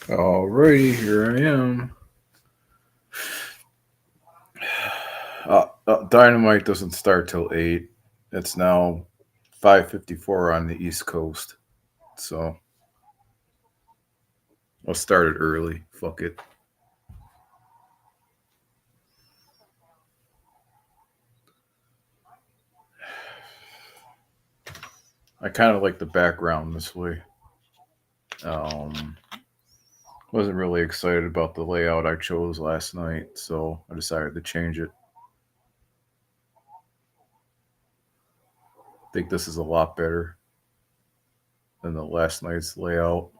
Alrighty, here I am. Dynamite doesn't start till 8. It's now 5:54 on the East Coast, so I'll start it early. Fuck it. I kind of like the background this way. Um, wasn't really excited about the layout I chose last night, so I decided to change it. I think this is a lot better than the last night's layout.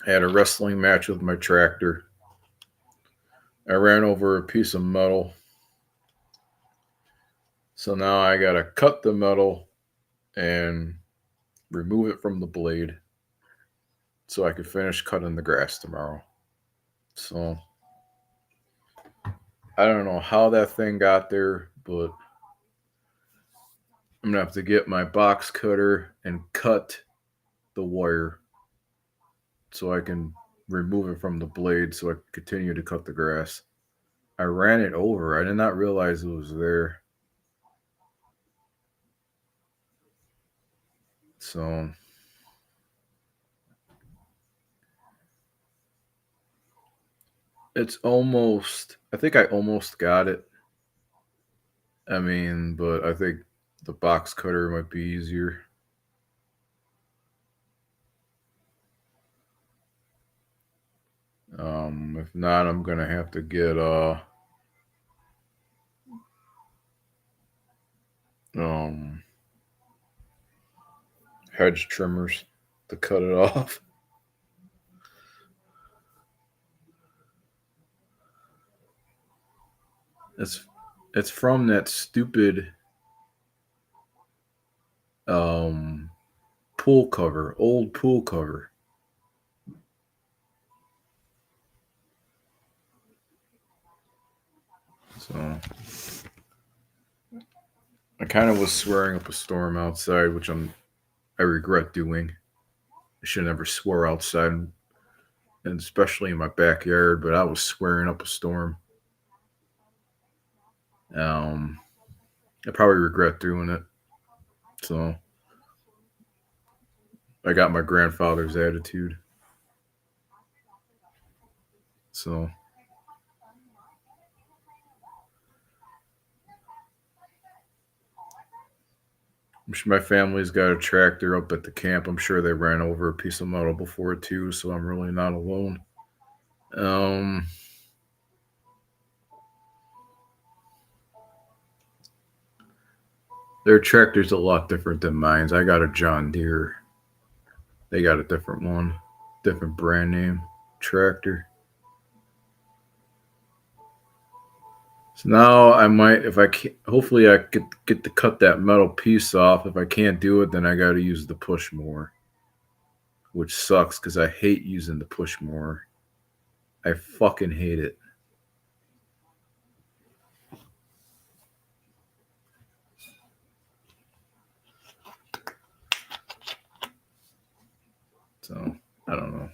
I had a wrestling match with my tractor. I ran over a piece of metal, so now I gotta cut the metal and remove it from the blade so I could finish cutting the grass tomorrow. So I don't know how that thing got there, but I'm gonna have to get my box cutter and cut the wire so I can remove it from the blade so I can continue to cut the grass. I ran it over. I did not realize it was there. So it's almost, I think I almost got it. I mean, but I think the box cutter might be easier. If not, I'm gonna have to get um hedge trimmers to cut it off. It's it's from that stupid um pool cover, old pool cover. So I kind of was swearing up a storm outside, which I regret doing. I should never swear outside, and especially in my backyard. But I was swearing up a storm. Um, I probably regret doing it. So I got my grandfather's attitude. So I'm sure my family's got a tractor up at the camp. I'm sure they ran over a piece of metal before too, so I'm really not alone. Um, their tractor's a lot different than mine's. I got a John Deere. They got a different one, different brand name tractor. So now I might, if I can, hopefully I could get to cut that metal piece off. If I can't do it, then I got to use the push mower, which sucks because I hate using the push mower. I fucking hate it. So I don't know.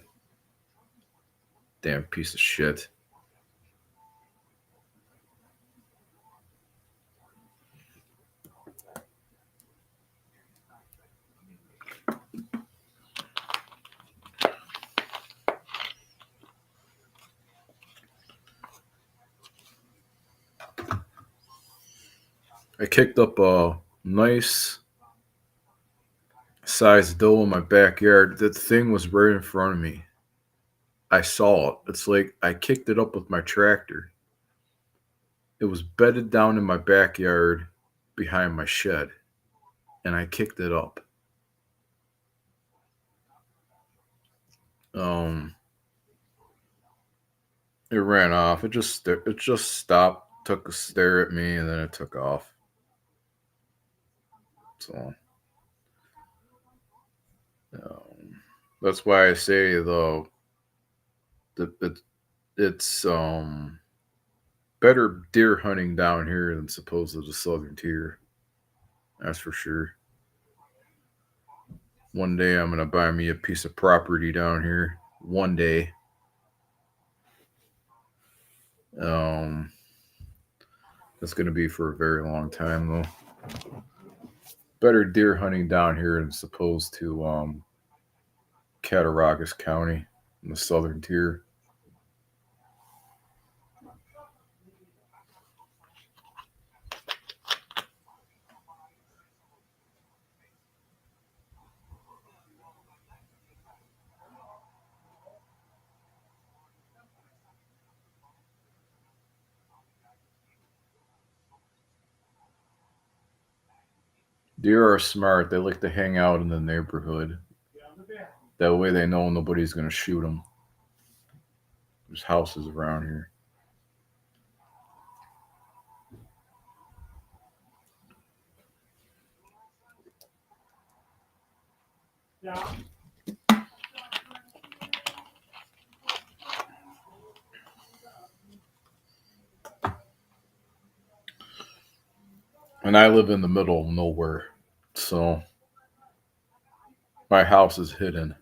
Damn piece of shit. I kicked up a nice sized doe in my backyard. That thing was right in front of me. I saw it. It's like I kicked it up with my tractor. It was bedded down in my backyard behind my shed, and I kicked it up. Um, It ran off. It just stopped, took a stare at me, and then it took off. So that's why I say the it's better deer hunting down here than supposed to the southern tier. That's for sure. One day I'm gonna buy me a piece of property down here. One day. Um, that's gonna be for a very long time though. Better deer hunting down here than supposed to Cattaraugus County in the southern tier. Deer are smart. They like to hang out in the neighborhood. That way they know nobody's gonna shoot them. There's houses around here. And I live in the middle of nowhere. So my house is hidden.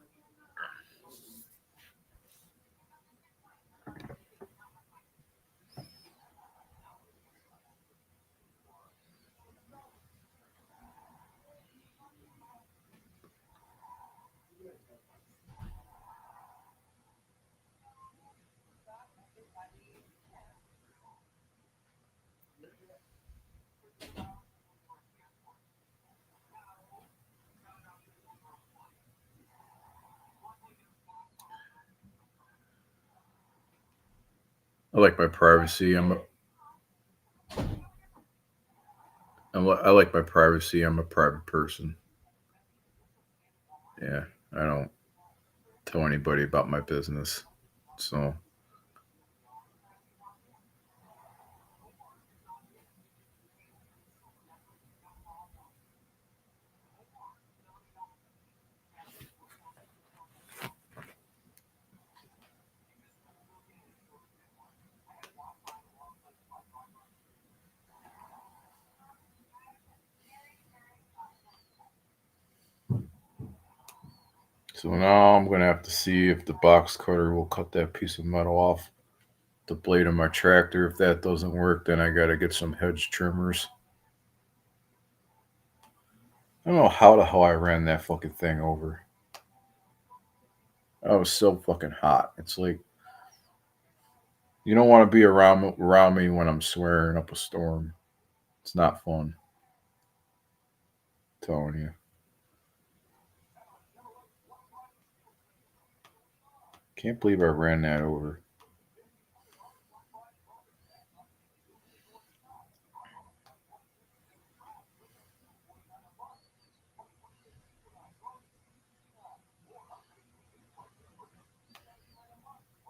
I like my privacy. I like my privacy. I'm a private person. Yeah, I don't tell anybody about my business. So now I'm gonna have to see if the box cutter will cut that piece of metal off the blade of my tractor. If that doesn't work, then I gotta get some hedge trimmers. I don't know how the hell I ran that fucking thing over. I was so fucking hot. It's like you don't want to be around me when I'm swearing up a storm. It's not fun. I'm telling you. Can't believe I ran that over.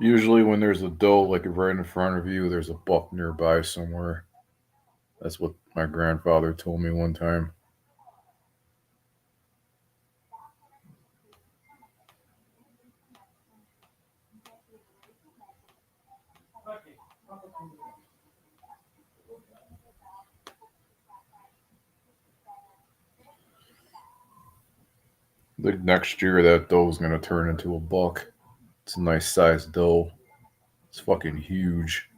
Usually, when there's a doe like right in front of you, there's a buck nearby somewhere. That's what my grandfather told me one time. The next year, that doe's gonna turn into a buck. It's a nice sized doe. It's fucking huge.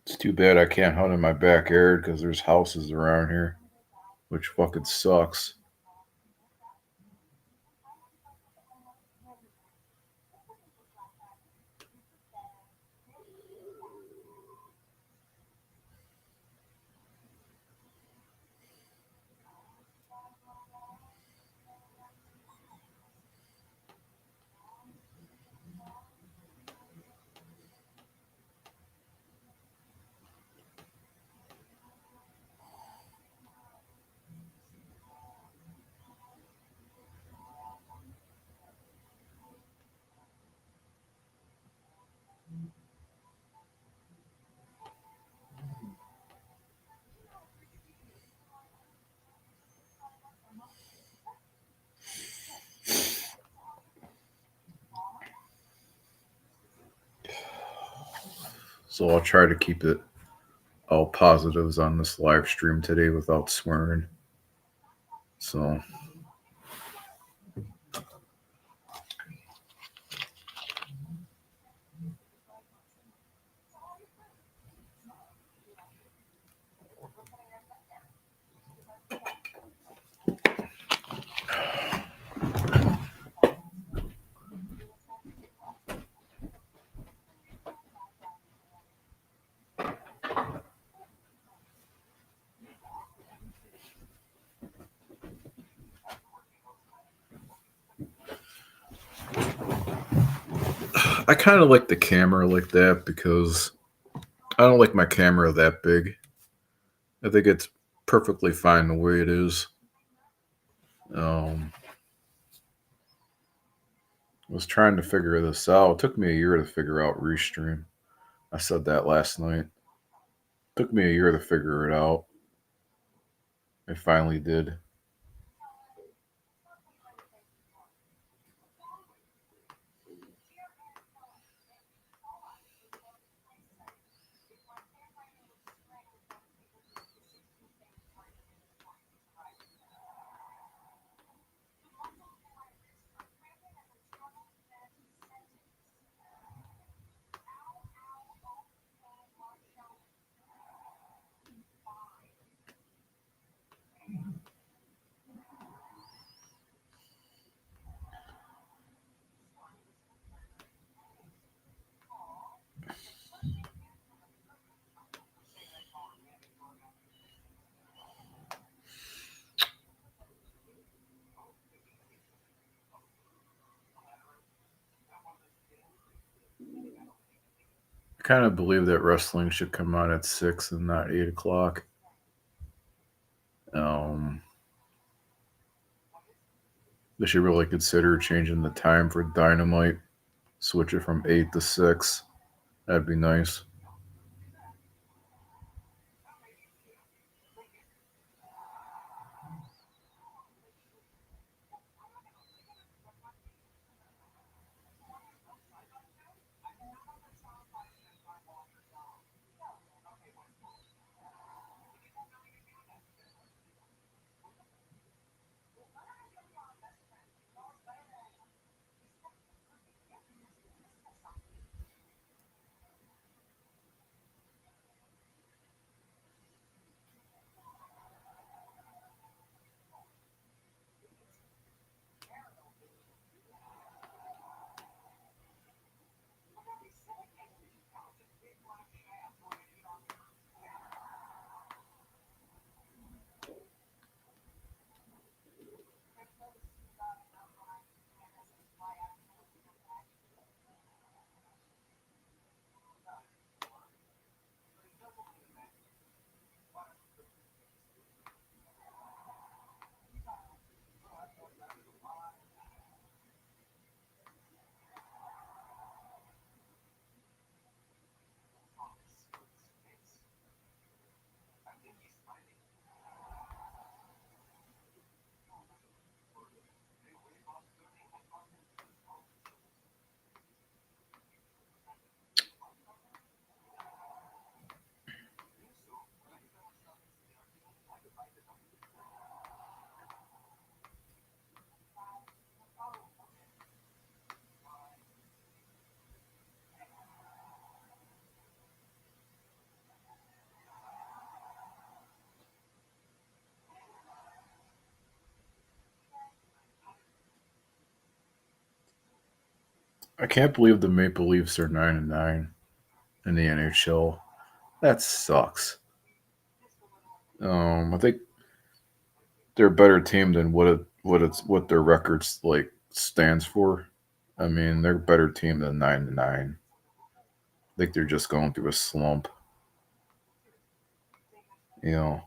It's too bad I can't hunt in my backyard because there's houses around here, which fucking sucks. So I'll try to keep it all positives on this live stream today without swearing. So I kind of like the camera like that because I don't like my camera that big. I think it's perfectly fine the way it is. I was trying to figure this out. It took me a year to figure out Restream. I said that last night. It took me a year to figure it out. I finally did. I kind of believe that wrestling should come on at 6 and not 8 o'clock. Um, they should really consider changing the time for Dynamite. Switch it from 8 to 6. That'd be nice. I can't believe the Maple Leafs are 9-9 in the NHL. That sucks. I think they're a better team than what their records like stands for. I mean, they're a better team than 9-9. I think they're just going through a slump. You know,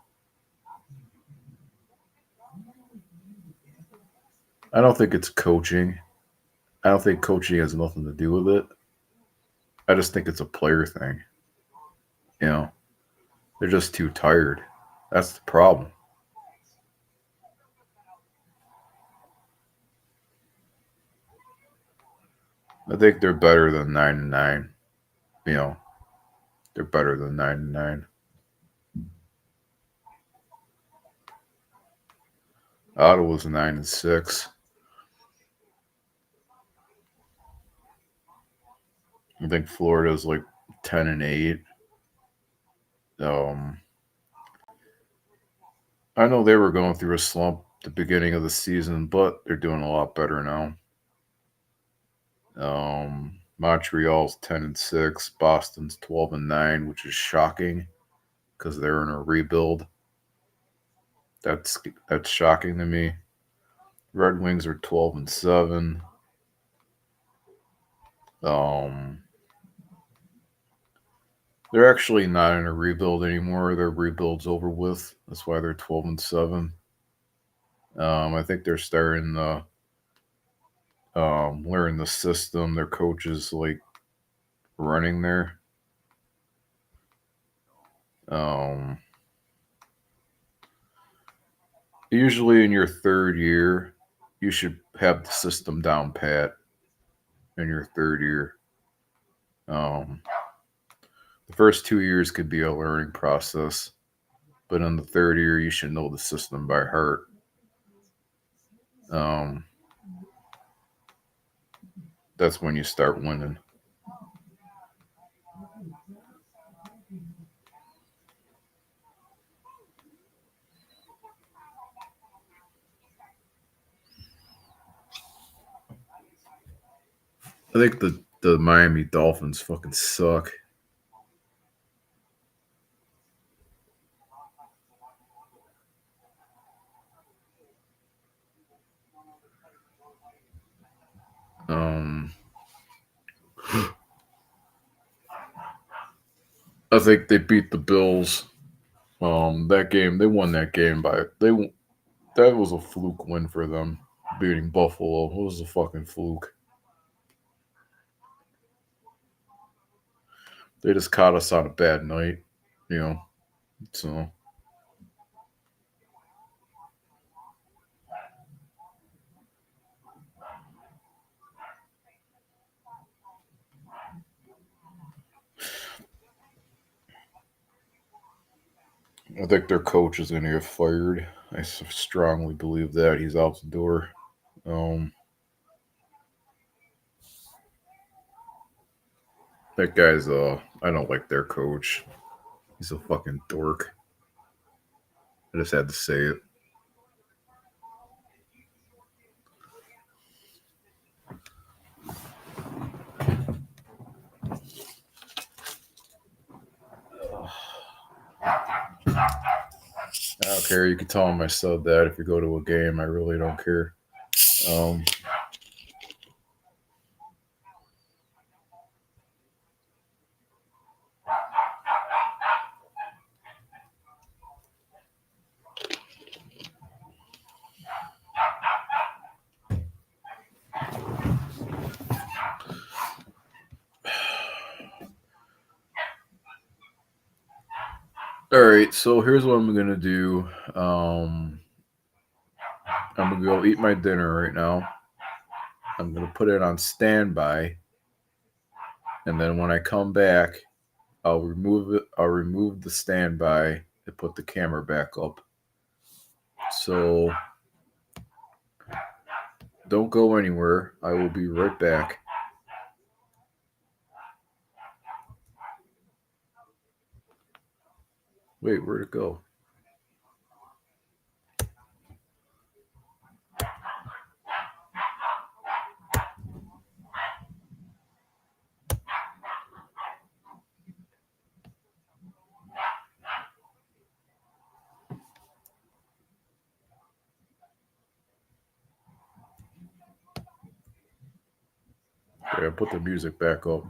I don't think it's coaching. I don't think coaching has nothing to do with it. I just think it's a player thing. You know, they're just too tired. That's the problem. I think they're better than 9-9. You know, They're better than 9-9. Ottawa's 9-6. I think Florida's like 10-8. I know they were going through a slump at the beginning of the season, but they're doing a lot better now. Montreal's 10-6. Boston's 12-9, which is shocking because they're in a rebuild. That's shocking to me. Red Wings are 12-7. They're actually not in a rebuild anymore. Their rebuild's over with. That's why they're 12-7. I think they're starting to learn the system. Their coach is like running there. Usually in your third year, you should have the system down pat in your third year. The first 2 years could be a learning process, but in the third year, you should know the system by heart. That's when you start winning. I think the Miami Dolphins fucking suck. I think they beat the Bills. That game, they won that game that was a fluke win for them, beating Buffalo. It was a fucking fluke. They just caught us on a bad night, so. I think their coach is going to get fired. I strongly believe that. He's out the door. That guy's, I don't like their coach. He's a fucking dork. I just had to say it. I don't care. You can tell him I said that if you go to a game. I really don't care. All right, so here's what I'm gonna do. I'm gonna go eat my dinner right now. I'm gonna put it on standby, and then when I come back, I'll remove it. I'll remove the standby and put the camera back up. So don't go anywhere. I will be right back. Wait, where'd it go? Okay, I'll put the music back up.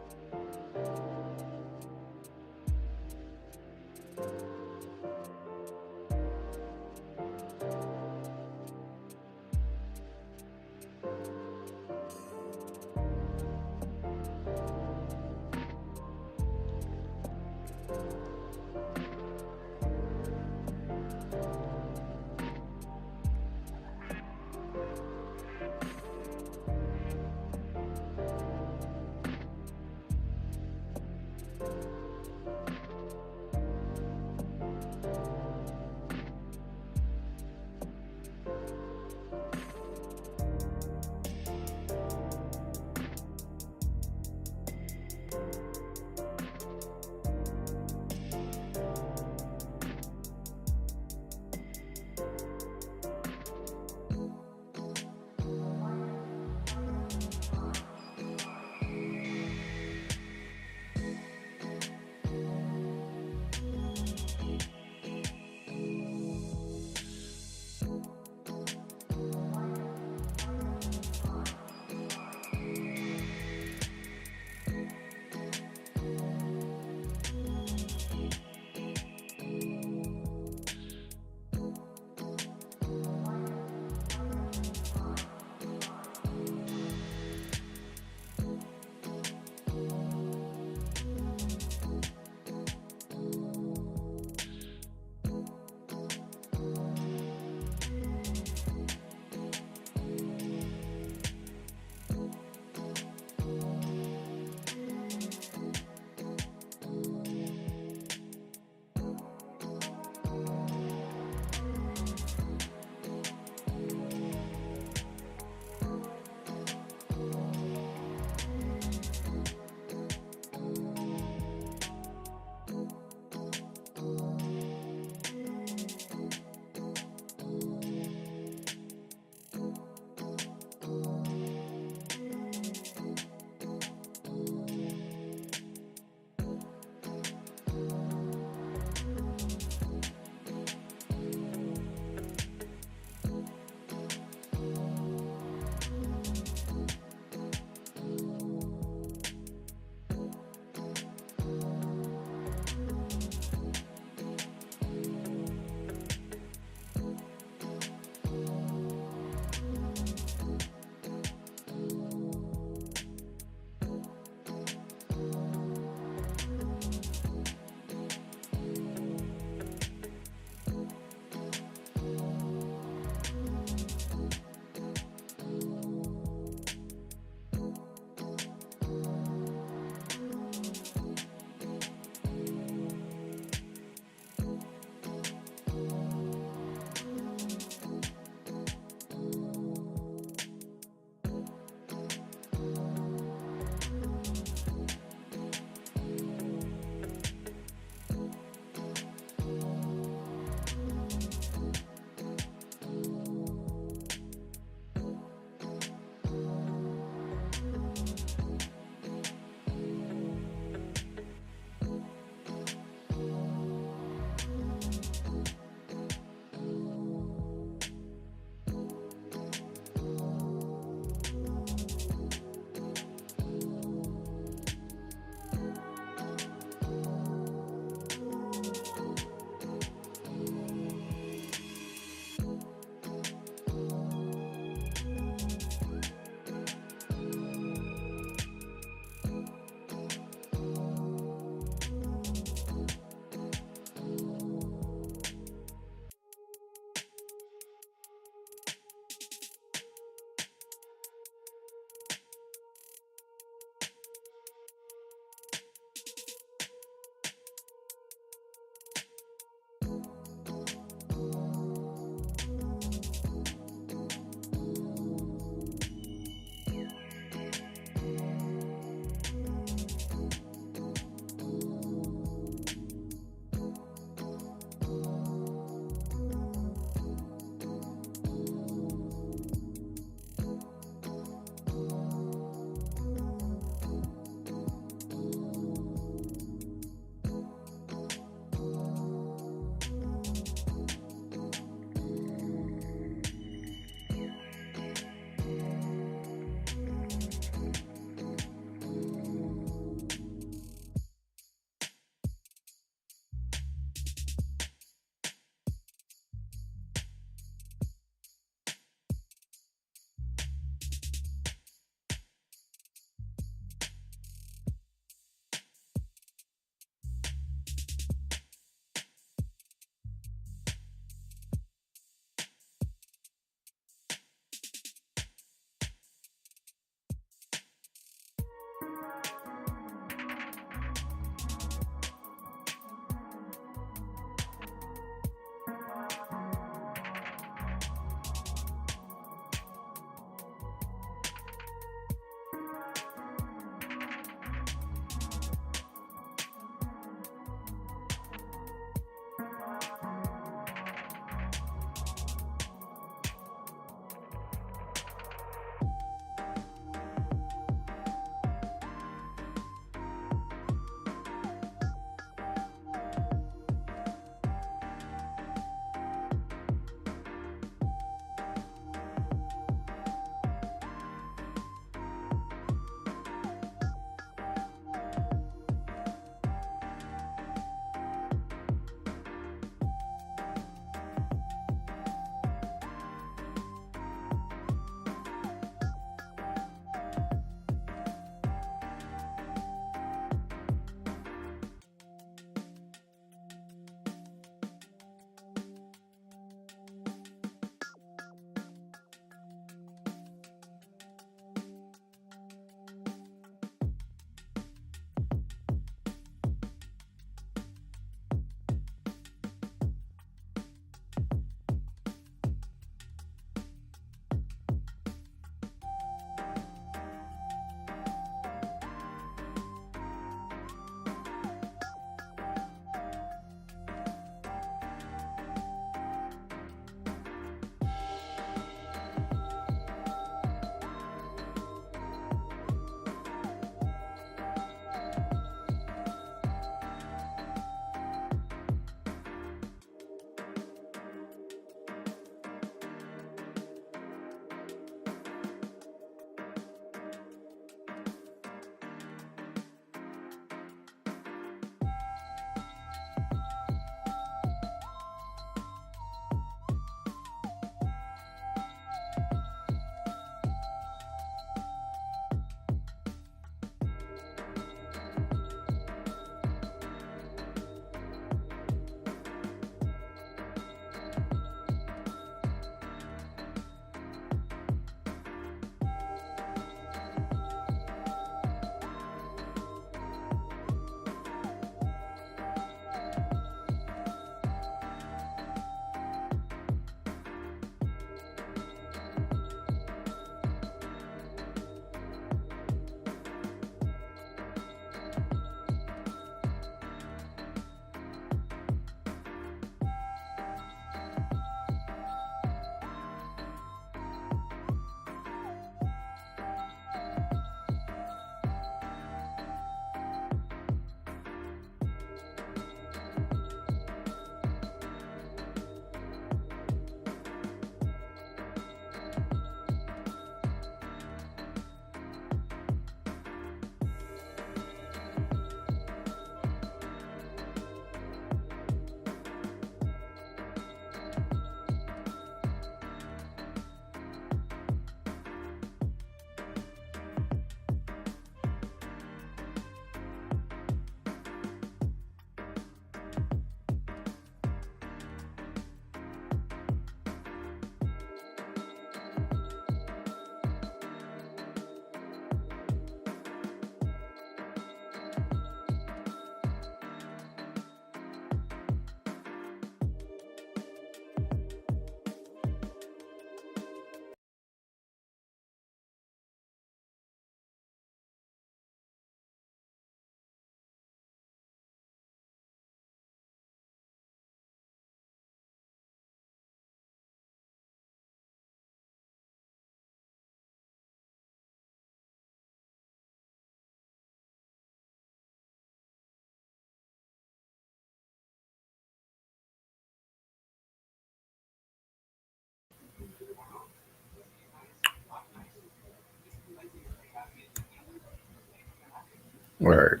All right.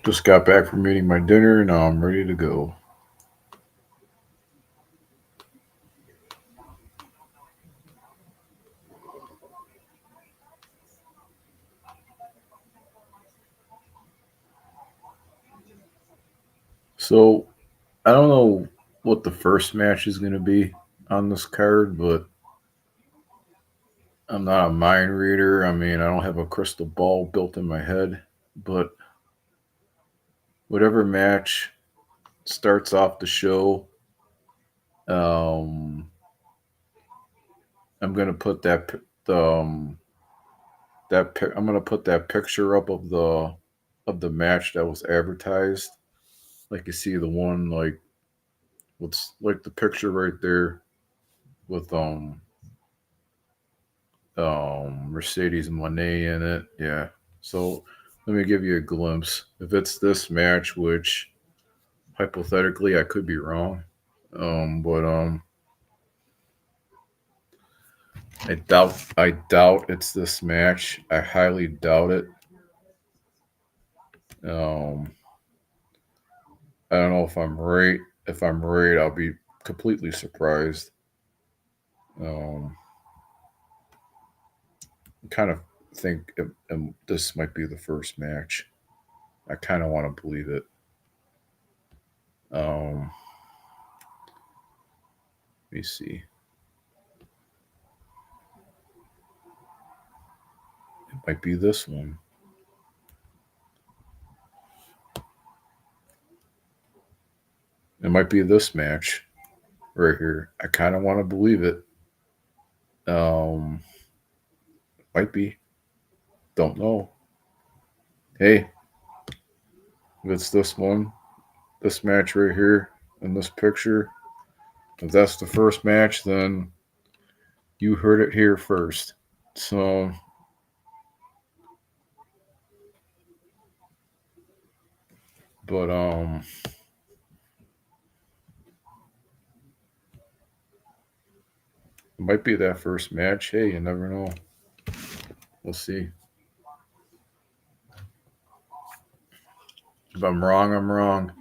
Just got back from eating my dinner. Now I'm ready to go. So I don't know what the first match is going to be on this card, but I'm not a mind reader. I mean, I don't have a crystal ball built in my head, but whatever match starts off the show, um, I'm gonna put I'm gonna put that picture up of the match that was advertised. Like you see the one like what's like the picture right there with Mercedes Monet in it. Yeah. So let me give you a glimpse. If it's this match, which hypothetically I could be wrong, but I doubt it's this match. I highly doubt it. Um, I don't know if I'm right. If I'm right, I'll be completely surprised. Um, kind of think this might be the first match. I kind of want to believe it. Let me see. It might be this one. It might be this match right here. I kind of want to believe it. Um, might be. Don't know. Hey, if it's this one, this match right here in this picture, if that's the first match, then you heard it here first. So, but it might be that first match. Hey, you never know. We'll see. If I'm wrong, I'm wrong.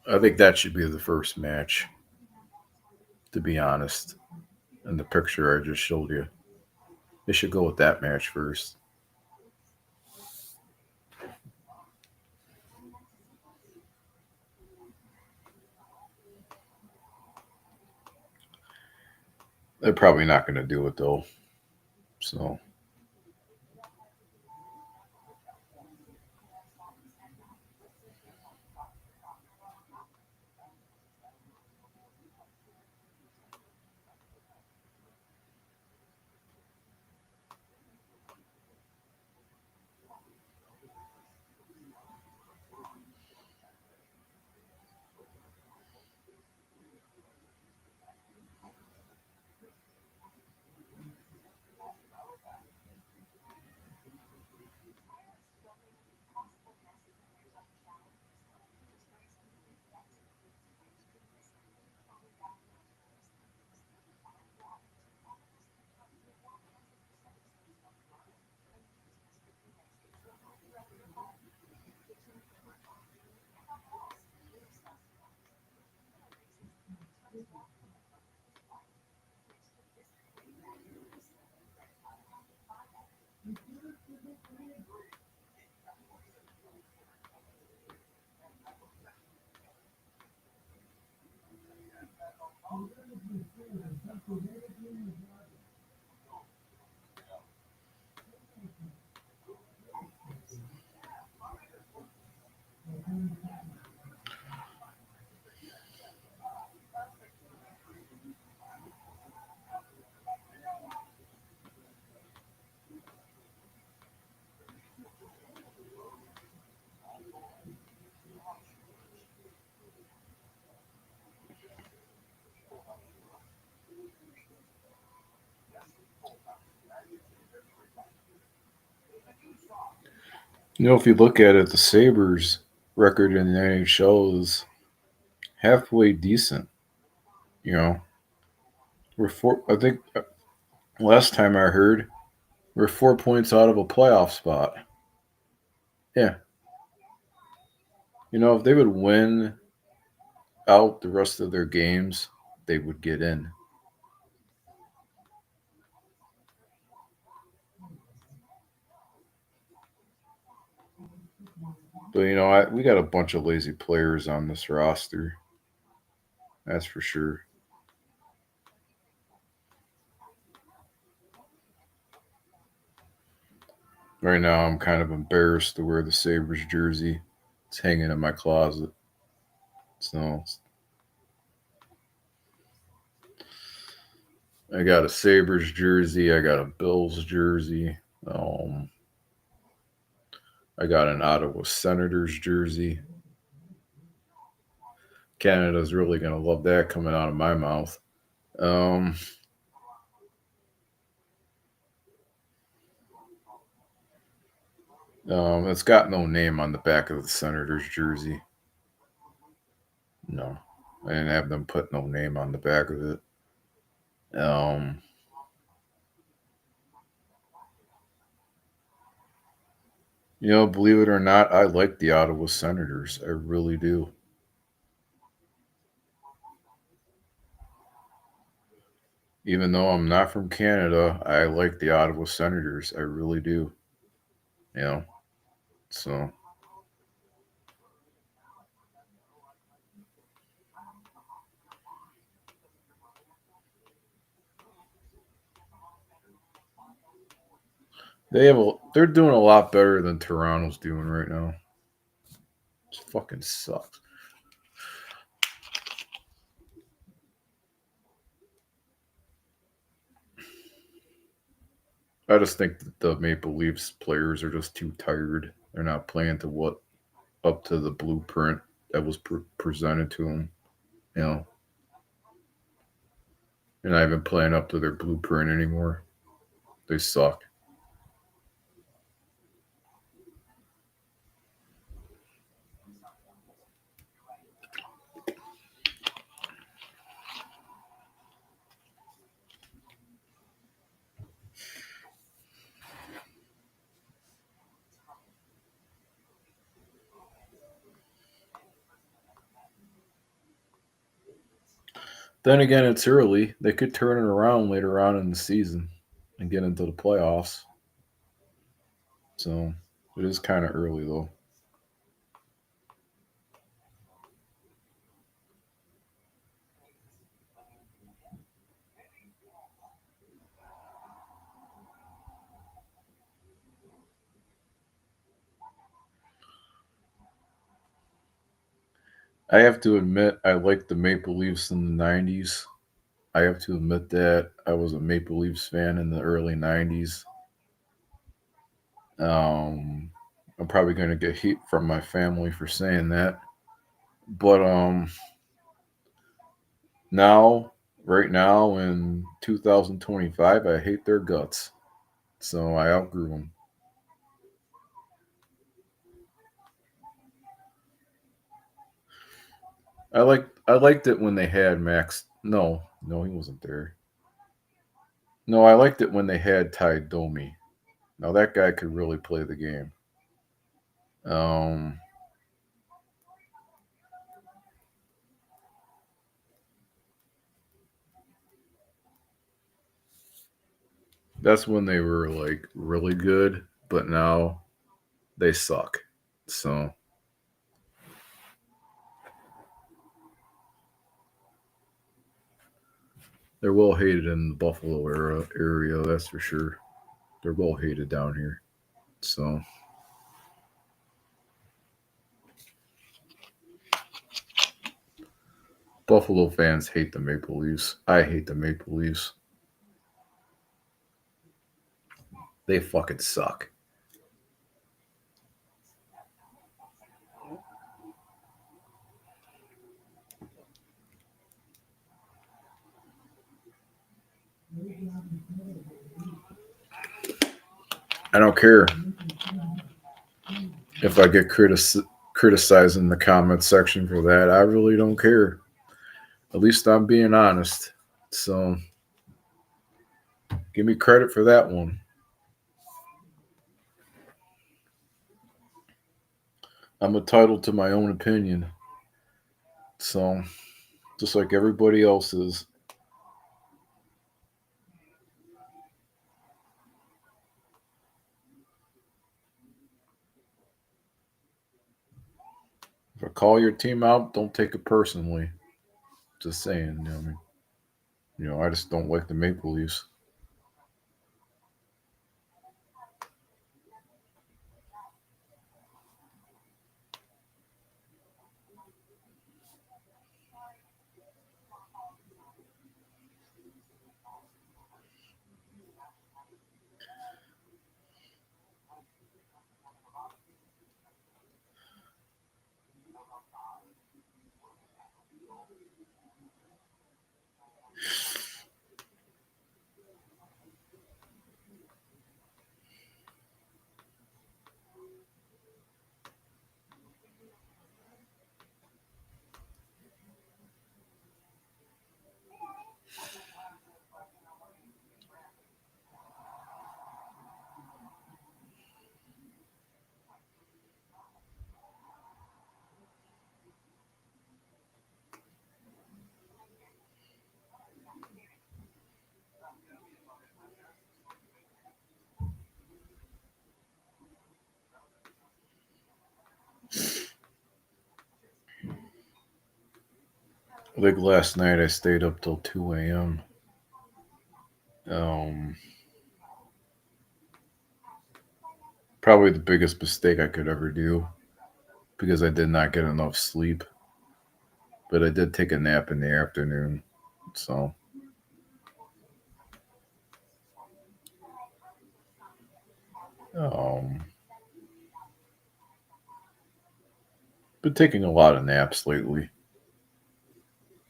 I think that should be the first match, to be honest. In the picture I just showed you, they should go with that match first. They're probably not going to do it though. So If you look at it, the Sabres record in the NHL is halfway decent. You know, I think last time I heard, we're 4 points out of a playoff spot. Yeah. If they would win out the rest of their games, they would get in. But we got a bunch of lazy players on this roster. That's for sure. Right now, I'm kind of embarrassed to wear the Sabres jersey. It's hanging in my closet. So I got a Sabres jersey. I got a Bills jersey. Um, I got an Ottawa Senators jersey. Canada's really gonna love that coming out of my mouth. Um, it's got no name on the back of the Senators jersey. No, I didn't have them put no name on the back of it. Um, believe it or not, I like the Ottawa Senators. I really do. Even though I'm not from Canada, I like the Ottawa Senators. I really do. You know, so they're doing a lot better than Toronto's doing right now. It fucking sucks. I just think that the Maple Leafs players are just too tired. They're not playing to what up to the blueprint that was presented to them. You know, they're not even playing up to their blueprint anymore. They suck. Then again, it's early. They could turn it around later on in the season and get into the playoffs. So it is kind of early though. I have to admit, I liked the Maple Leafs in the 90s. I have to admit that I was a Maple Leafs fan in the early 90s. Um, I'm probably going to get heat from my family for saying that. But now, right now in 2025, I hate their guts. So I outgrew them. I liked it when they had Max. No, he wasn't there. No, I liked it when they had Ty Domi. Now that guy could really play the game. Um, that's when they were like really good, but now they suck. So they're well hated in the Buffalo area, that's for sure. They're well hated down here. So Buffalo fans hate the Maple Leafs. I hate the Maple Leafs. They fucking suck. I don't care. if I get criticized in the comment section for that, I really don't care. At least I'm being honest. So give me credit for that one. I'm entitled to my own opinion. So just like everybody else is. If I call your team out, don't take it personally. Just saying. I mean, I just don't like the Maple Leafs. Like last night, I stayed up till 2 a.m. Um, Probably the biggest mistake I could ever do because I did not get enough sleep. But I did take a nap in the afternoon. So, um, been taking a lot of naps lately.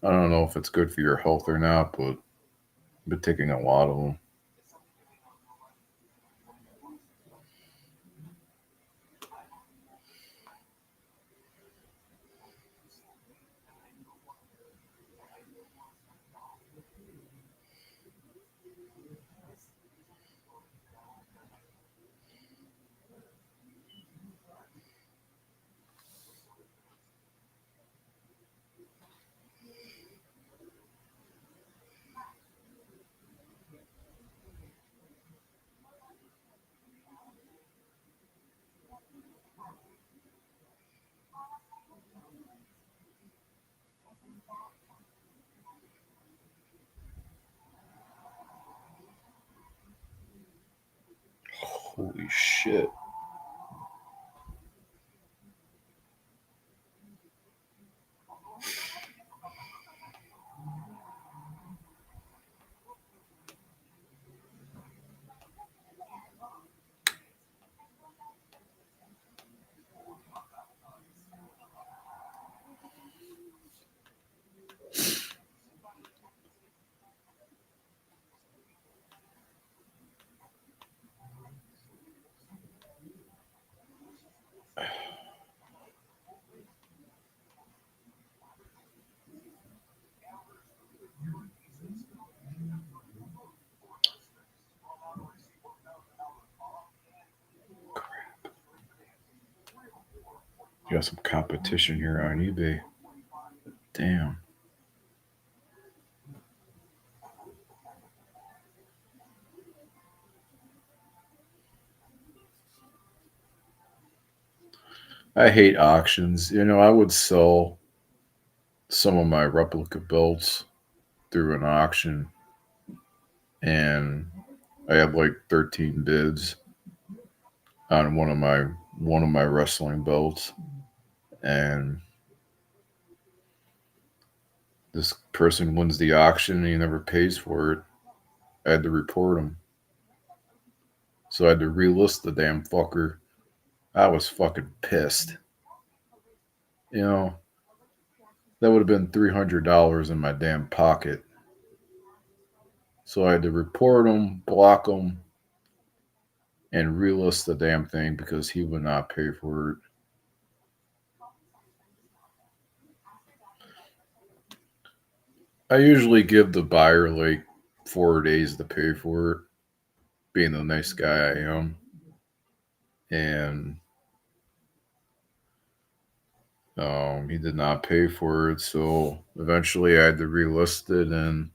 I don't know if it's good for your health or not, but I've been taking a lot of them. Holy shit. Got some competition here on eBay. Damn. I hate auctions. I would sell some of my replica belts through an auction, and I have like 13 bids on one of my wrestling belts, and this person wins the auction and he never pays for it. I had to report him, so I had to relist the damn fucker. I was fucking pissed. You know that would have been $300 in my damn pocket. So I had to report him, block him, and relist the damn thing because he would not pay for it. I usually give the buyer like 4 days to pay for it, being the nice guy I am. And he did not pay for it, so eventually I had to relist it, and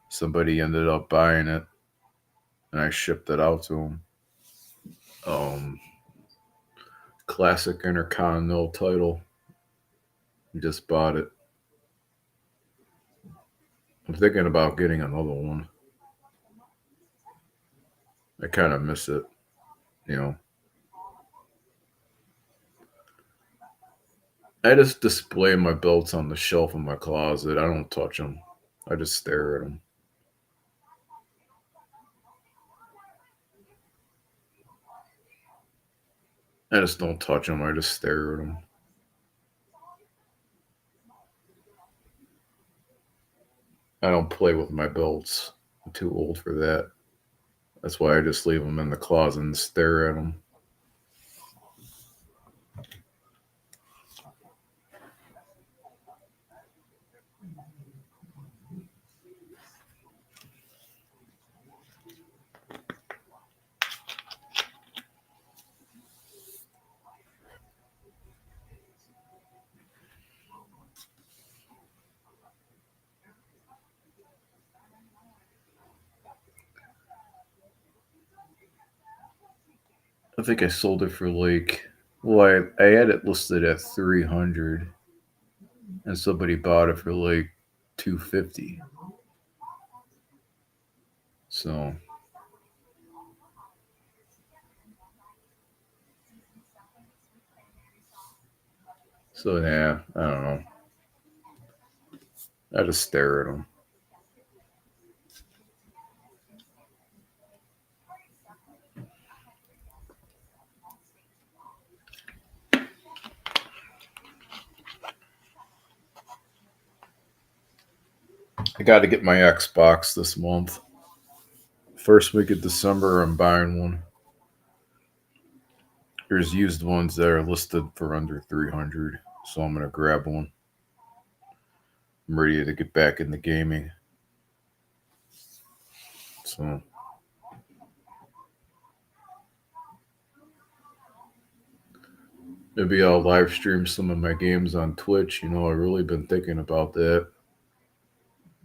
somebody ended up buying it, and I shipped it out to him. Um, Classic Intercontinental title. He just bought it. I'm thinking about getting another one. I kind of miss it, you know. I just display my belts on the shelf in my closet. I don't touch them. I just stare at them. I just don't touch them. I just stare at them. I don't play with my belts. I'm too old for that. That's why I just leave them in the closet and stare at them. I think I sold it for like, well, I had it listed at 300, and somebody bought it for like 250. So, so yeah, I don't know. I just stare at them. I got to get my Xbox this month. First week of December, I'm buying one. There's used ones that are listed for under 300, so I'm gonna grab one. I'm ready to get back into gaming. So maybe I'll live stream some of my games on Twitch. I've really been thinking about that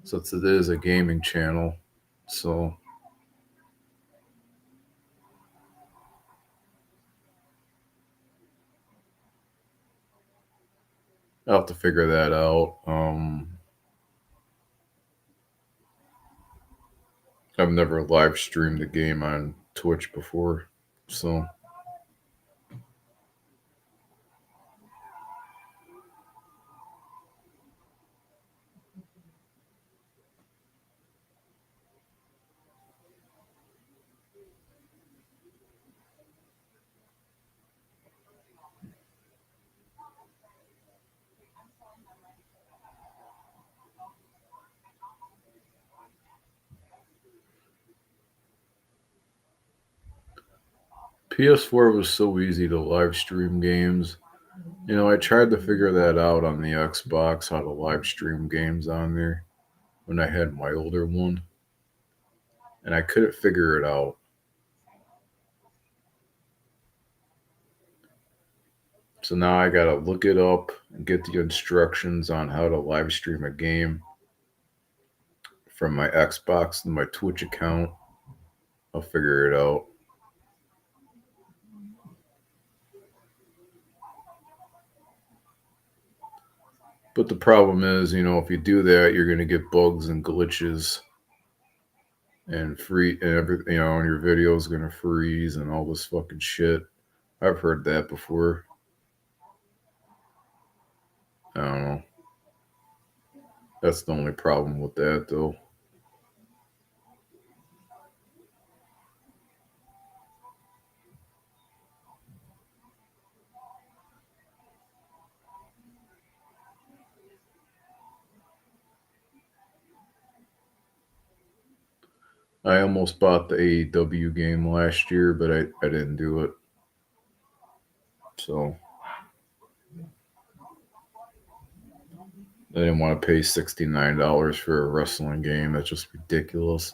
since it is a gaming channel. So I'll have to figure that out. I've never live streamed a game on Twitch before. So PS4 was so easy to live stream games. I tried to figure that out on the Xbox, how to live stream games on there when I had my older one, and I couldn't figure it out. So now I gotta look it up and get the instructions on how to live stream a game from my Xbox and my Twitch account. I'll figure it out. But the problem is, if you do that, you're gonna get bugs and glitches and free and everything. And your video is gonna freeze and all this fucking shit. I've heard that before. I don't know. That's the only problem with that, though. I almost bought the AEW game last year, but I didn't do it. So I didn't want to pay $69 for a wrestling game. That's just ridiculous.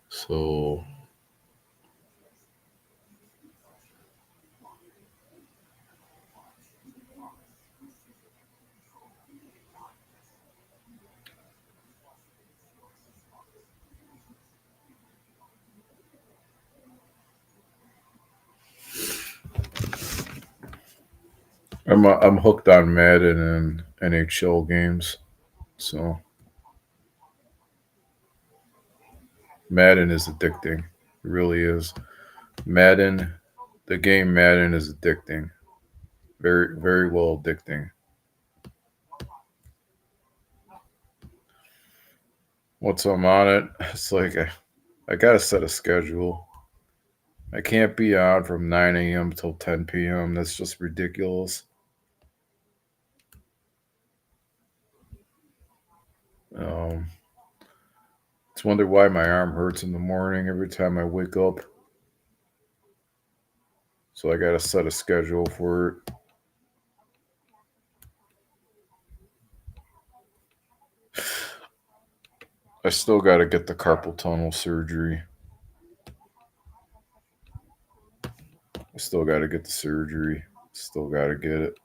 So I'm hooked on Madden and NHL games. So Madden is addicting. It really is. Madden, the game Madden is addicting. Very, very well addicting. Once I'm on it, it's like I gotta set a schedule. I can't be on from 9 a.m. till 10 p.m. That's just ridiculous. Um, it's wonder why my arm hurts in the morning every time I wake up. So I gotta set a schedule for it. I still gotta get the carpal tunnel surgery. I still gotta get the surgery. Still gotta get it.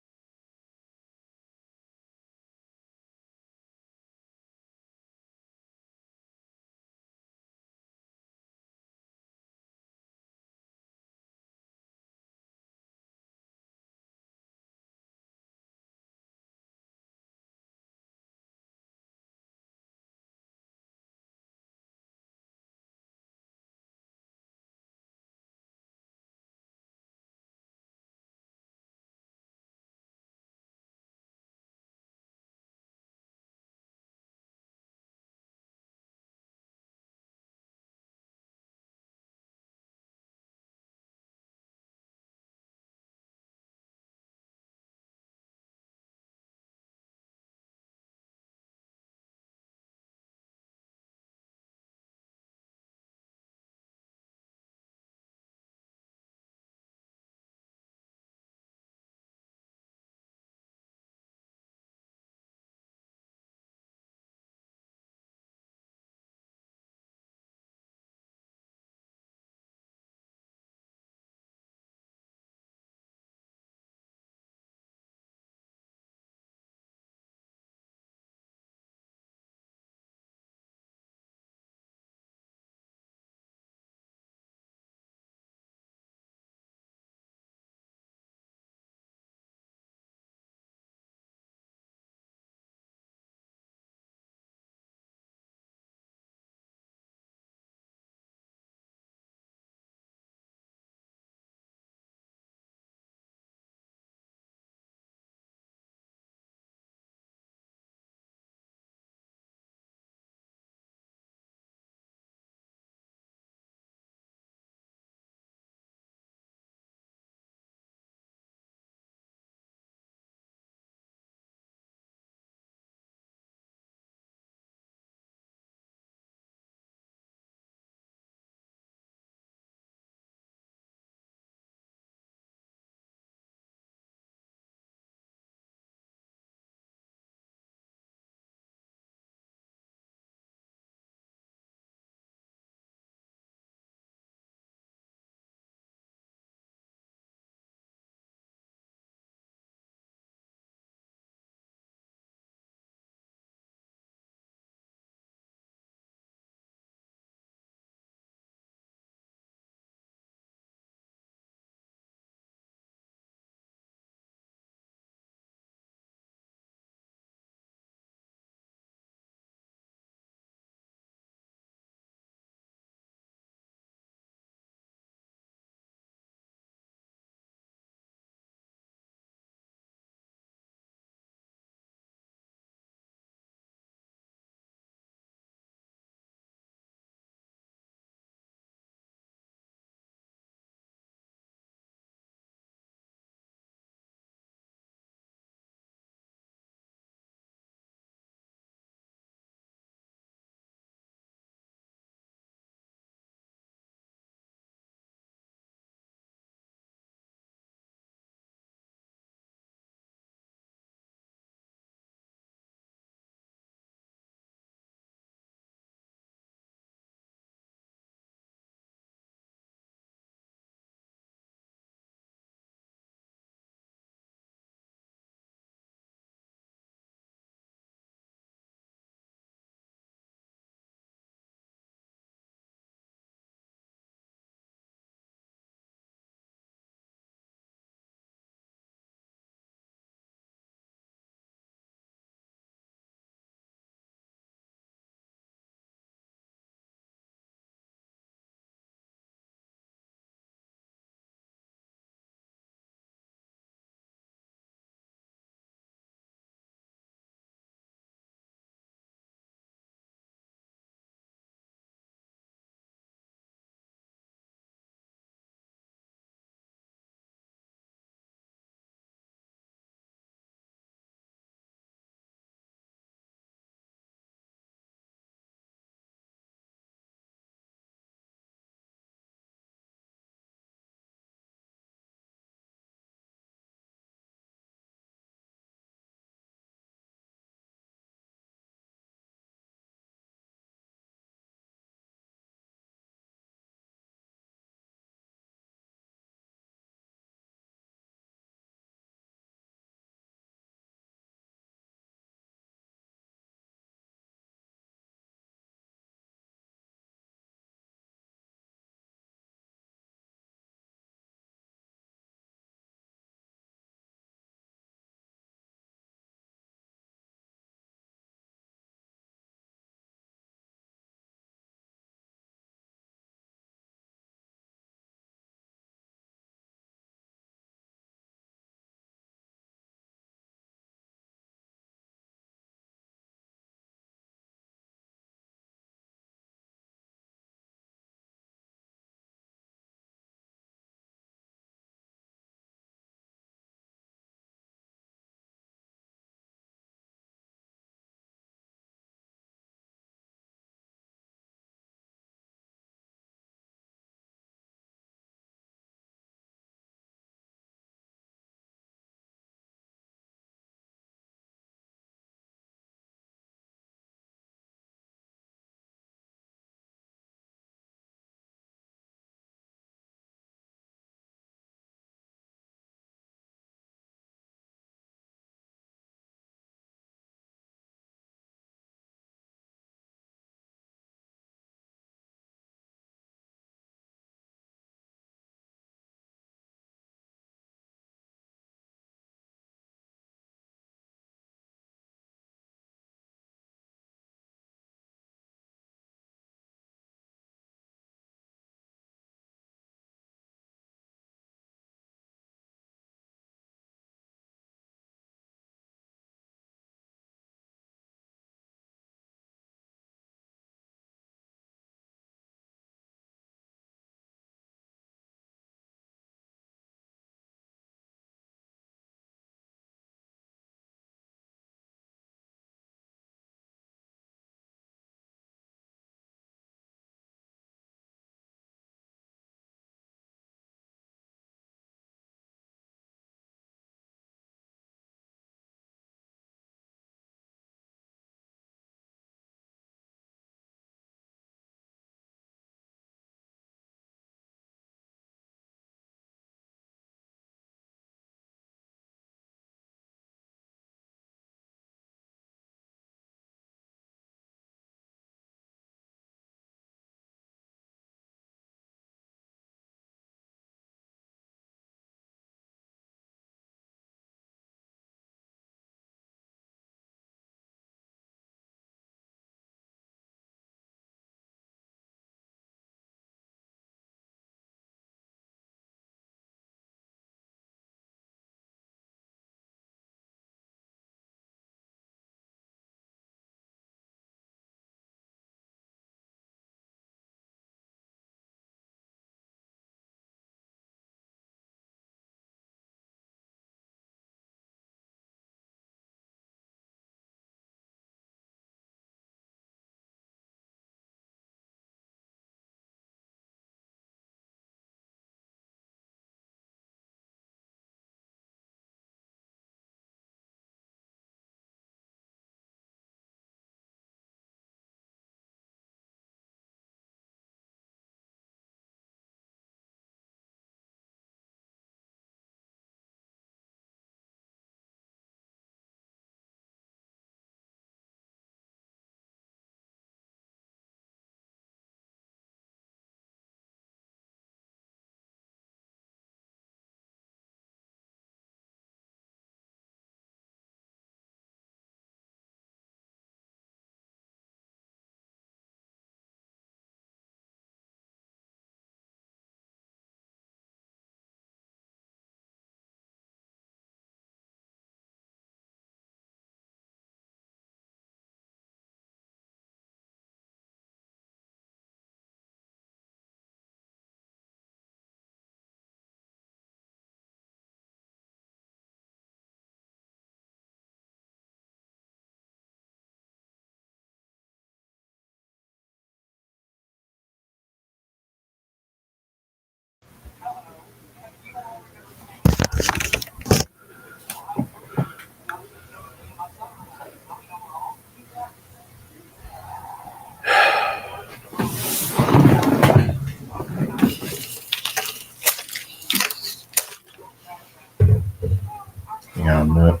on a minute.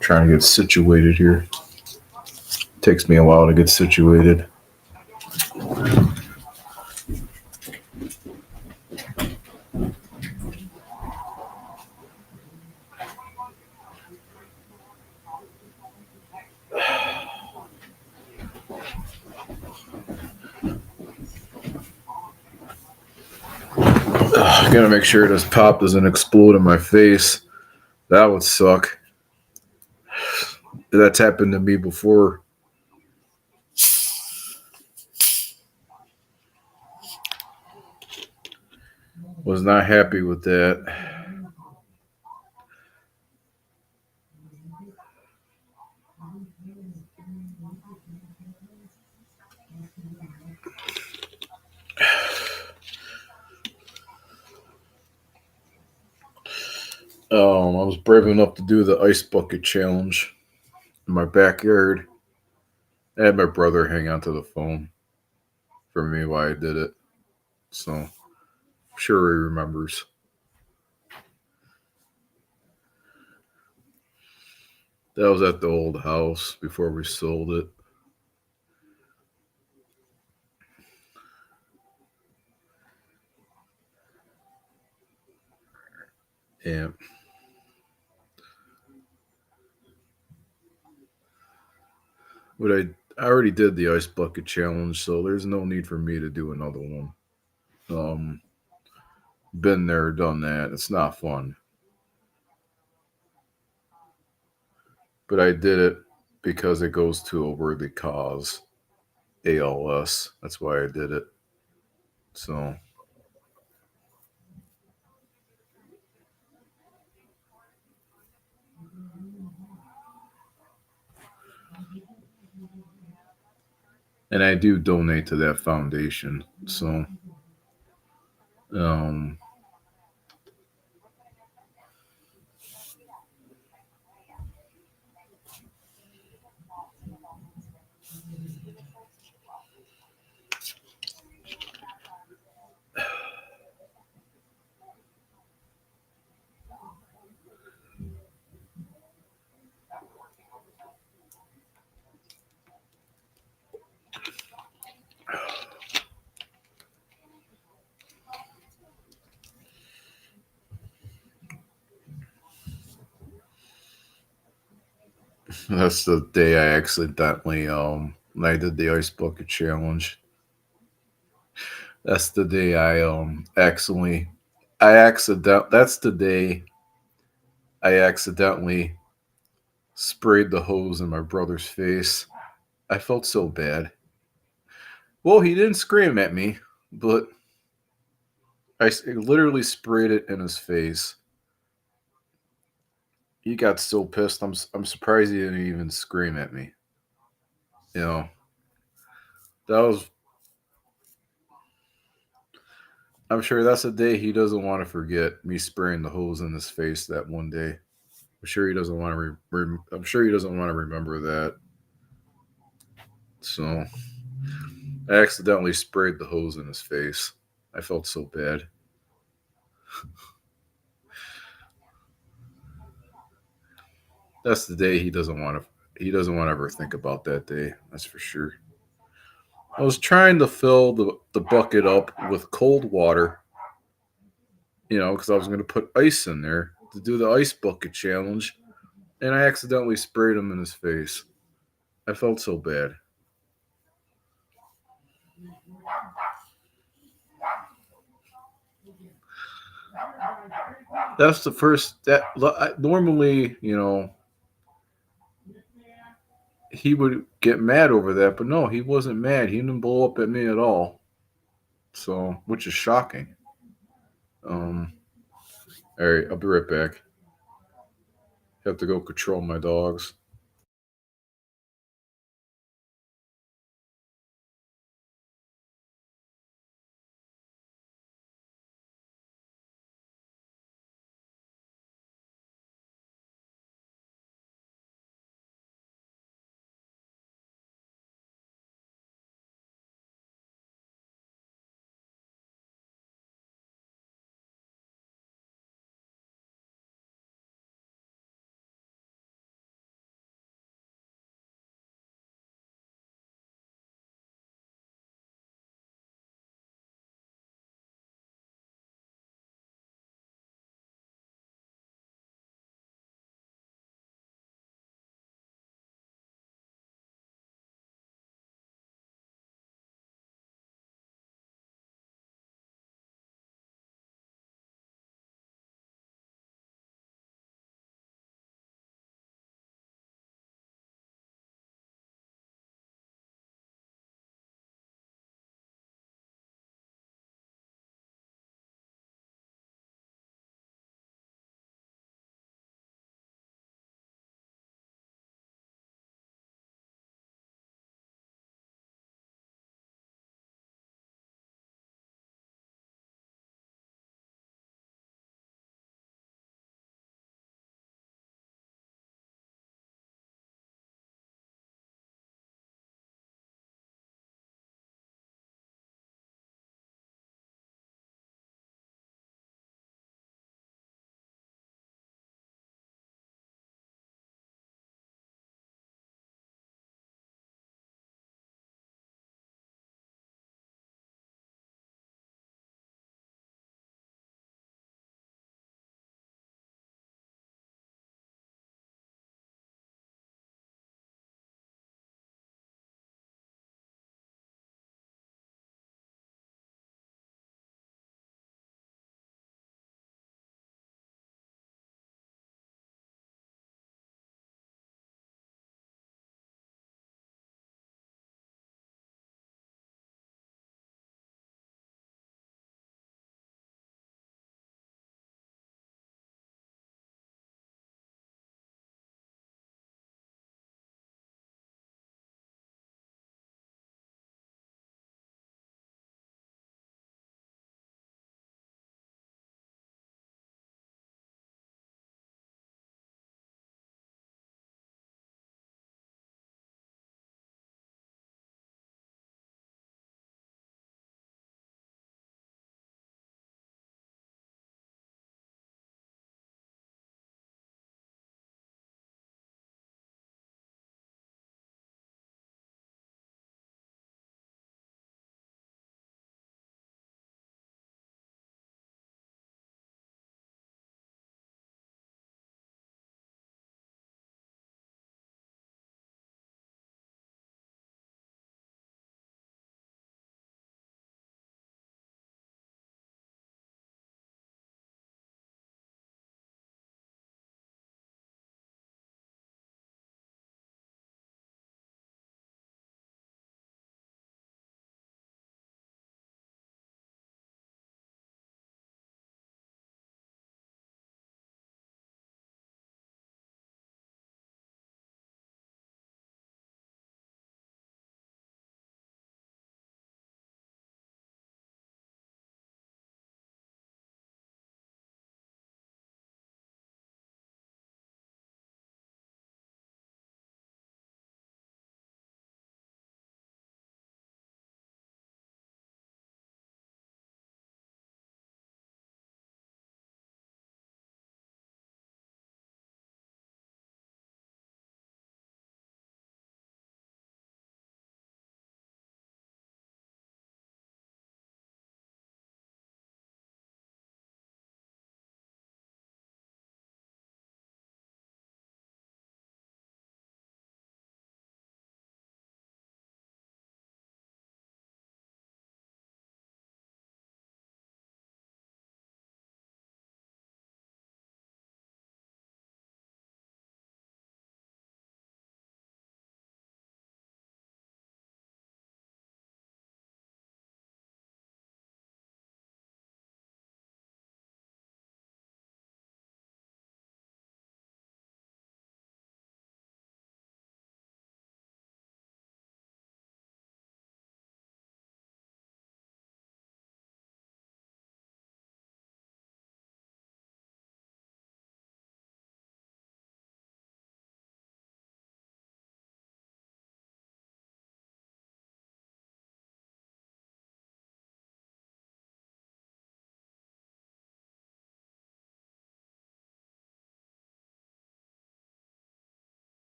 Trying to get situated here. Takes me a while to get situated. I gotta make sure this pop doesn't explode in my face. That would suck. That's happened to me before. Was not happy with that. I was brave enough to do the ice bucket challenge in my backyard. I had my brother hang onto the phone for me while I did it. So I'm sure he remembers. That was at the old house before we sold it. Yeah. But I already did the ice bucket challenge, so there's no need for me to do another one. Um, been there, done that. It's not fun. But I did it because it goes to a worthy cause. ALS. That's why I did it. So, and I do donate to that foundation. So, um, that's the day I accidentally when I did the ice bucket challenge. That's the day that's the day I accidentally sprayed the hose in my brother's face. I felt so bad. Well, he didn't scream at me, but literally sprayed it in his face. He got so pissed. I'm surprised he didn't even scream at me. You know, that was. I'm sure that's a day he doesn't want to forget. Me spraying the hose in his face that one day. I'm sure he doesn't want to. I'm sure he doesn't want to remember that. So I accidentally sprayed the hose in his face. I felt so bad. That's the day he doesn't want to. He doesn't want to ever think about that day. That's for sure. I was trying to fill the bucket up with cold water, because I was going to put ice in there to do the ice bucket challenge, and I accidentally sprayed him in his face. I felt so bad. That's the first that normally, he would get mad over that, but no, he wasn't mad. He didn't blow up at me at all. So, which is shocking. Um, all right, I'll be right back. Have to go control my dogs.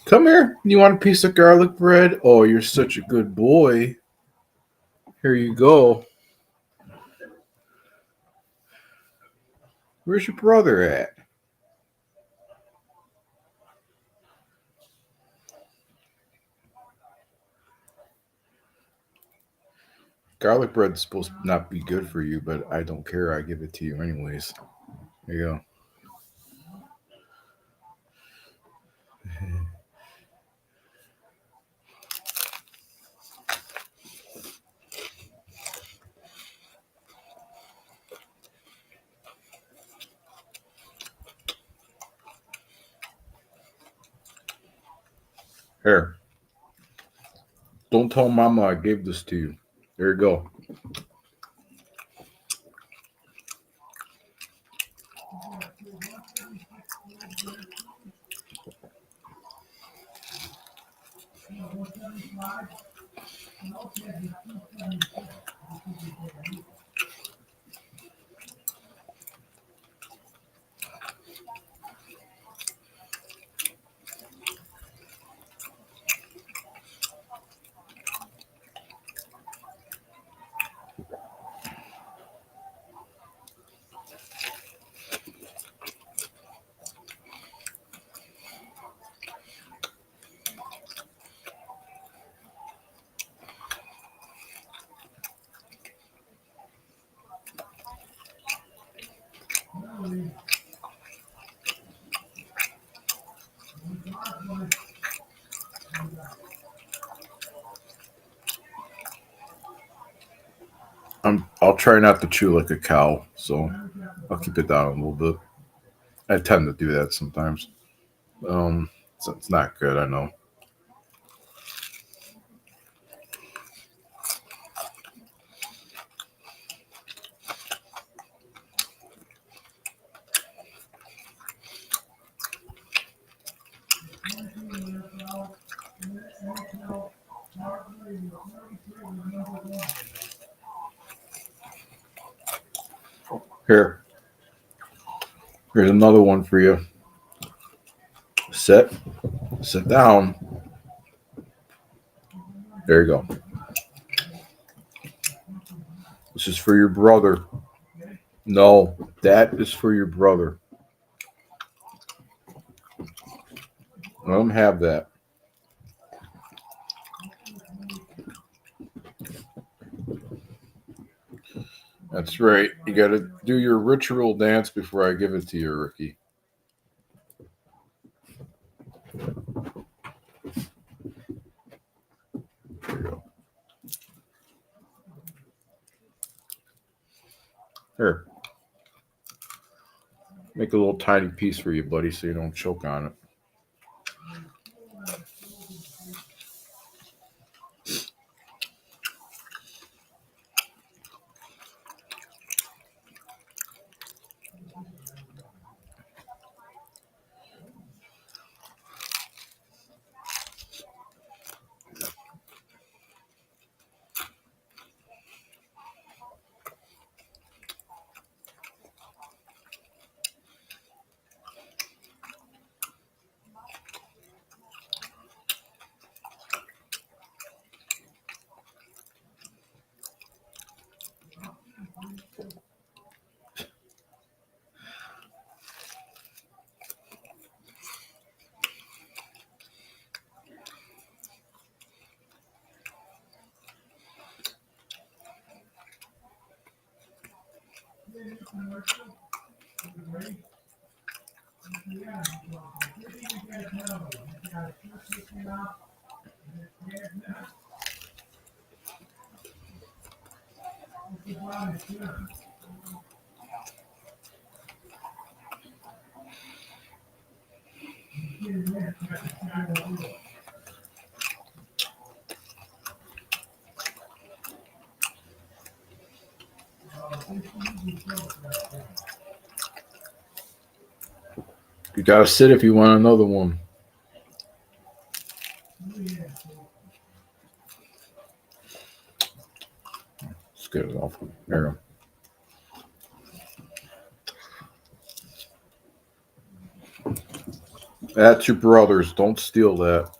Come here. You want a piece of garlic bread? Oh, you're such a good boy. Here you go. Where's your brother at? Garlic bread's supposed to not be good for you, but I don't care. I give it to you anyways. There you go. Here. Don't tell mama I gave this to you. There you go. I'll try not to chew like a cow, so I'll keep it down a little bit. I tend to do that sometimes. So it's not good, I know. Here, here's another one for you. Sit, sit down. There you go. This is for your brother. No, that is for your brother. Let him have that. That's right. You got to do your ritual dance before I give it to you, Ricky. There you go. Here, make a little tiny piece for you, buddy, so you don't choke on it. You got to sit if you want another one. Let's get it off. There you go. That's your brother's. Don't steal that.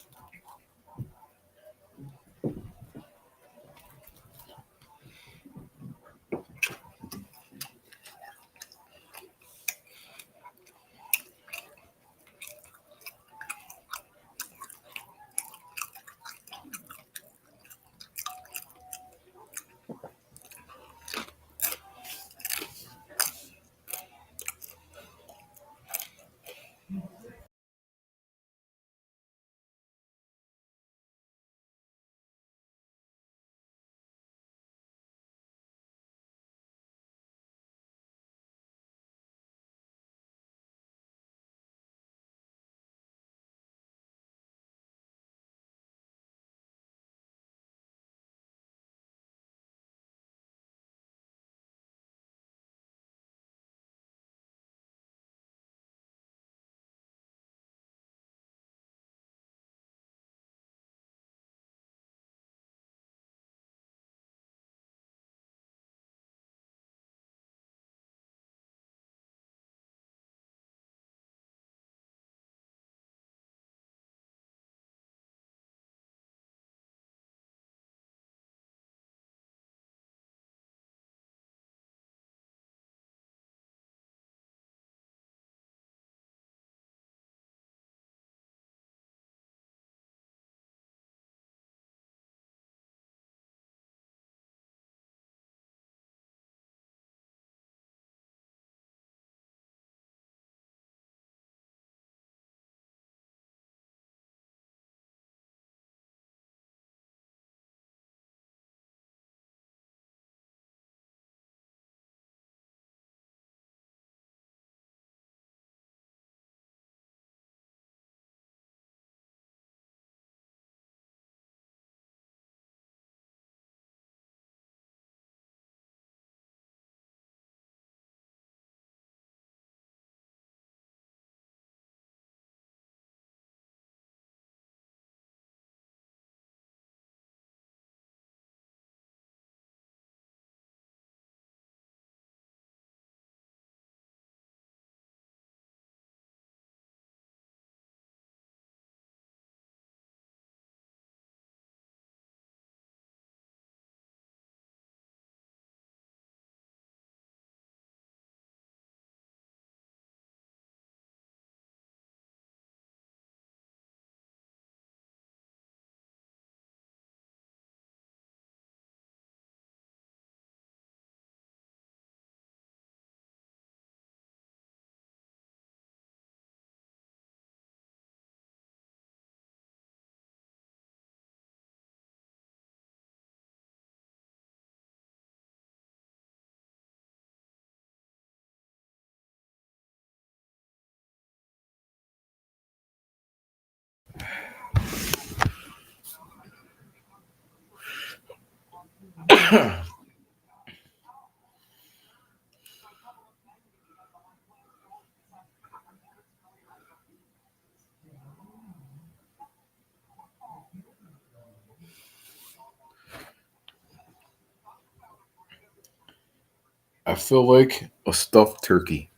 I feel like a stuffed turkey.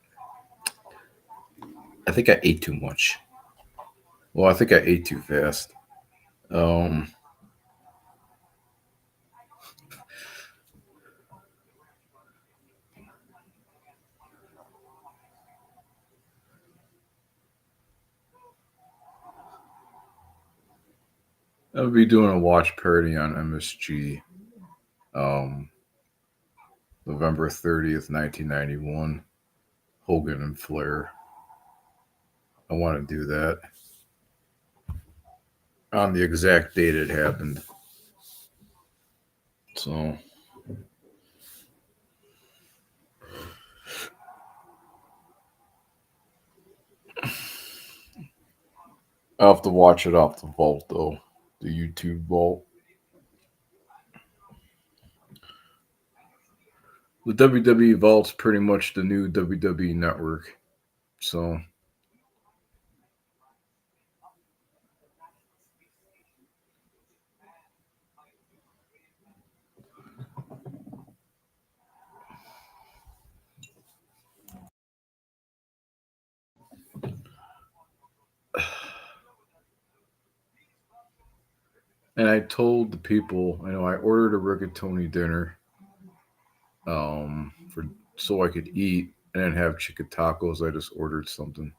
I think I ate too much. Well, I think I ate too fast. Um, I'll be doing a watch party on MSG, um, November 30th, 1991. Hogan and Flair. I want to do that on the exact date it happened. So I'll have to watch it off the vault though, the YouTube vault. The WWE vault's pretty much the new WWE network. So And I told the people, I ordered a rigatoni dinner, for so I could eat. I didn't have chicken tacos. I just ordered something.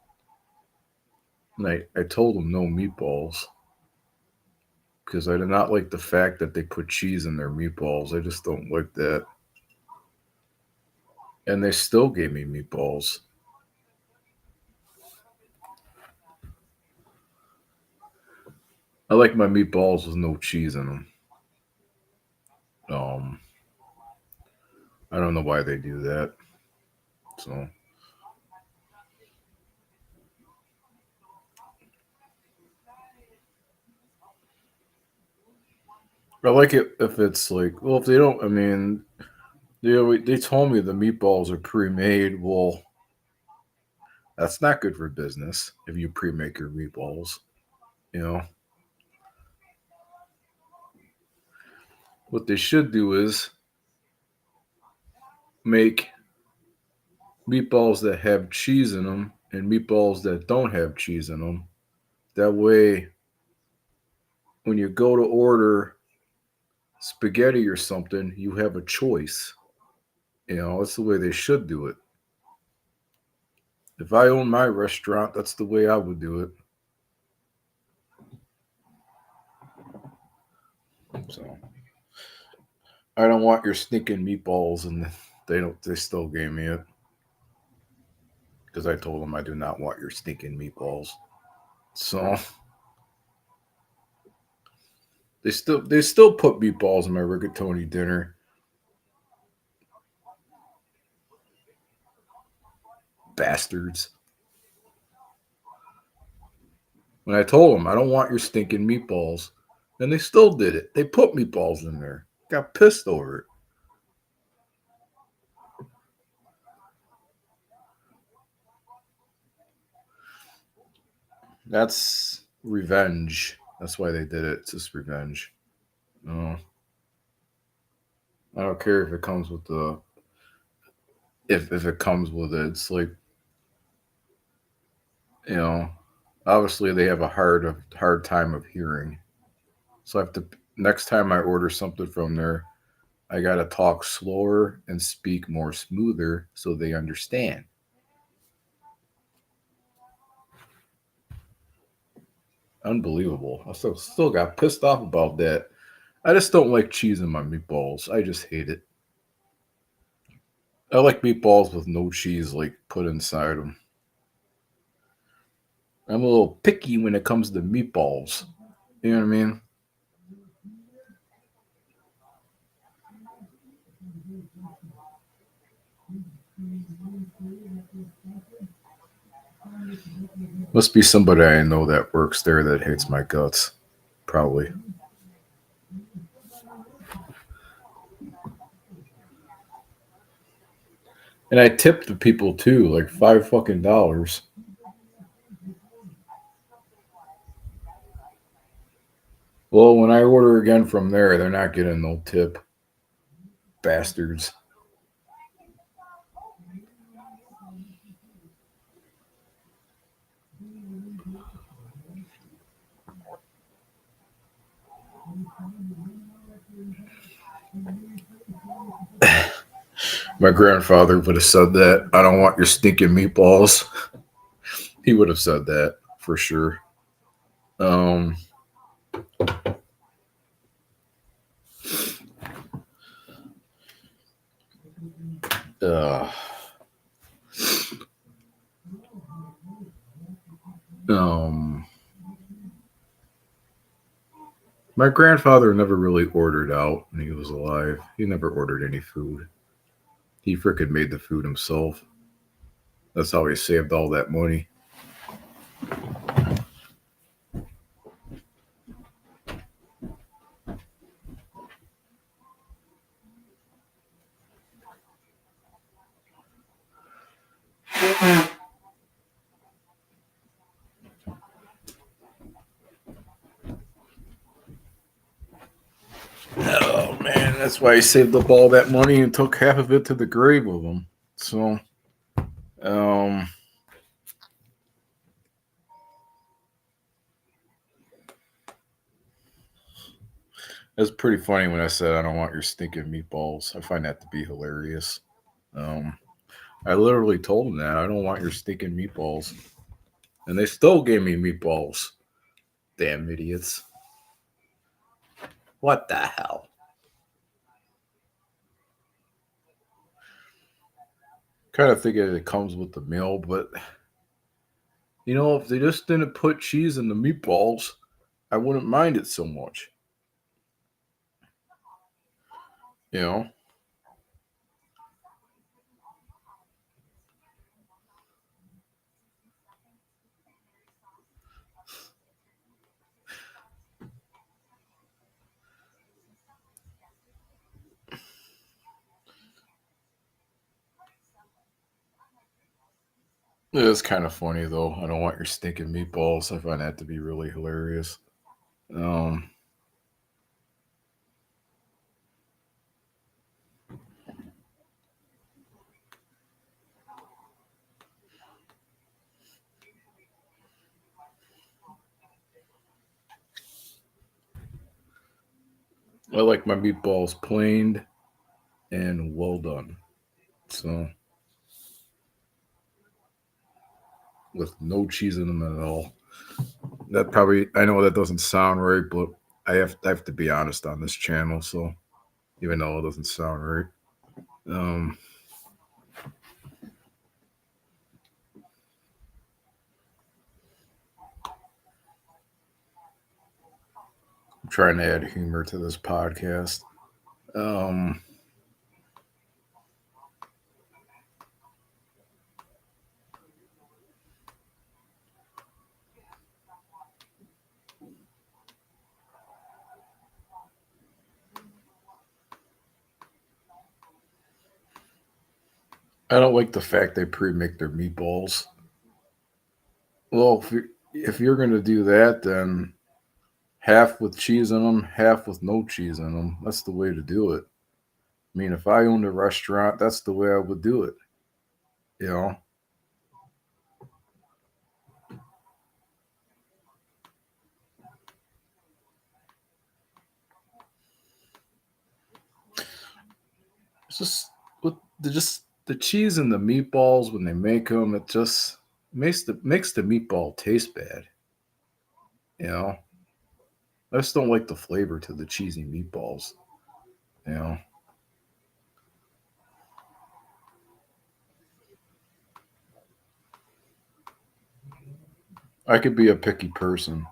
And I told them no meatballs because I did not like the fact that they put cheese in their meatballs. I just don't like that. And they still gave me meatballs. I like my meatballs with no cheese in them. Um, I don't know why they do that. So I like it if it's like, well, if they don't, they told me the meatballs are pre-made. Well, that's not good for business if you pre-make your meatballs. You know what they should do is make meatballs that have cheese in them and meatballs that don't have cheese in them. That way, when you go to order spaghetti or something, you have a choice. That's the way they should do it. If I own my restaurant, that's the way I would do it. So I don't want your stinking meatballs, and they don't. They still gave me it because I told them I do not want your stinking meatballs. So they still put meatballs in my rigatoni dinner. Bastards. When I told them I don't want your stinking meatballs, and they still did it. They put meatballs in there. Got pissed over it. That's revenge. That's why they did it. It's just revenge. No, I don't care if it comes with the if it comes with it. It's like you know, obviously they have a hard time of hearing. So I have to next time I order something from there, I gotta talk slower and speak more smoother so they understand. Unbelievable. I still got pissed off about that. I just don't like cheese in my meatballs. I just hate it. I like meatballs with no cheese like put inside them. I'm a little picky when it comes to meatballs. You know what I mean? Must be somebody I know that works there that hates my guts. Probably. And I tip the people too, like $5 fucking. Well, when I order again from there, they're not getting no tip. Bastards. My grandfather would have said that. I don't want your stinking meatballs. He would have said that for sure. Um, uh, um, my grandfather never really ordered out when he was alive. He never ordered any food. He frickin' made the food himself. That's how he saved all that money. Oh man, that's why he saved up all that money and took half of it to the grave with him. So, um, It's pretty funny when I said I don't want your stinking meatballs. I find that to be hilarious. Um, I literally told them that I don't want your stinking meatballs, and they still gave me meatballs. Damn idiots! What the hell? Kind of thinking it comes with the meal, but if they just didn't put cheese in the meatballs, I wouldn't mind it so much. You know, it's kind of funny though. I don't want your stinking meatballs. I find that to be really hilarious. Um, I like my meatballs planed and well done. So with no cheese in them at all. That probably I know that doesn't sound right, but I have to be honest on this channel. So even though it doesn't sound right, um, I'm trying to add humor to this podcast. Um, I don't like the fact they pre-make their meatballs. Well, if you're gonna do that, then half with cheese in them, half with no cheese in them. That's the way to do it. I mean, if I owned a restaurant, that's the way I would do it. You know, it's with the cheese and the meatballs when they make them. It just makes the meatball taste bad. You know, I just don't like the flavor to the cheesy meatballs. You know, I could be a picky person.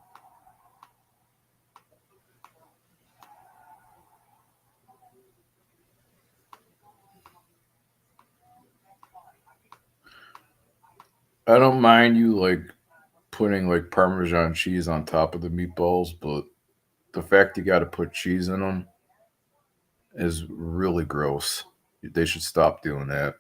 I don't mind you like putting like Parmesan cheese on top of the meatballs, but the fact you got to put cheese in them is really gross. They should stop doing that.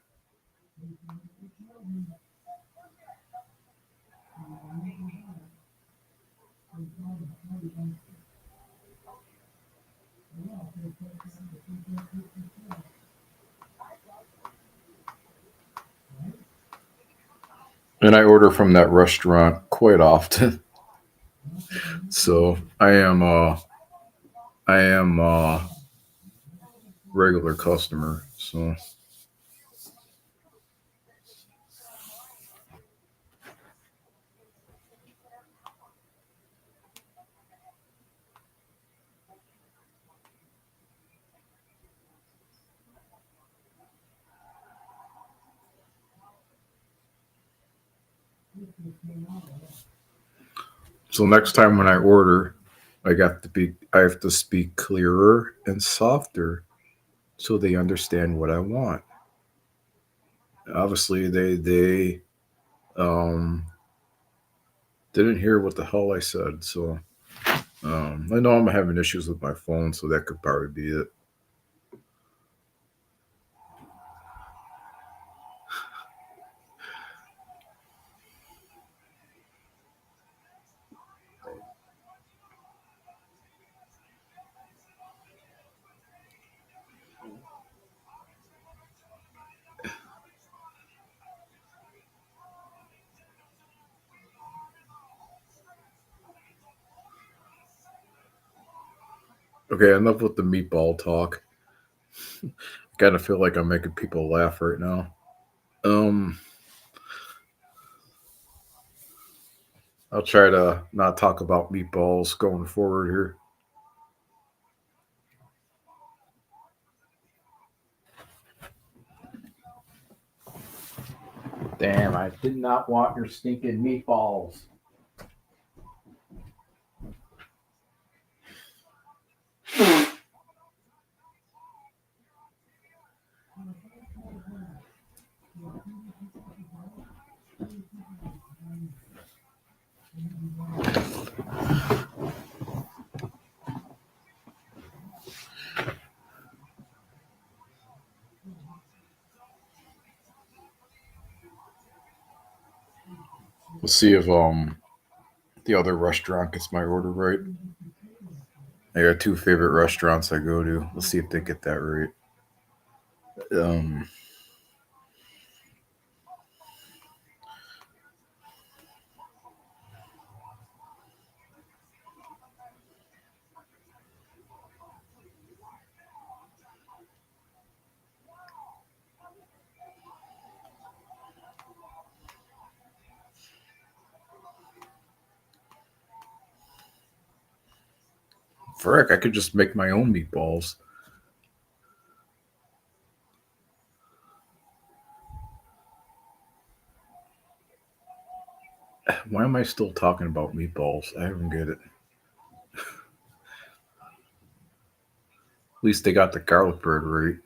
And I order from that restaurant quite often, so I am a regular customer. So next time when I order, I have to speak clearer and softer so they understand what I want. Obviously, they um didn't hear what the hell I said, so I know I'm having issues with my phone, so that could probably be it. Okay, enough with the meatball talk. Kind of feel like I'm making people laugh right now. Um, I'll try to not talk about meatballs going forward here. Damn, I did not want your stinking meatballs. Let's see if the other restaurant gets my order right. I got two favorite restaurants I go to. Let's see if they get that right. Um, frick, I could just make my own meatballs. Why am I still talking about meatballs? I don't get it. At least they got the garlic bread right.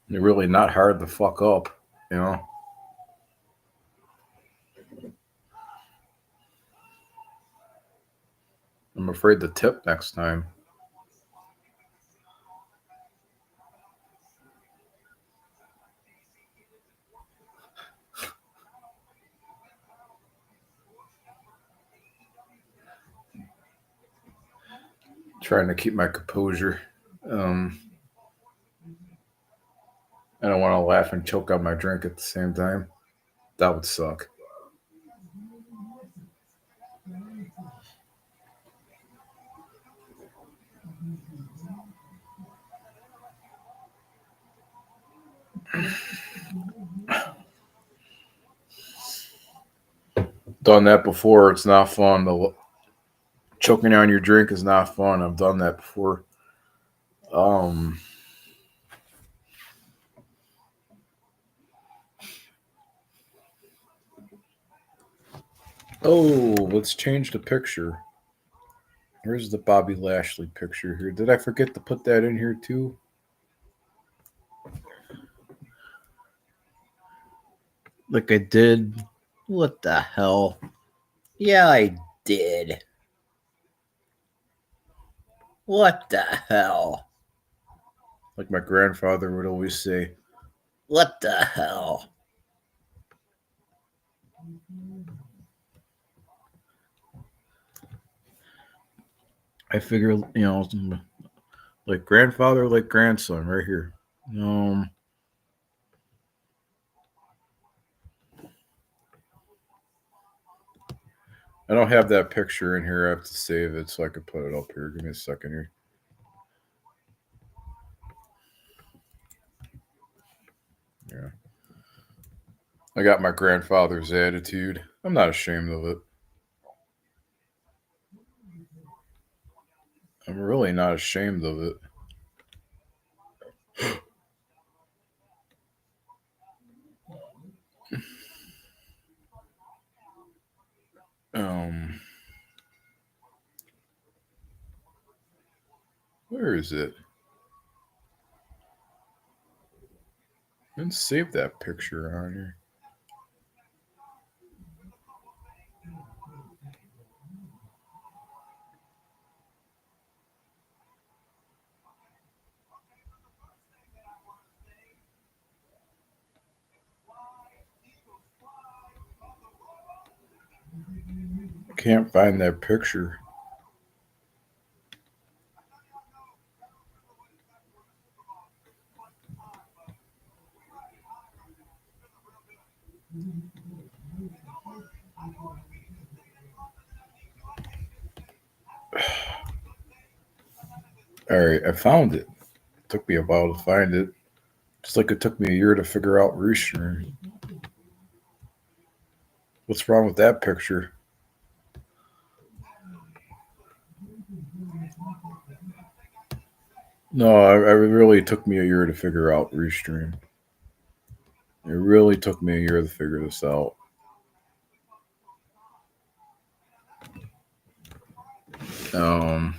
They're really not hard to fuck up, you know? I'm afraid to tip next time. Trying to keep my composure. Um, I don't want to laugh and choke on my drink at the same time. That would suck. Done that before. It's not fun. Choking on your drink is not fun. I've done that before. Um, oh, let's change the picture. Here's the Bobby Lashley picture here. Did I forget to put that in here too? Like I did. What the hell? Yeah, I did. What the hell? Like my grandfather would always say, what the hell? I figure, like grandfather, like grandson, right here. Um, I don't have that picture in here. I have to save it so I can put it up here. Give me a second here. Yeah. I got my grandfather's attitude. I'm not ashamed of it. I'm really not ashamed of it. Um, where is it? I didn't save that picture on here. Can't find that picture. All right, I found it. Took me a while to find it. Just like it took me a year to figure out restream. What's wrong with that picture? No, it really took me a year to figure out restream. It really took me a year to figure this out. Um,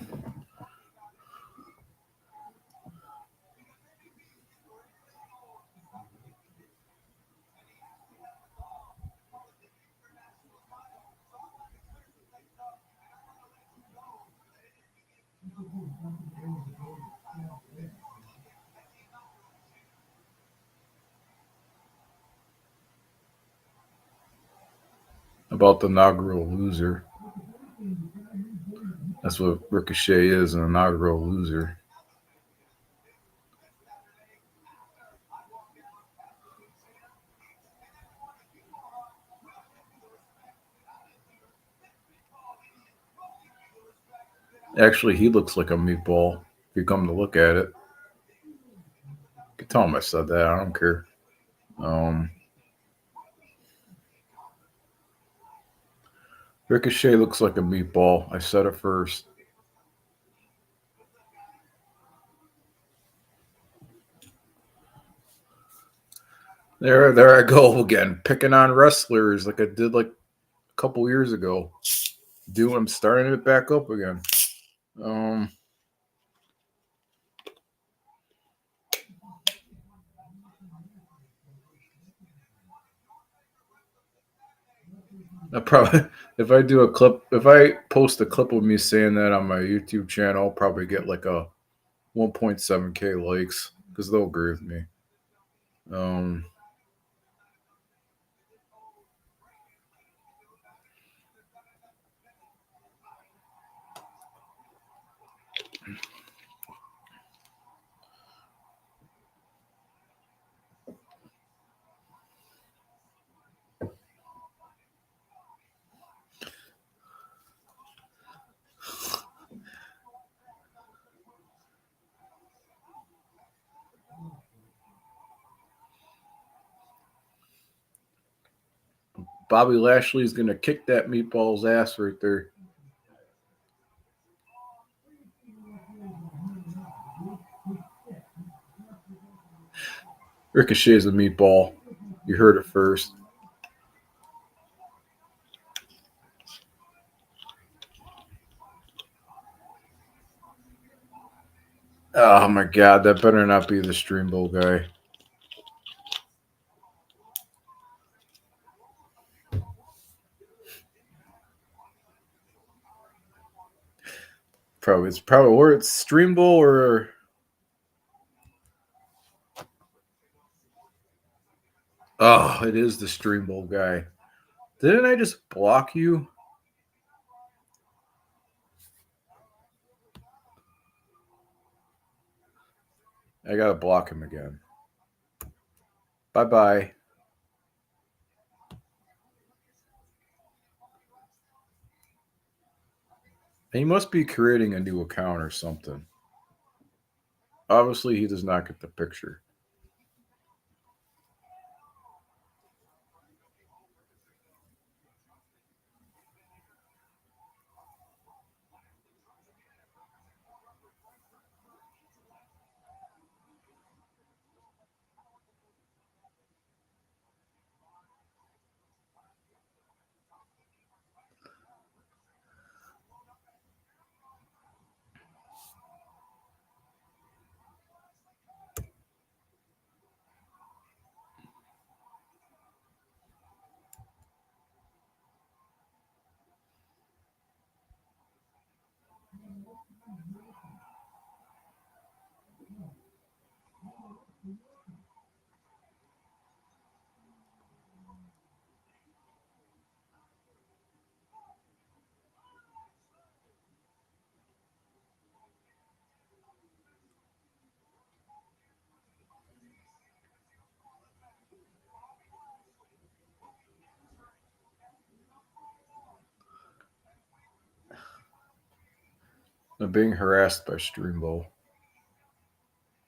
about the inaugural loser. That's what Ricochet is, an inaugural loser. Actually, he looks like a meatball. If you come to look at it, you can tell him I said that. I don't care. Um, Ricochet looks like a meatball. I said it first. There I go again, picking on wrestlers like I did like a couple years ago. I'm starting it back up again. Um, I probably if I post a clip of me saying that on my YouTube channel, I'll probably get like a 1.7K likes because they'll agree with me. Um, Bobby Lashley's gonna kick that meatball's ass right there. Ricochet's a meatball. You heard it first. Oh my god, that better not be the Streambo guy. Probably it's probably or it's Streambo or oh, it is the Streambo guy. Didn't I just block you? I gotta block him again. Bye bye. He must be creating a new account or something. Obviously, he does not get the picture. I'm being harassed by Streambo.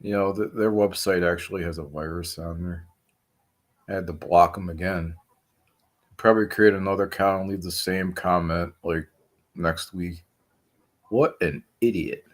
Their website actually has a virus on there. I had to block them again. Probably create another account and leave the same comment like next week. What an idiot.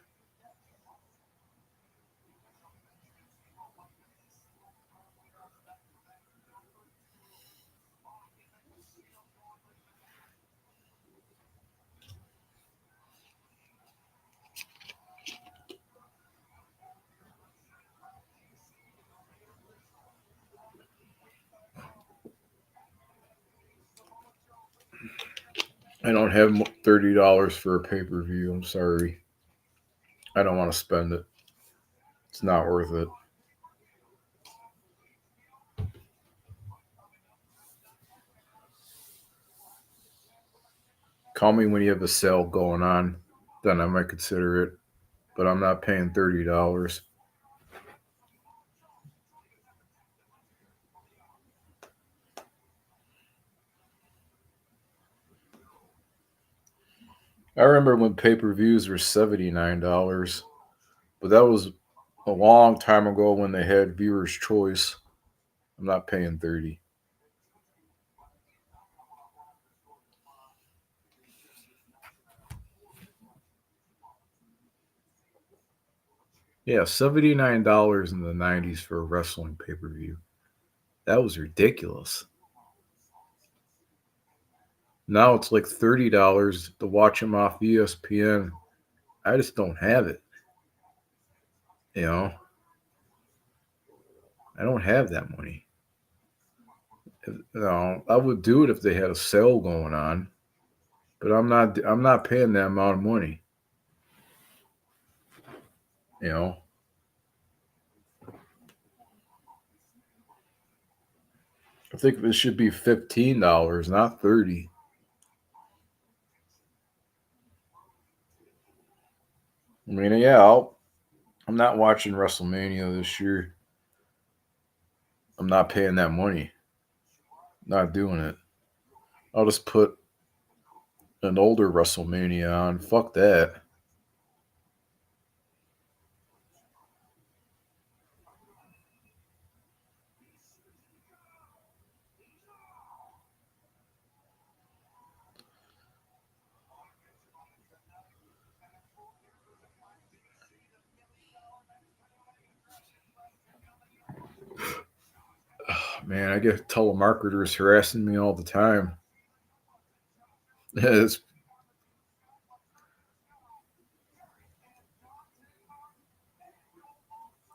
I don't have $30 for a pay per view. I'm sorry. I don't want to spend it. It's not worth it. Call me when you have a sale going on. Then I might consider it. But I'm not paying $30. I remember when pay per views were $79, but that was a long time ago when they had viewers' choice. I'm not paying 30. Yeah, $79 in the 90s for a wrestling pay per view. That was ridiculous. Now it's like $30 to watch them off ESPN. I just don't have it. You know, I don't have that money. I would do it if they had a sale going on, but I'm not. I'm not paying that amount of money. You know, I think it should be $15, not 30. I mean, yeah, I'm not watching WrestleMania this year. I'm not paying that money. Not doing it. I'll just put an older WrestleMania on. Fuck that. Man, I get telemarketers harassing me all the time. It's,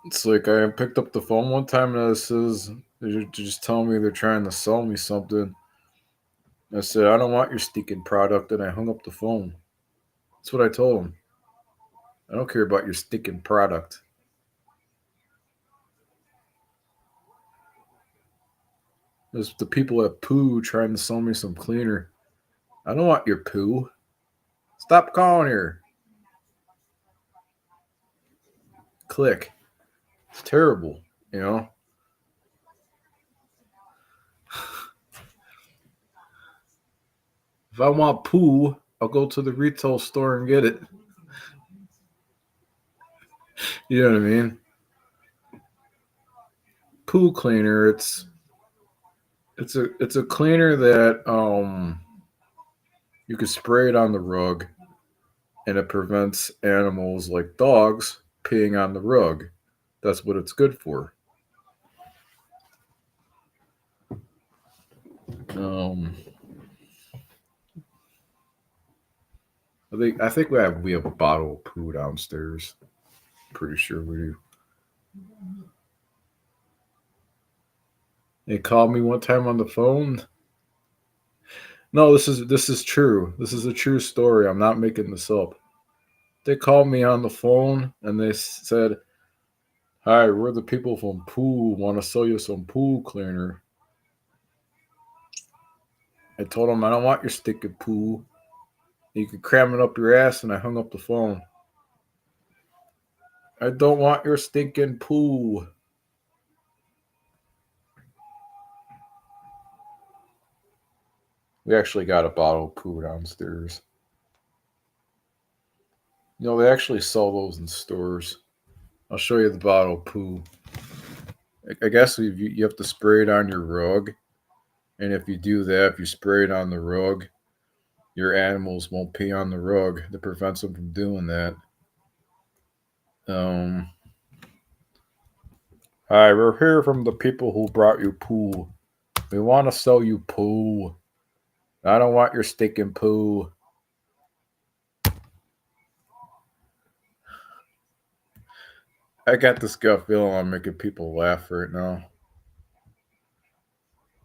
it's like I picked up the phone one time and it says, they're just telling me they're trying to sell me something. I said, I don't want your stinking product, and I hung up the phone. That's what I told them. I don't care about your stinking product. There's the people at Pooh trying to sell me some cleaner. I don't want your poo. Stop calling here. Click. It's terrible, you know? If I want poo, I'll go to the retail store and get it. You know what I mean? Poo cleaner, it's a cleaner that you can spray it on the rug and it prevents animals like dogs peeing on the rug. That's what it's good for. Um, I think we have a bottle of poo downstairs. Pretty sure we do. They called me one time on the phone. No, this is true. This is a true story. I'm not making this up. They called me on the phone and they said, "Hi, we're the people from Poo. Want to sell you some poo cleaner." I told them I don't want your stinking poo. You can cram it up your ass, and I hung up the phone. I don't want your stinking poo. We actually got a bottle of poo downstairs. They actually sell those in stores. I'll show you the bottle of poo. I guess you have to spray it on your rug, and if you do that, if you spray it on the rug, your animals won't pee on the rug. That prevents them from doing that. Um, Hi, we're here from the people who brought you poo. We want to sell you poo. I don't want your stinking poo. I got this gut feeling I'm making people laugh right now.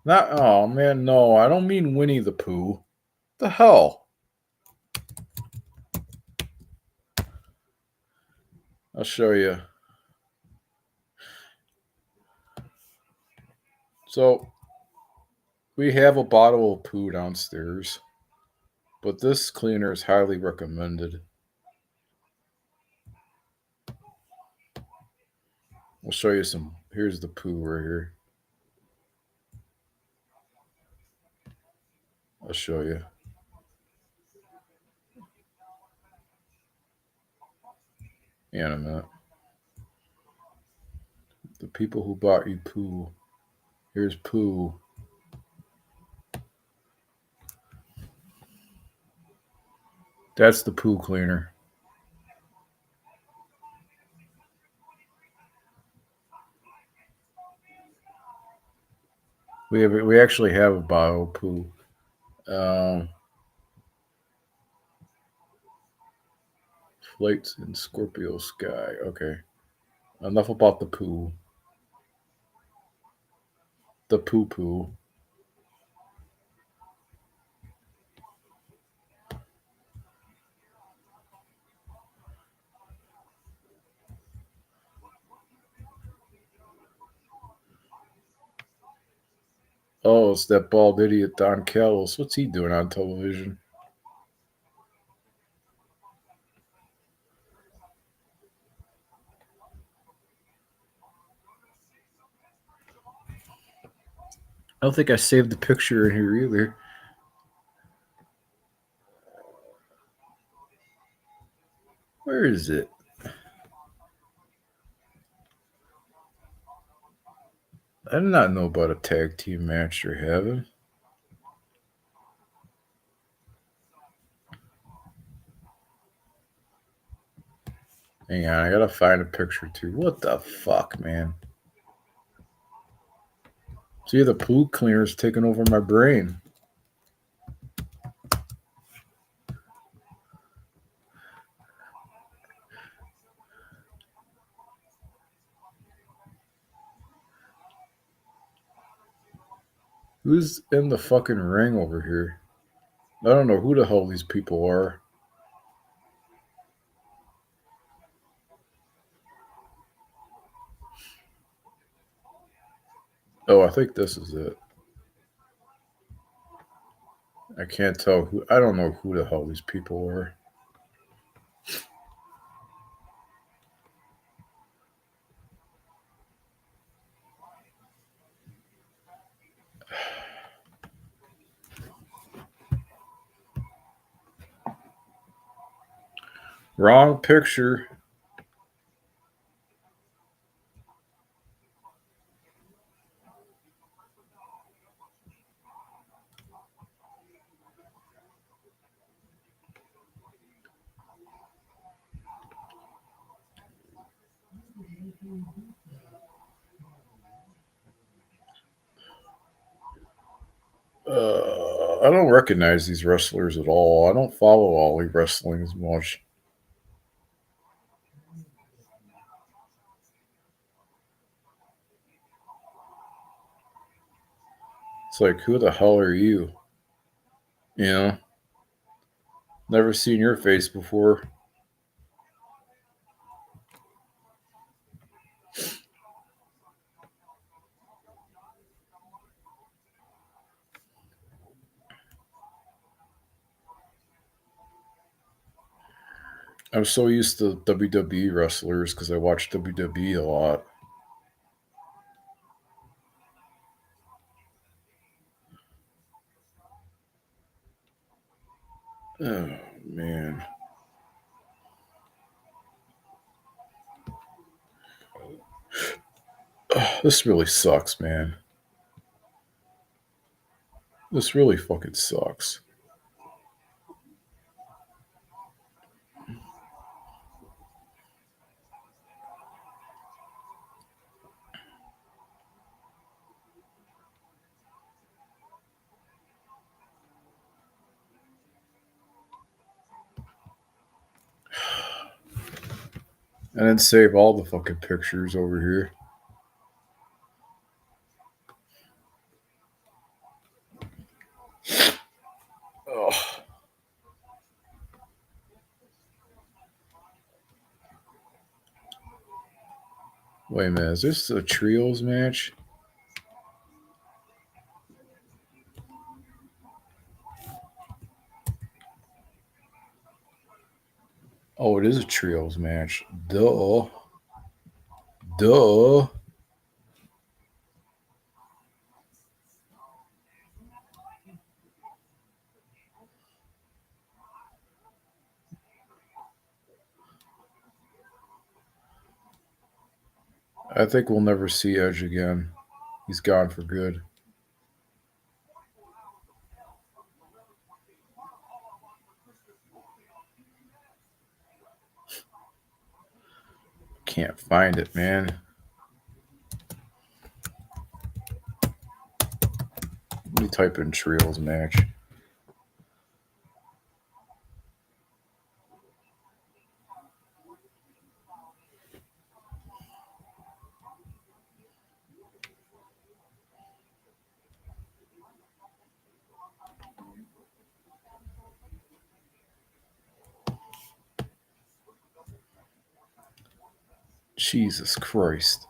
Not, oh man, no, I don't mean Winnie the Pooh. The hell? I'll show you. So, we have a bottle of poo downstairs, but this cleaner is highly recommended. I'll show you some. Here's the poo right here. I'll show you. In a minute. The people who bought you poo. Here's poo. That's the poo cleaner. We actually have a bottle of poo. Um, Flights in Scorpio sky. Okay. Enough about the poo. The poo poo. Oh, it's that bald idiot Don Callis. What's he doing on television? I don't think I saved the picture in here either. Where is it? I did not know about a tag team match they're having. Hang on, I gotta find a picture too. What the fuck, man? See, the poo cleaner's taking over my brain. Who's in the fucking ring over here? I don't know who the hell these people are. Oh, I think this is it. I can't tell who. I don't know who the hell these people are. Wrong picture. I don't recognize these wrestlers at all. I don't follow all the wrestling as much. It's like, who the hell are you? You know, never seen your face before. I'm so used to WWE wrestlers because I watch WWE a lot. Oh, man. This really sucks, man. This really fucking sucks. And then save all the fucking pictures over here. Oh. Wait a minute, is this a trios match? Oh, it is a trios match. Duh. Duh. I think we'll never see Edge again. He's gone for good. Can't find it, man. Let me type in trios match. Jesus Christ.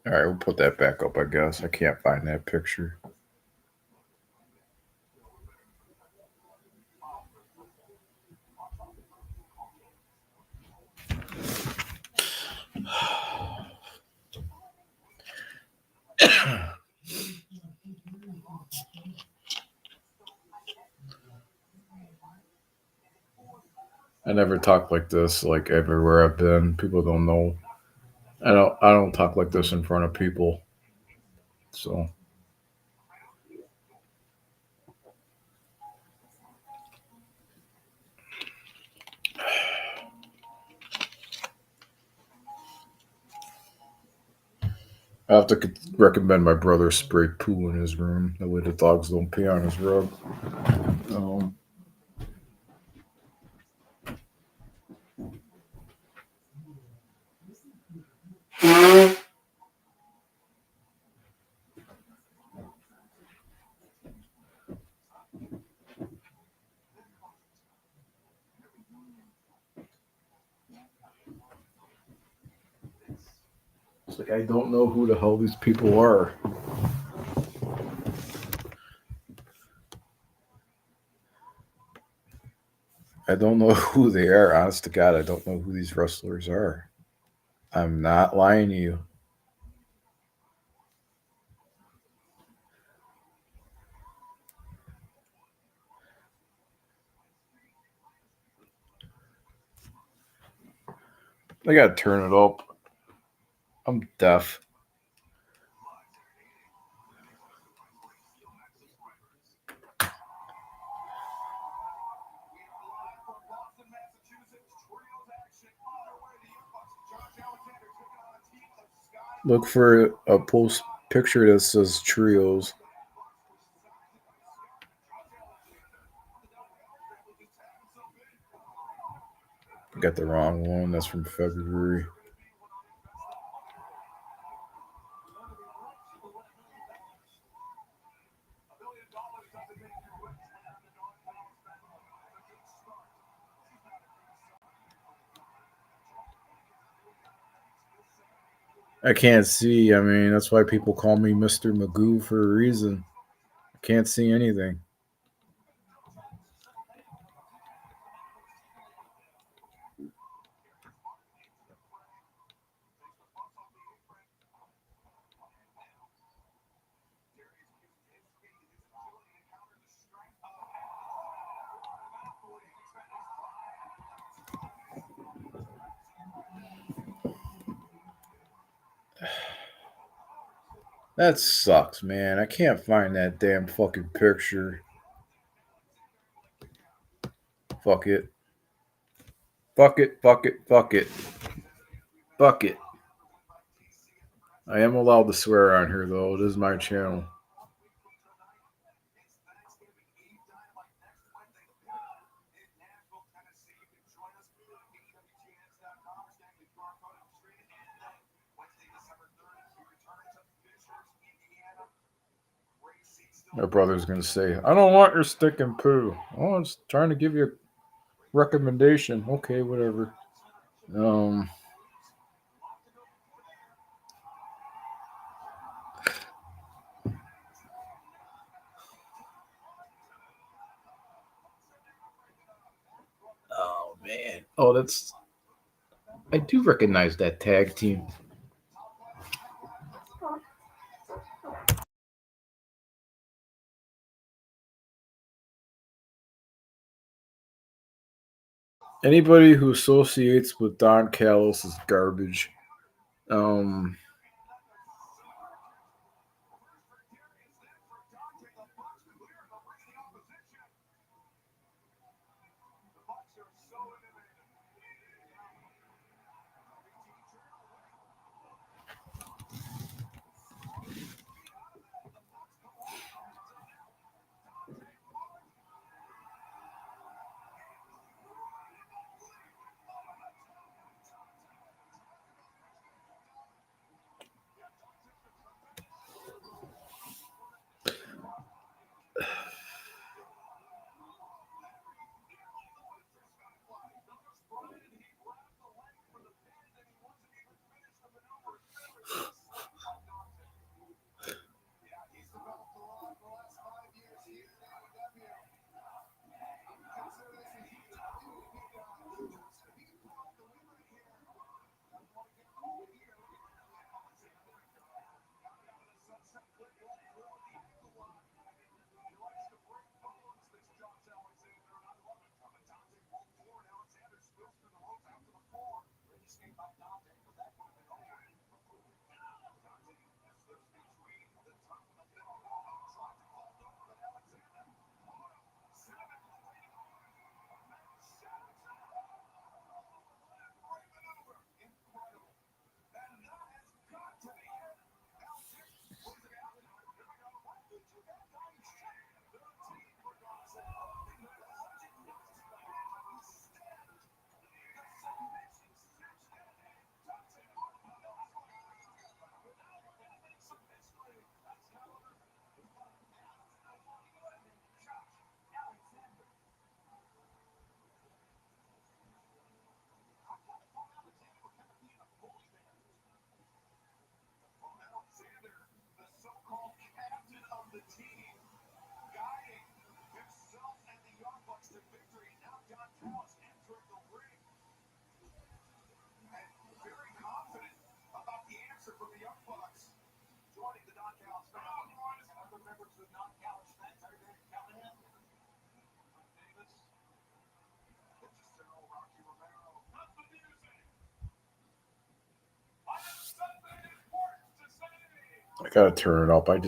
All right, we'll put that back up, I guess. I can't find that picture. I never talk like this, like everywhere I've been. People don't know. I don't talk like this in front of people. So I have to recommend my brother spray poo in his room. That way the dogs don't pee on his rug. Um, it's like I don't know who the hell these people are. I don't know who they are. Honest to God, I don't know who these wrestlers are. I'm not lying to you. I gotta turn it up. I'm deaf. Look for a post picture that says trios. I got the wrong one. That's from February. I can't see. I mean, that's why people call me Mr. Magoo for a reason. I can't see anything. That sucks, man. I can't find that damn fucking picture. Fuck it. Fuck it. Fuck it. Fuck it. Fuck it. I am allowed to swear on here, though. It is my channel. My brother's gonna say, "I don't want your stick and poo." Oh, I was trying to give you a recommendation. Okay, whatever. Um. Oh man. Oh, that's. I do recognize that tag team. Anybody who associates with Don Callis is garbage. Um. I gotta turn it up. I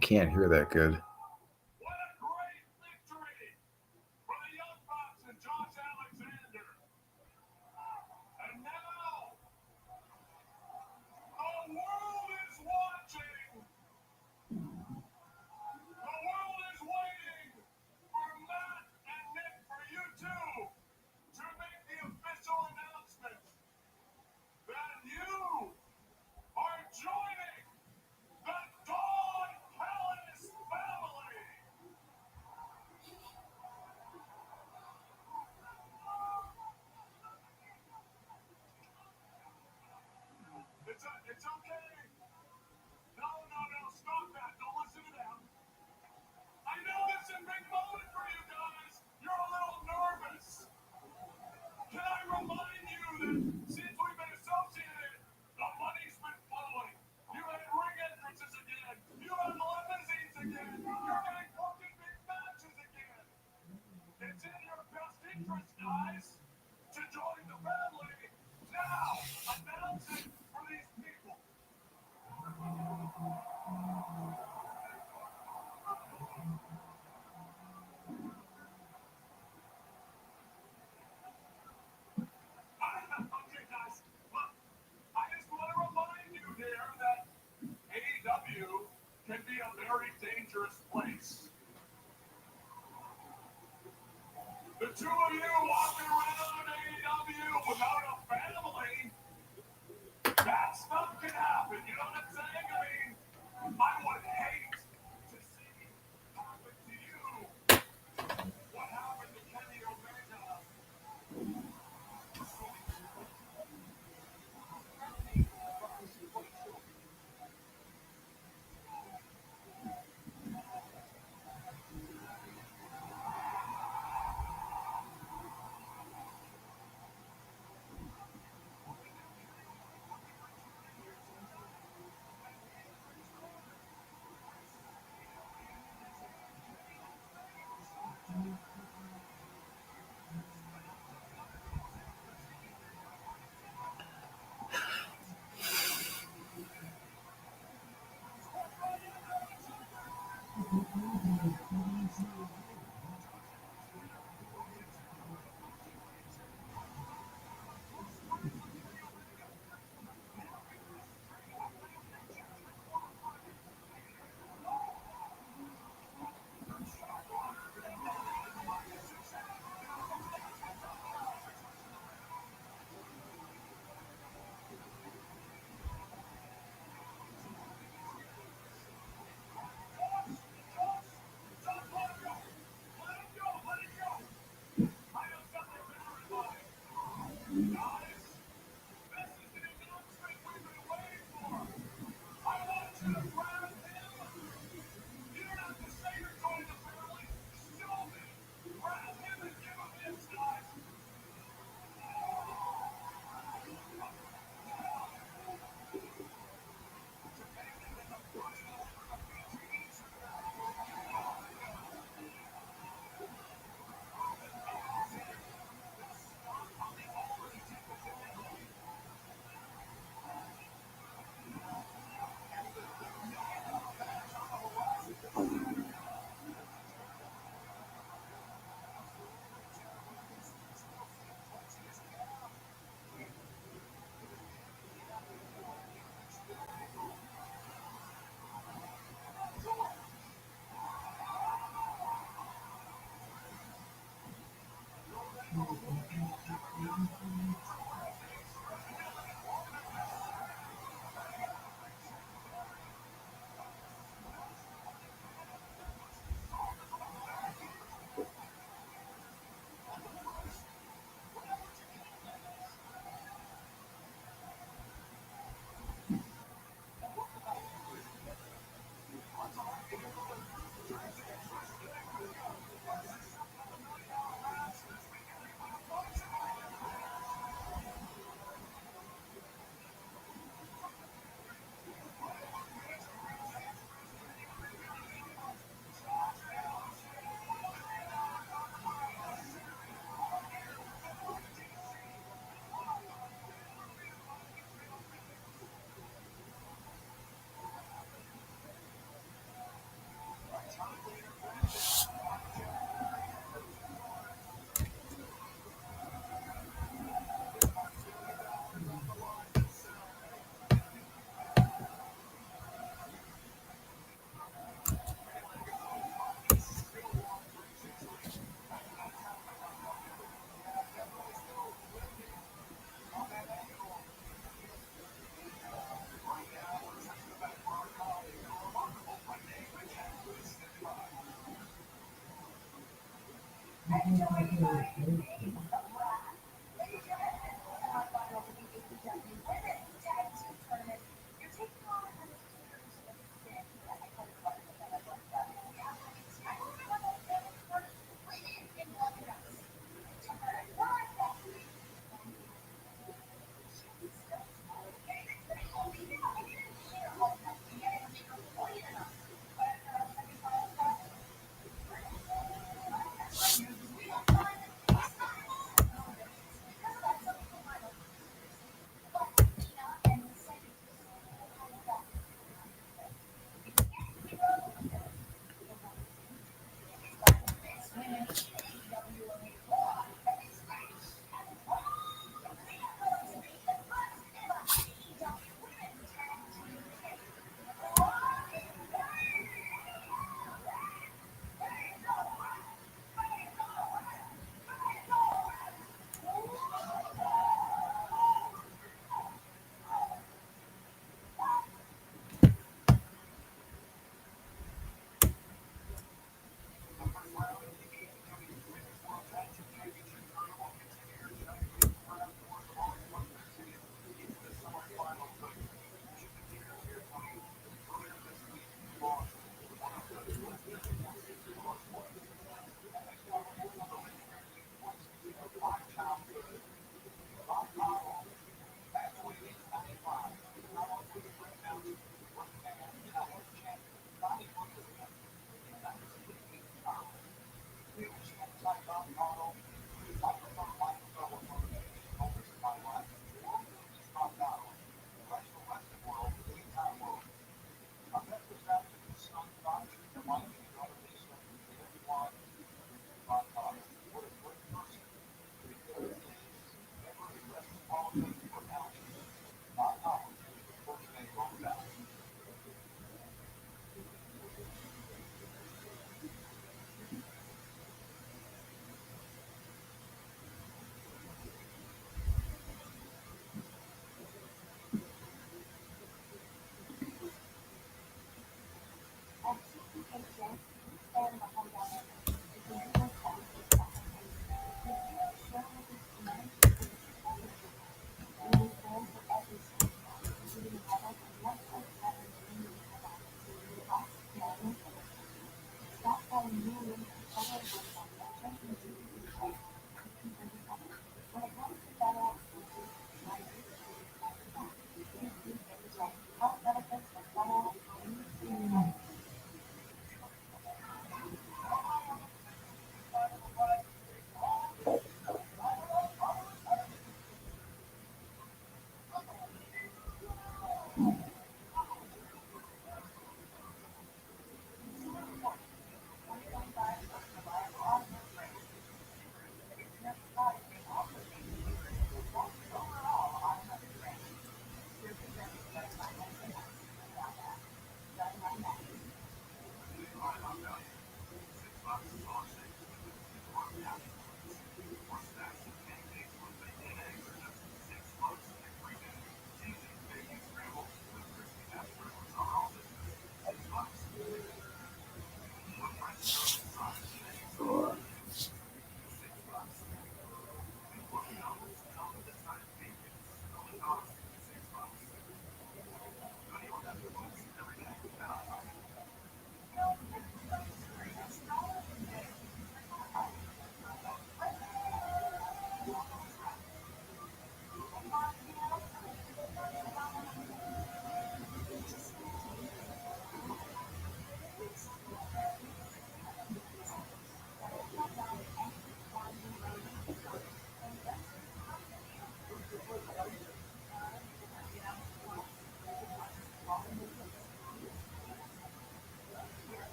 can't hear that good.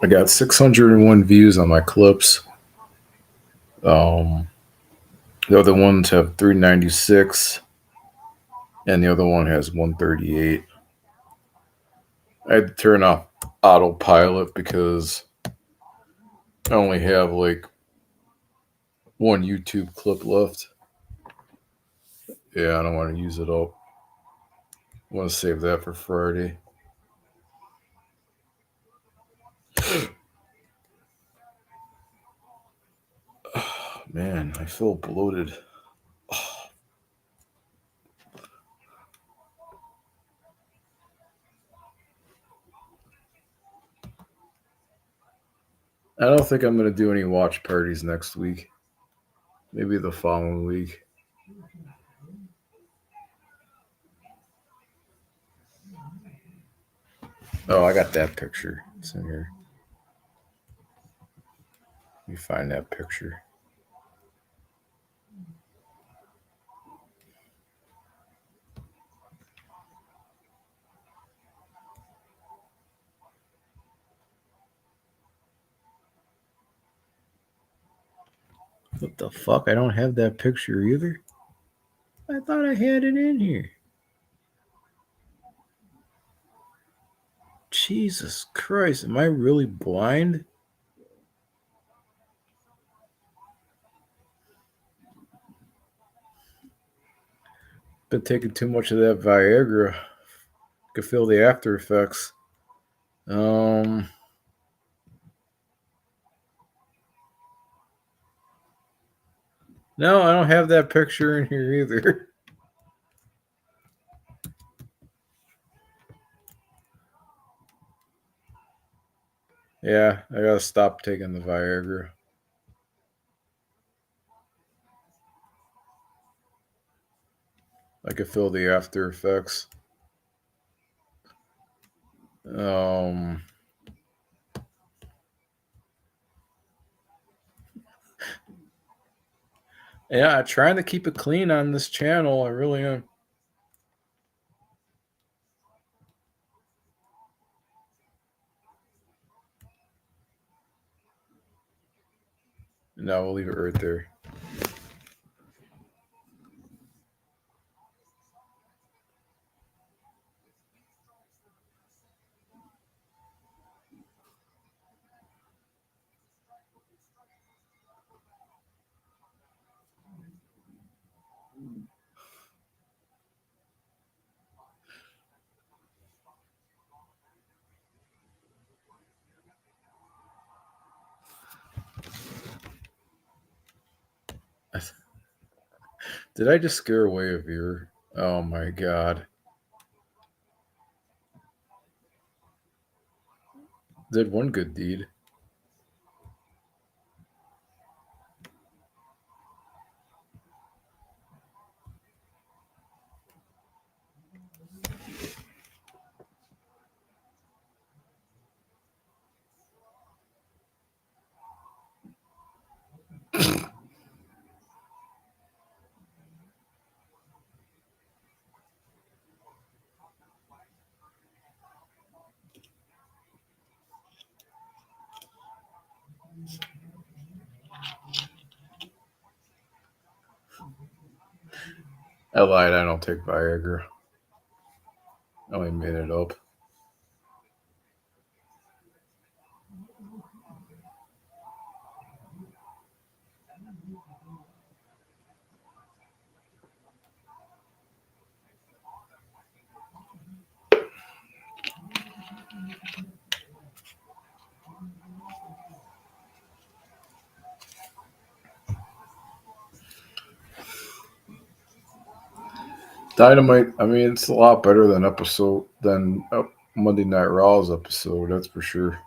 I got 601 views on my clips. Um, the other ones have 396, and the other one has 138. I had to turn off autopilot because I only have like one YouTube clip left. Yeah, I don't want to use it up. I want to save that for Friday. Man, I feel bloated. I don't think I'm going to do any watch parties next week. Maybe the following week. Oh, I got that picture. It's in here. Let me find that picture. What the fuck? I don't have that picture either. I thought I had it in here. Jesus Christ, am I really blind? Been taking too much of that Viagra. Could feel the after effects. No, I don't have that picture in here either. Yeah, I gotta stop taking the Viagra. I could feel the after effects. Um, yeah, I'm trying to keep it clean on this channel. I really am. No, we'll leave it right there. Did I just scare away a viewer? Oh my god. Did one good deed. I lied. I don't take Viagra. I only made it up. Dynamite. I mean, it's a lot better than Monday Night Raw's episode. That's for sure.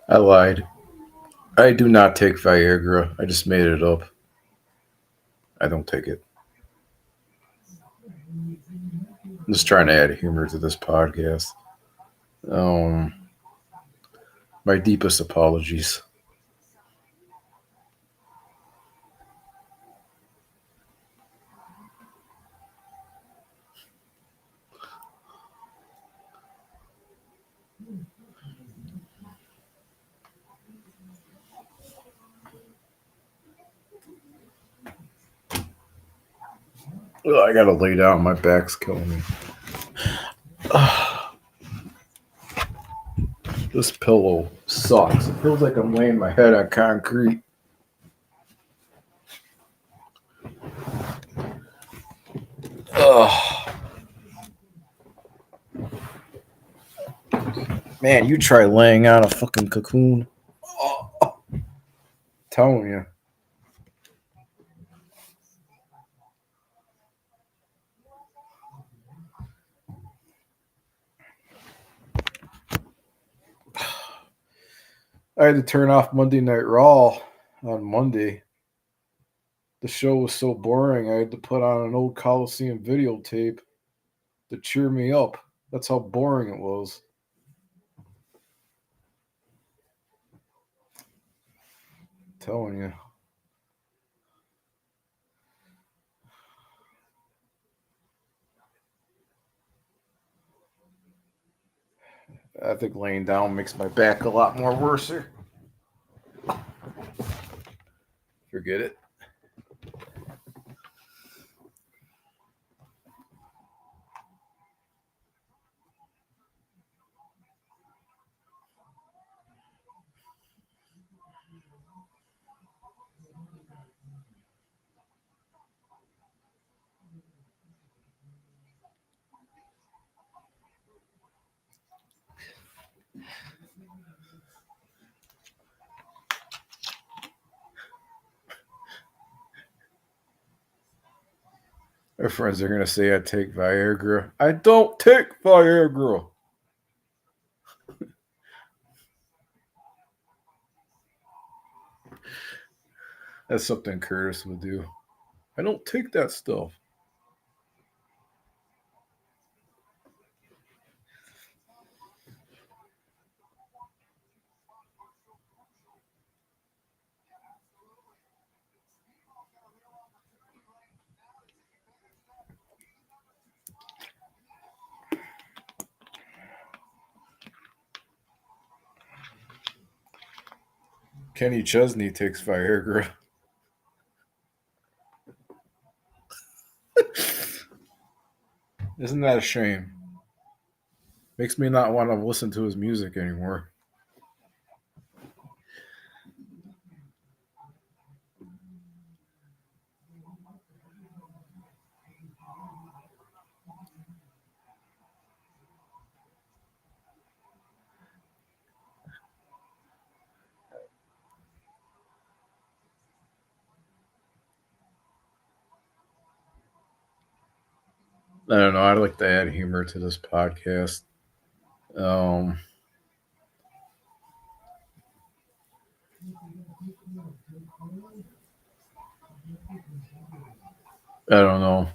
I lied. I do not take Viagra. I just made it up. I don't take it. I'm just trying to add humor to this podcast. Um, my deepest apologies. Ugh, I gotta lay down. My back's killing me. This pillow sucks. It feels like I'm laying my head on concrete. Ugh. Man, you try laying on a fucking cocoon. Oh, telling you. I had to turn off Monday Night Raw on Monday. The show was so boring, I had to put on an old Coliseum videotape to cheer me up. That's how boring it was. I'm telling you. I think laying down makes my back a lot more worse. Forget it. My friends are going to say I take Viagra. I don't take Viagra. That's something Curtis would do. I don't take that stuff. Kenny Chesney takes Viagra. Isn't that a shame? Makes me not want to listen to his music anymore. I don't know. I'd like to add humor to this podcast. Um, I don't know.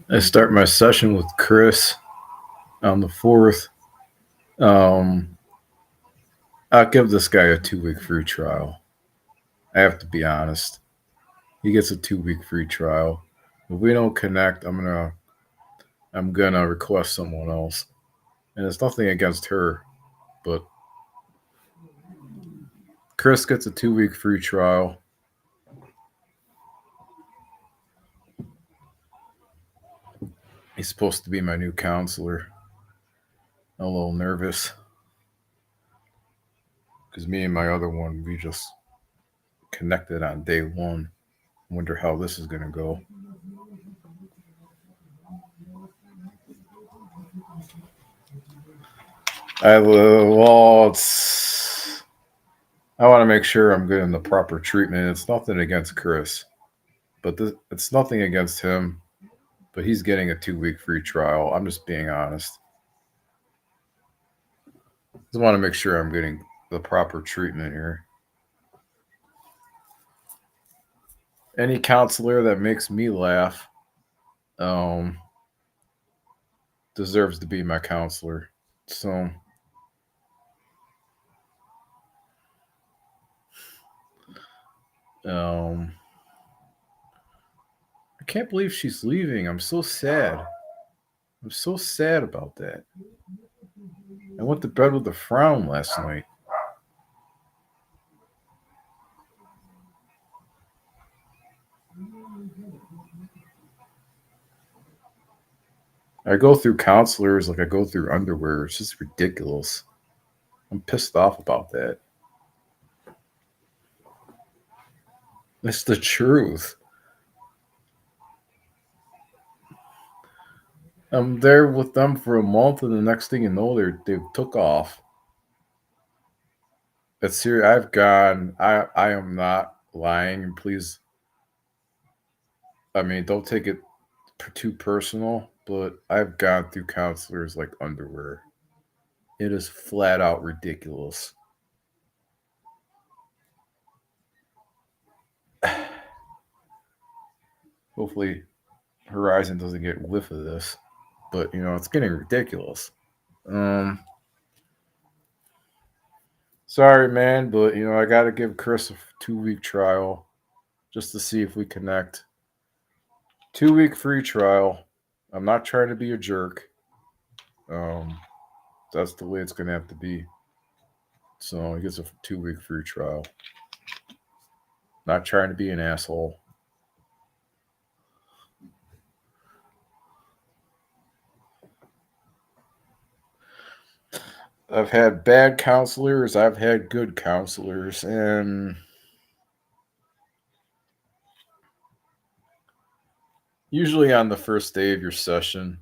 I start my session with Chris on the 4th. Um, I'll give this guy a 2 week free trial. I have to be honest. He gets a 2 week free trial. If we don't connect, I'm gonna request someone else. And it's nothing against her, but Chris gets a 2 week free trial. He's supposed to be my new counselor. I'm a little nervous. because me and my other one, we just connected on day one. Wonder how this is gonna go. Well, I want to make sure I'm getting the proper treatment. It's nothing against Chris, but it's nothing against him. But he's getting a 2 week free trial. I'm just being honest. Just want to make sure I'm getting the proper treatment here. Any counselor that makes me laugh um, deserves to be my counselor. So I can't believe she's leaving. I'm so sad. I'm so sad about that. I went to bed with a frown last night. I go through counselors like I go through underwear. It's just ridiculous. I'm pissed off about that. It's the truth. I'm there with them for a month, and the next thing you know, they took off. It's serious. I've gone. I am not lying. Please, I mean, don't take it too personal. But I've gone through counselors like underwear. It is flat out ridiculous. Hopefully, Horizon doesn't get whiff of this, but it's getting ridiculous. Um, Sorry, man, but I got to give Chris a 2 week trial just to see if we connect. 2 week free trial. I'm not trying to be a jerk. Um, that's the way it's gonna have to be. So he gets a 2 week free trial. Not trying to be an asshole. I've had bad counselors. I've had good counselors, and usually on the first day of your session,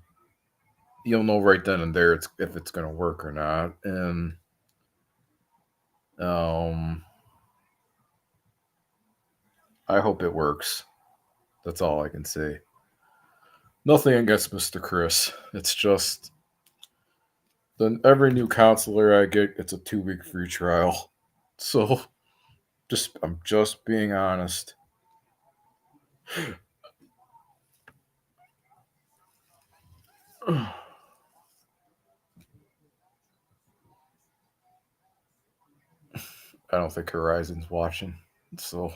you'll know right then and there if it's gonna work or not. And um, I hope it works. That's all I can say. Nothing against Mr. Chris. It's just then every new counselor I get, it's a 2 week free trial. So I'm just being honest. I don't think Horizon's watching. So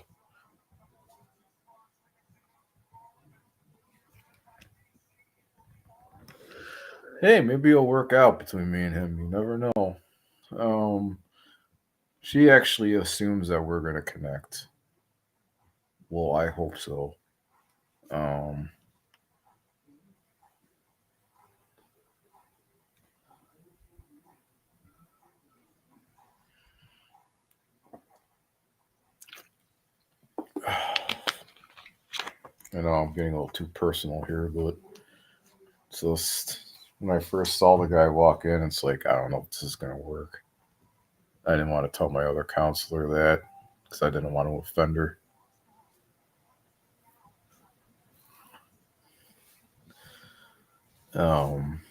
hey, maybe it'll work out between me and him. You never know. Um, she actually assumes that we're gonna connect. Well, I hope so. Um, I know I'm getting a little too personal here, but it's just when I first saw the guy walk in, it's like I don't know if this is gonna work. I didn't want to tell my other counselor that because I didn't want to offend her. Um,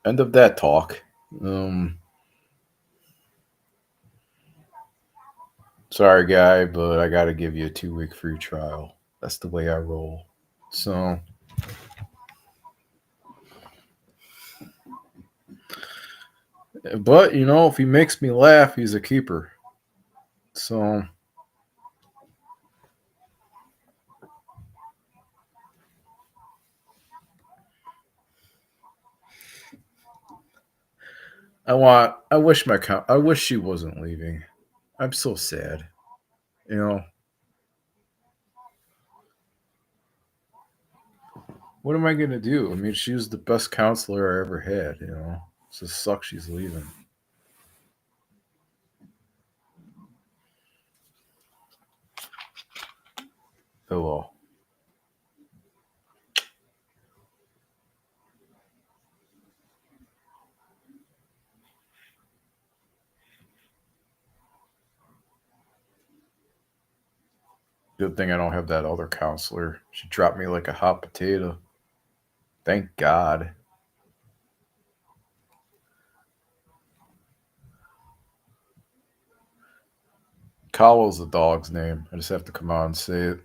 End of that talk. Um, Sorry, guy, but I got to give you a 2 week free trial. That's the way I roll. So, but if he makes me laugh, he's a keeper. So, I wish she wasn't leaving. I'm so sad. You know, what am I gonna do? I mean, she was the best counselor I ever had. It just sucks she's leaving. Hello. Good thing I don't have that other counselor. She dropped me like a hot potato. Thank God. Colo's the dog's name. I just have to come out and say it.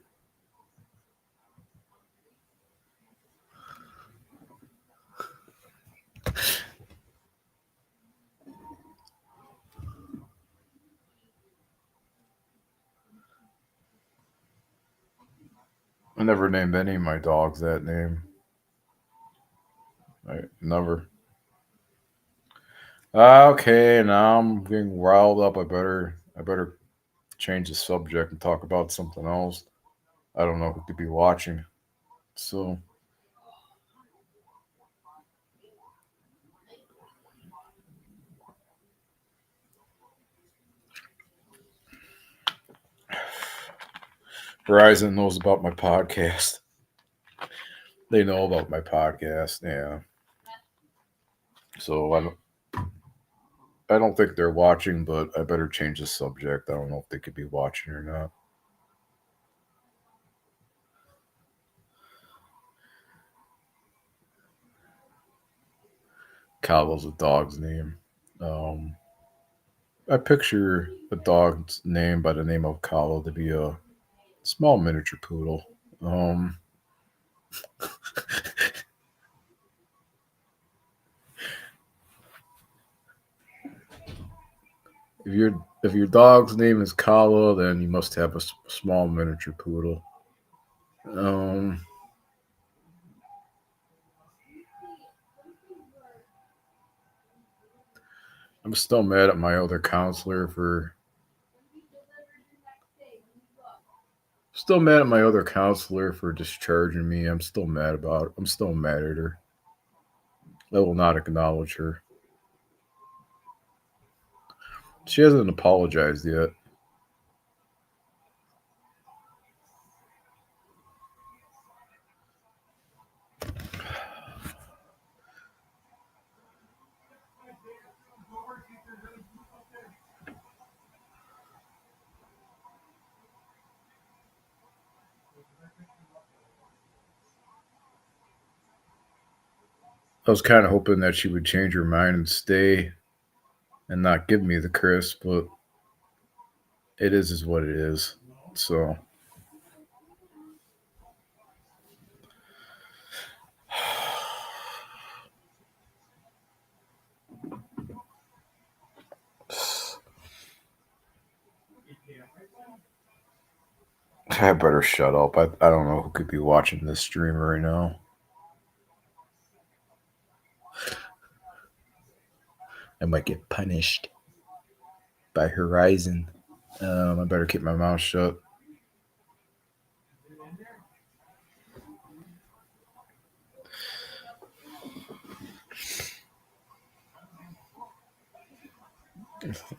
I never named any of my dogs that name. I never. Okay, now I'm getting riled up. I better change the subject and talk about something else. I don't know who could be watching. So Verizon knows about my podcast. They know about my podcast. Yeah. So I don't think they're watching, but I better change the subject. I don't know if they could be watching or not. Calo's a dog's name. Um, I picture a dog's name by the name of Calo to be a small miniature poodle. Um, if your dog's name is Calo, then you must have a small miniature poodle. Um, I'm still mad at my other counselor for discharging me. I'm still mad about it. I'm still mad at her. I will not acknowledge her. She hasn't apologized yet. I was kind of hoping that she would change her mind and stay and not give me the Chris, but it is what it is. So I better shut up. I don't know who could be watching this stream right now. I might get punished by Horizon. I better keep my mouth shut.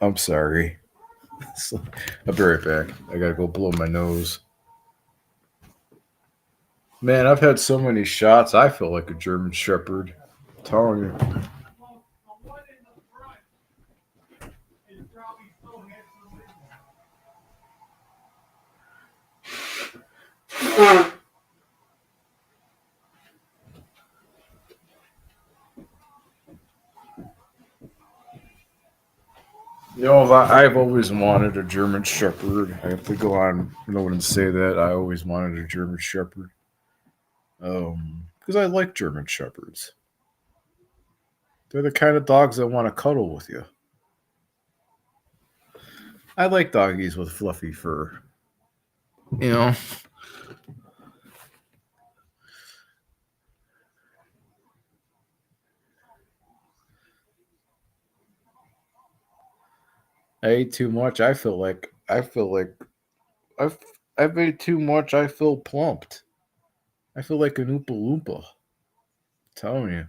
I'm sorry. I'll be right back. I gotta go blow my nose. Man, I've had so many shots. I feel like a German Shepherd. I'm telling you. I've always wanted a German Shepherd. I have to go on and say that I always wanted a German Shepherd. Because I like German Shepherds. They're the kind of dogs that want to cuddle with you. I like doggies with fluffy fur. You know, I ate too much. I feel like I've I've ate too much. I feel plumped. I feel like an Oompa Loompa. I'm telling you.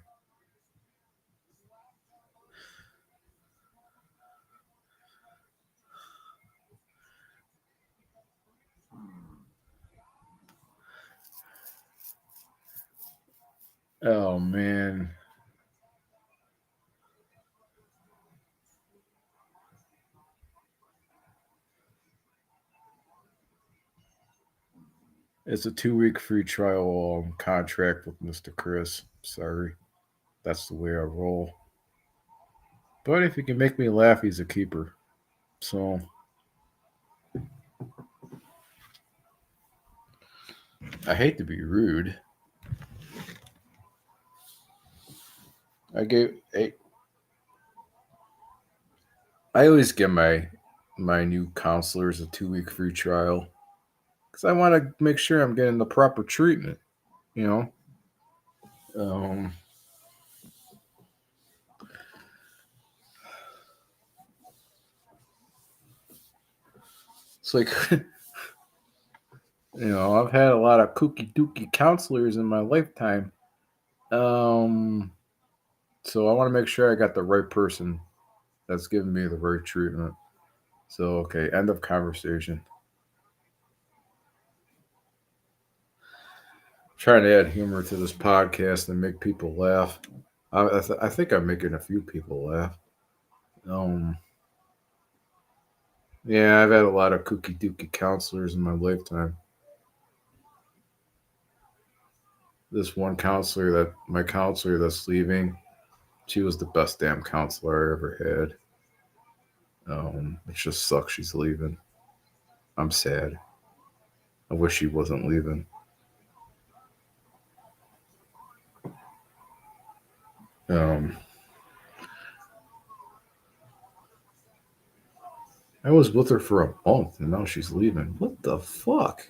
Oh man. It's a 2 week free trial contract with Mr. Chris. Sorry. That's the way I roll. But if he can make me laugh, he's a keeper. So I hate to be rude. I I always give my new counselors a 2 week free trial because I want to make sure I'm getting the proper treatment. You know, um, it's like I've had a lot of kooky dooky counselors in my lifetime. Um, so I want to make sure I got the right person that's giving me the right treatment. So okay, end of conversation. Trying to add humor to this podcast and make people laugh. I think I'm making a few people laugh. Um, yeah, I've had a lot of kooky dooky counselors in my lifetime. This one counselor my counselor that's leaving, she was the best damn counselor I ever had. It just sucks she's leaving. I'm sad. I wish she wasn't leaving. Um, I was with her for a month and now she's leaving. What the fuck?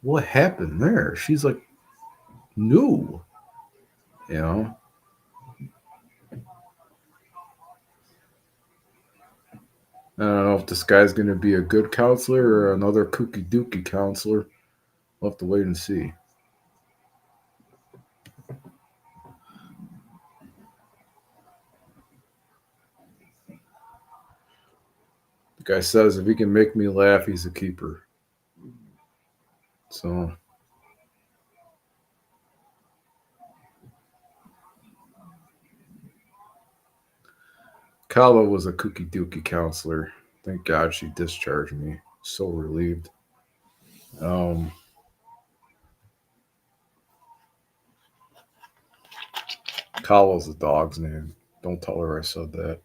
What happened there? She's like new, you know. I don't know if this guy's going to be a good counselor or another kooky dooky counselor. We'll have to wait and see. The guy says if he can make me laugh, he's a keeper. So, Kala was a kooky dooky counselor. Thank God she discharged me. So relieved. Um, Kala's the dog's name. Don't tell her I said that.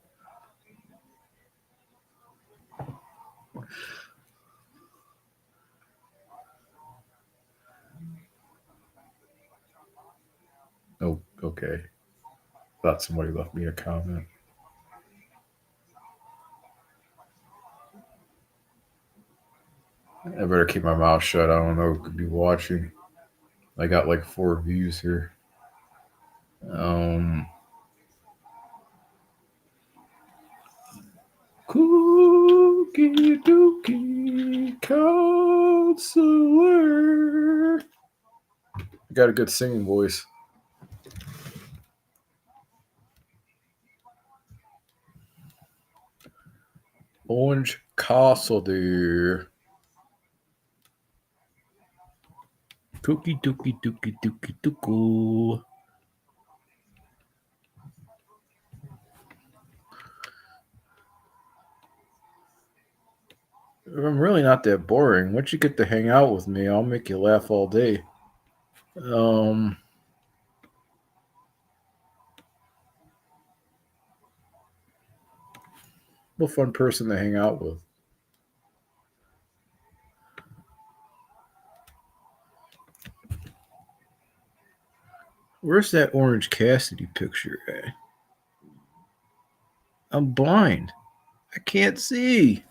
Oh, okay. Thought somebody left me a comment. I better keep my mouth shut. I don't know who could be watching. I got like 4 views here. Um, Cookie Dookie Counselor. I got a good singing voice. Orange Castle there. Cookie Dookie Dookie Dookie Dookie. I'm really not that boring. Once you get to hang out with me, I'll make you laugh all day. Um, what a fun person to hang out with. Where's that Orange Cassidy picture at? I'm blind. I can't see.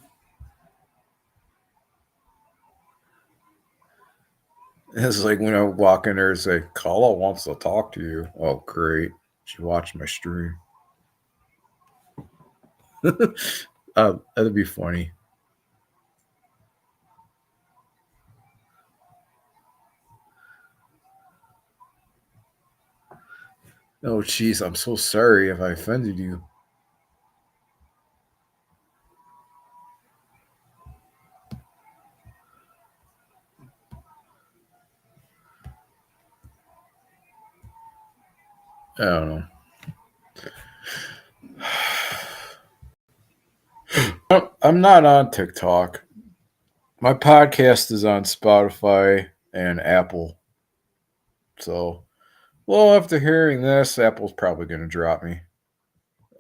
It's like when I walk in there and say, Kala wants to talk to you. Oh, great. She watched my stream. That'd be funny. Oh, jeez. I'm so sorry if I offended you. I don't know. I'm not on TikTok. My podcast is on Spotify and Apple. So, well, after hearing this, Apple's probably going to drop me.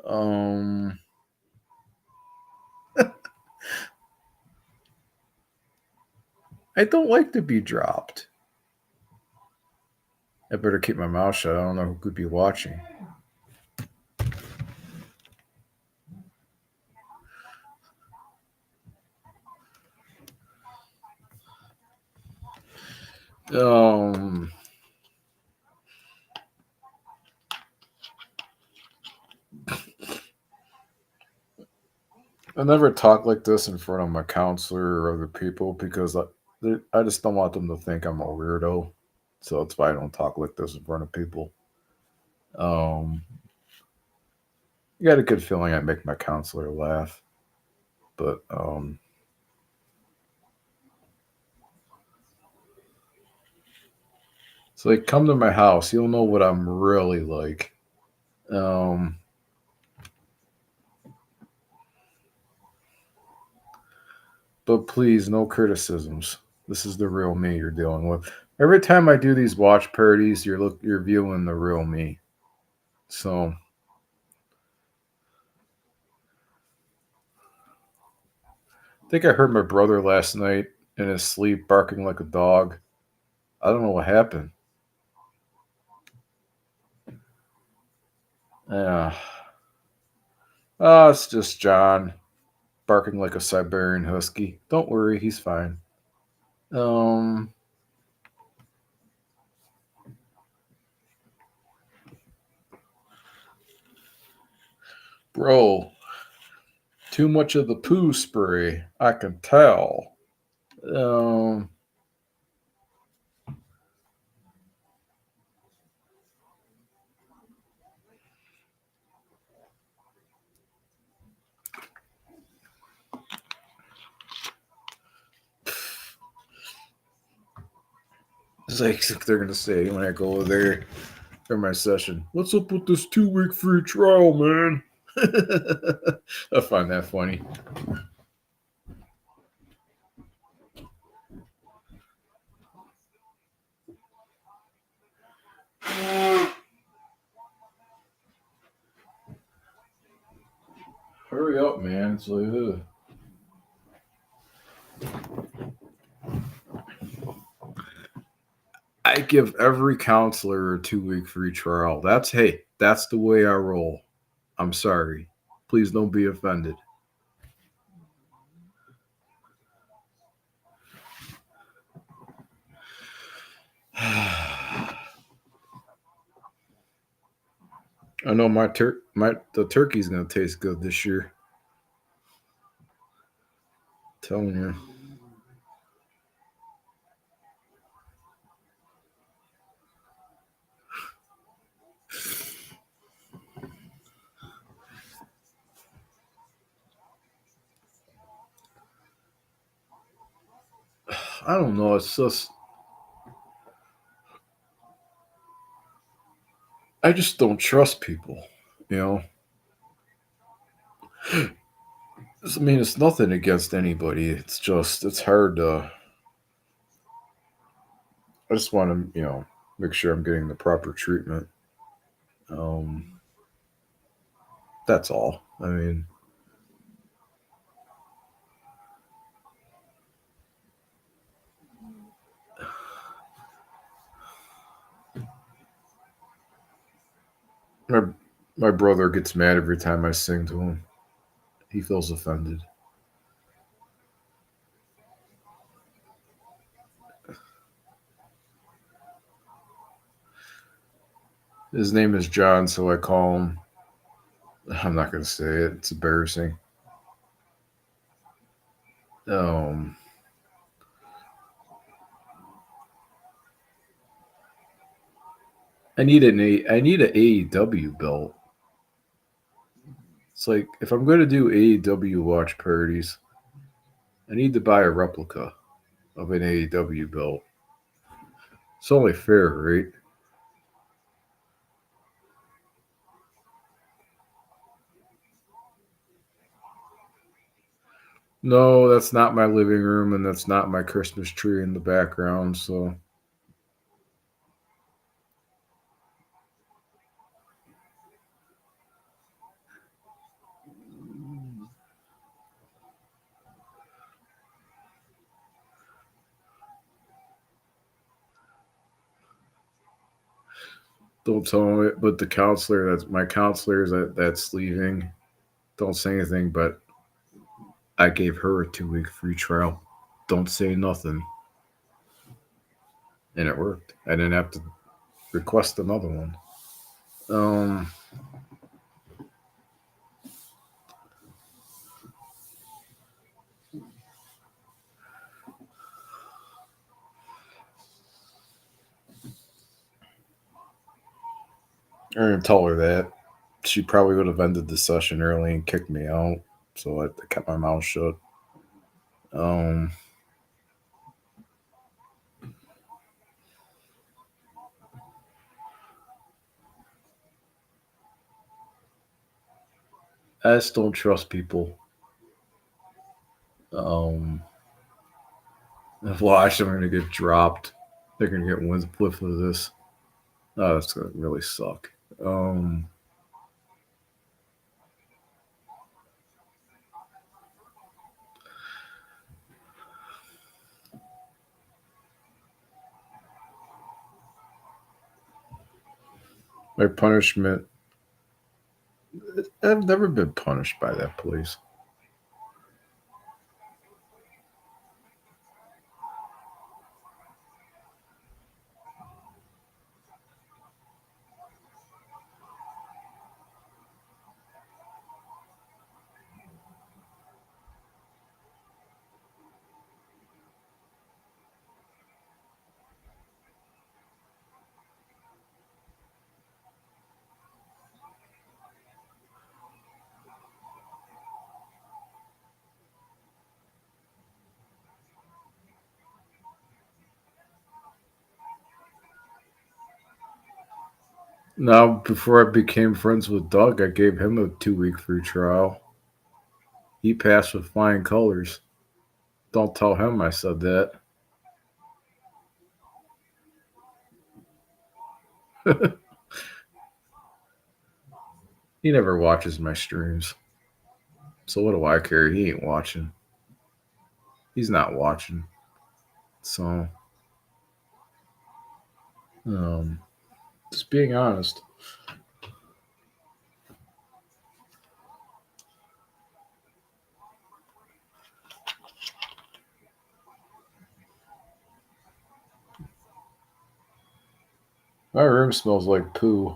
Um, I don't like to be dropped. I better keep my mouth shut. I don't know who could be watching. Um, I never talk like this in front of my counselor or other people because I just don't want them to think I'm a weirdo. So that's why I don't talk like this in front of people. Um, I got a good feeling I make my counselor laugh, but so like come to my house, you'll know what I'm really like. Um, but please, no criticisms. This is the real me you're dealing with. Every time I do these watch parties, you're viewing the real me. So I think I heard my brother last night in his sleep barking like a dog. I don't know what happened. Yeah. Oh, it's just John barking like a Siberian husky. Don't worry, he's fine. Um, bro, too much of the poo spray. I can tell. Um, it's like they're gonna say when I go over there for my session. What's up with this 2 week free trial, man? I find that funny. Hurry up, man. It's like, ugh. I give every counselor a 2 week free trial. That's the way I roll. I'm sorry. Please don't be offended. I know my the turkey's gonna taste good this year. Telling you. I don't know. It's just I just don't trust people. You know. I mean, it's nothing against anybody. It's just it's hard to. I just want to make sure I'm getting the proper treatment. Um, that's all. I mean, my my brother gets mad every time I sing to him. He feels offended. His name is John, so I call him. I'm not gonna say it. It's embarrassing. Um, I need an AEW belt. It's like if I'm gonna do AEW watch parties, I need to buy a replica of an AEW belt. It's only fair, right? No, that's not my living room, and that's not my Christmas tree in the background. So don't tell me. But the counselor, that's my counselor, that's leaving. Don't say anything. But I gave her a 2 week free trial. Don't say nothing, and it worked. I didn't have to request another one. Um, I didn't tell her that. She probably would have ended the session early and kicked me out. So I kept my mouth shut. Um, I just don't trust people. Um, watch, I'm gonna get dropped. They're gonna get one whiff of this. Oh, that's gonna really suck. Um, my punishment. I've never been punished by that place. Now, before I became friends with Doug, I gave him a 2 week free trial. He passed with flying colors. Don't tell him I said that. He never watches my streams. So what do I care? He ain't watching. He's not watching. So, um, just being honest. My room smells like poo.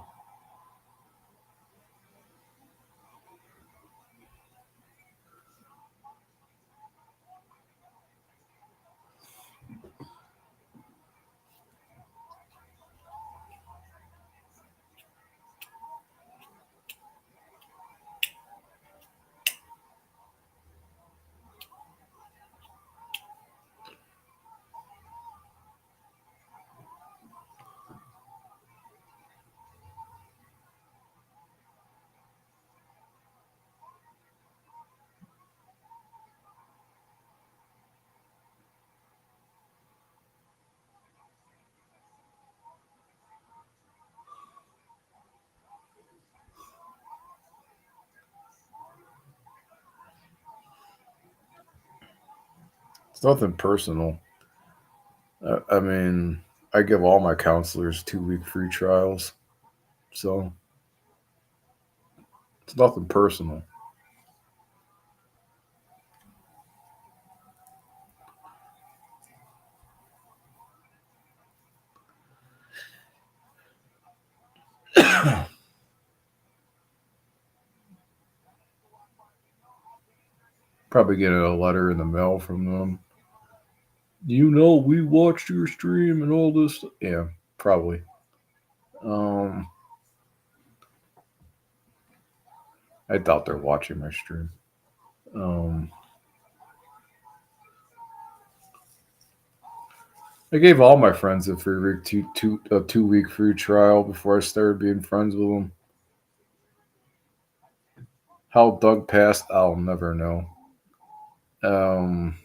It's nothing personal. I mean, I give all my counselors 2 week free trials. So it's nothing personal. Probably getting a letter in the mail from them. We watched your stream and all this. Yeah, probably. Um, I doubt they're watching my stream. Um, I gave all my friends a free week a 2 week free trial before I started being friends with them. How Doug passed, I'll never know. Um,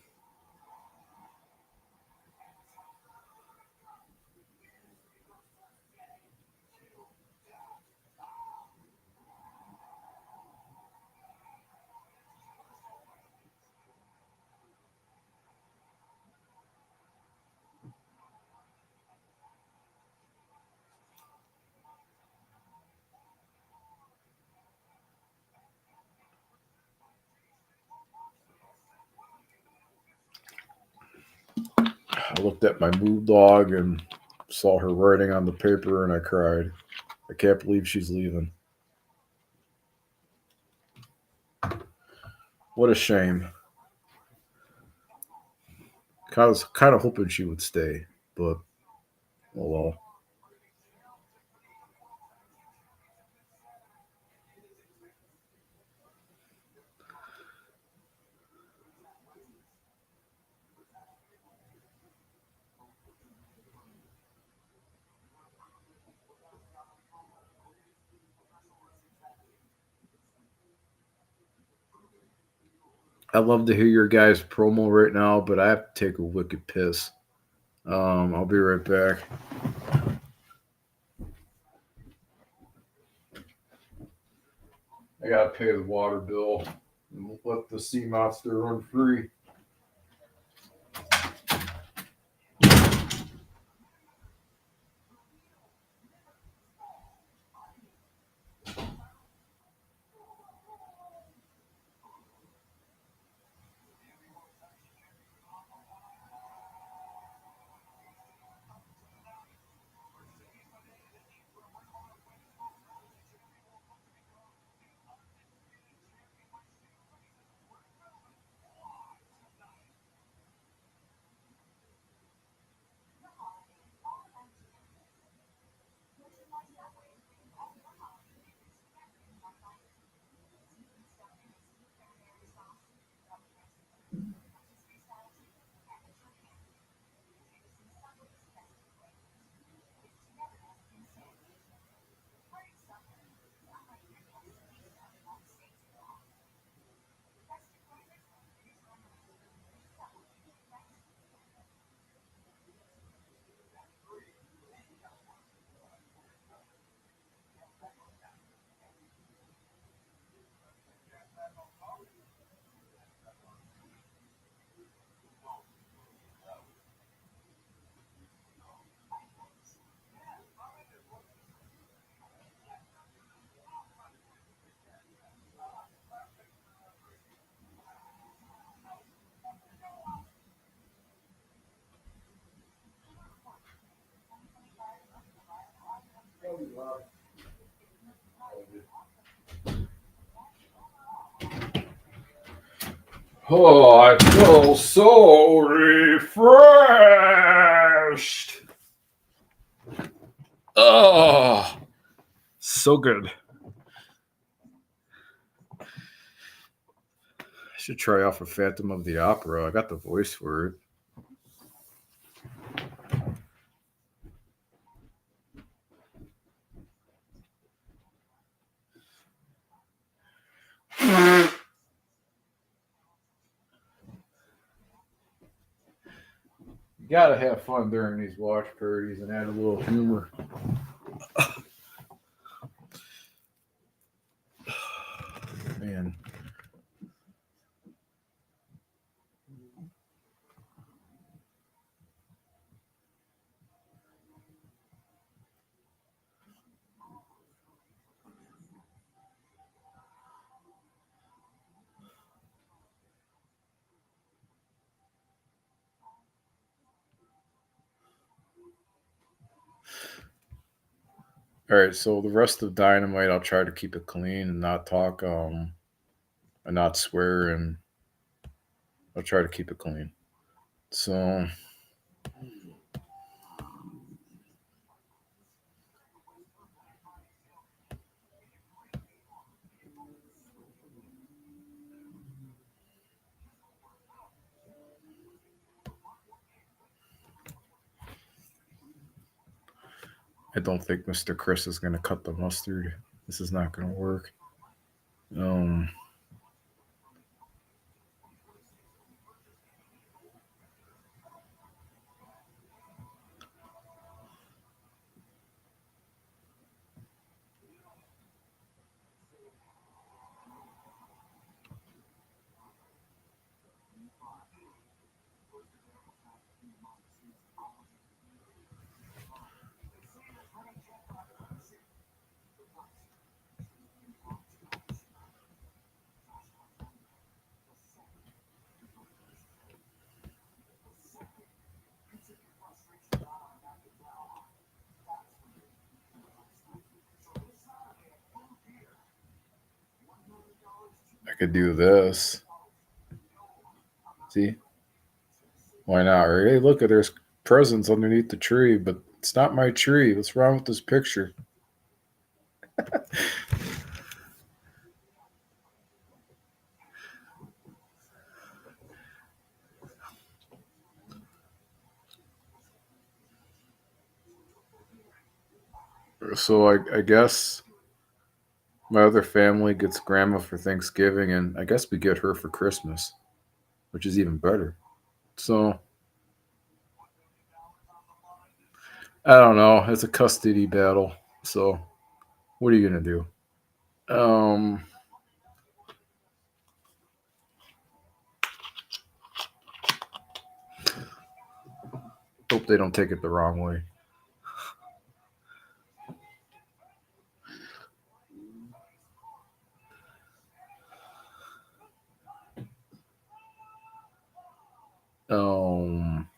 I looked at my move log and saw her writing on the paper, and I cried. I can't believe she's leaving. What a shame. I was kind of hoping she would stay, but oh well. I'd love to hear your guys' promo right now, but I have to take a wicked piss. I'll be right back. I gotta pay the water bill and let the sea monster run free. Oh, I feel so refreshed. Oh, so good. I should try out for Phantom of the Opera. I got the voice for it. You gotta have fun during these watch parties and add a little humor. Man. All right, so the rest of Dynamite, I'll try to keep it clean and not talk, and not swear, and I'll try to keep it clean. So, I don't think Mr. Chris is gonna cut the mustard. This is not gonna work. Um, I could do this. See? Why not? Right? Hey, look, there's presents underneath the tree, but it's not my tree. What's wrong with this picture? So I guess my other family gets grandma for Thanksgiving, and I guess we get her for Christmas, which is even better. So I don't know. It's a custody battle. So what are you gonna do? Um, Hope they don't take it the wrong way. Um,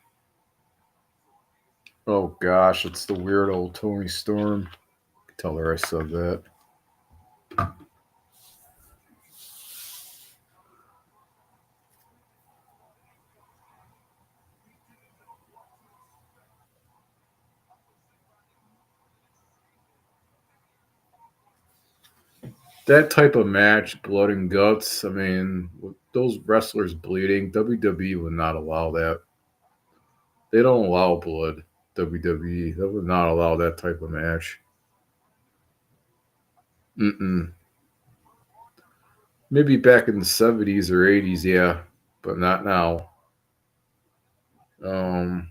oh gosh, it's the weird old Tony Storm. Tell her I said that. That type of match, blood and guts. I mean, with those wrestlers bleeding, WWE would not allow that. They don't allow blood. WWE, they would not allow that type of match. Mm-mm. Maybe back in the 70s or 80s, yeah, but not now. Um,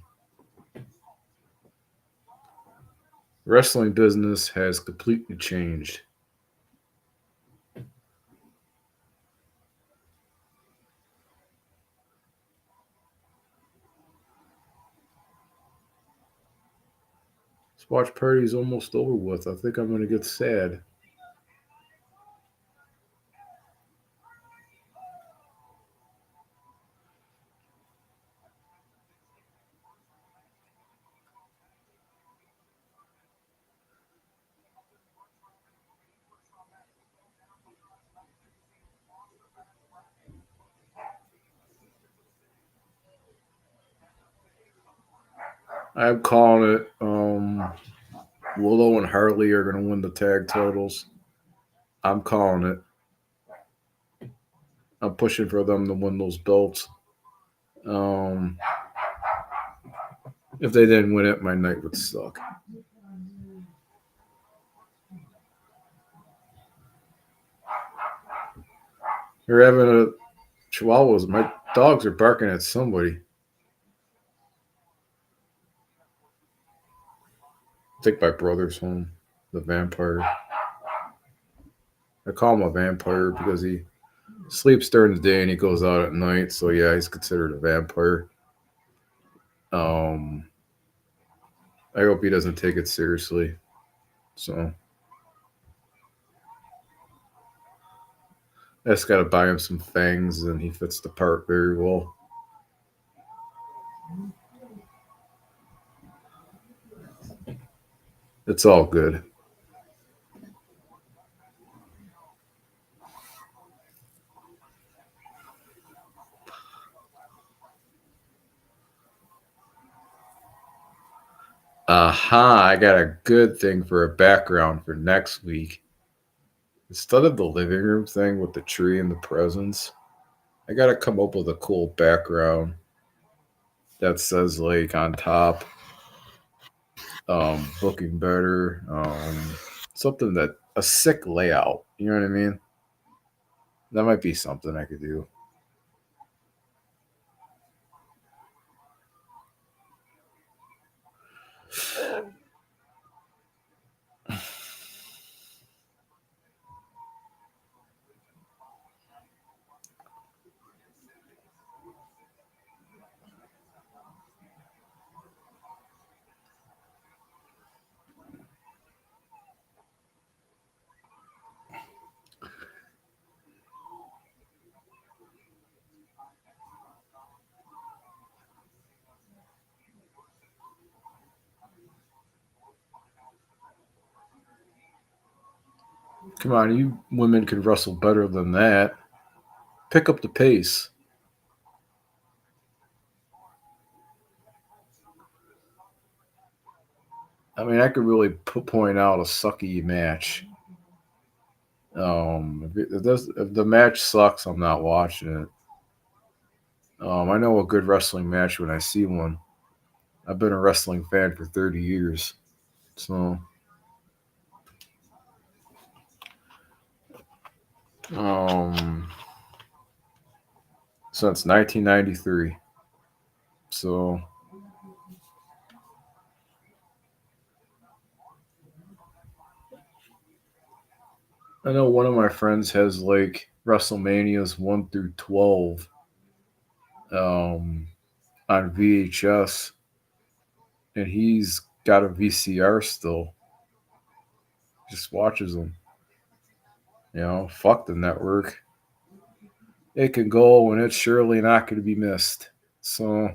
Wrestling business has completely changed. This watch party is almost over with. I think I'm going to get sad. I'm calling it. Willow and Harley are going to win the tag titles. I'm calling it. I'm pushing for them to win those belts. Um, if they didn't win it, my night would suck. They're having a chihuahuas. My dogs are barking at somebody. I think my brother's home. The vampire. I call him a vampire because he sleeps during the day and he goes out at night. So yeah, he's considered a vampire. Um, I hope he doesn't take it seriously. So I just got to buy him some fangs, and he fits the part very well. It's all good. Aha! I got a good thing for a background for next week. Instead of the living room thing with the tree and the presents, I got to come up with a cool background that says like on top, looking better, something that a sick layout. You know what I mean? That might be something I could do. Come on, you women could wrestle better than that. Pick up the pace. I mean, I could really point out a sucky match. If the match sucks, I'm not watching it. I know a good wrestling match when I see one. I've been a wrestling fan for 30 years, so um, since 1993. So I know one of my friends has like WrestleManias 1 through 12 um, on VHS, and he's got a VCR still. Just watches them. Fuck the network. It can go, and it's surely not going to be missed. So,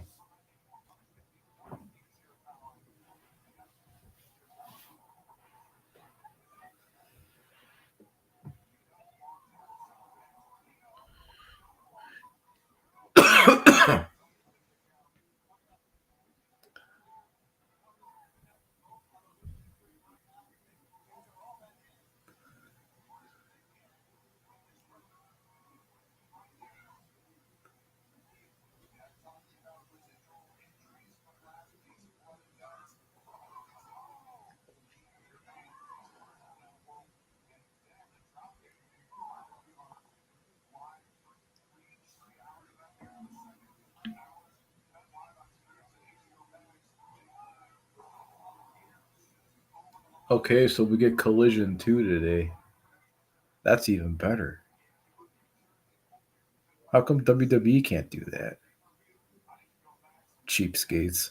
okay, so we get Collision 2 today. That's even better. How come WWE can't do that? Cheapskates.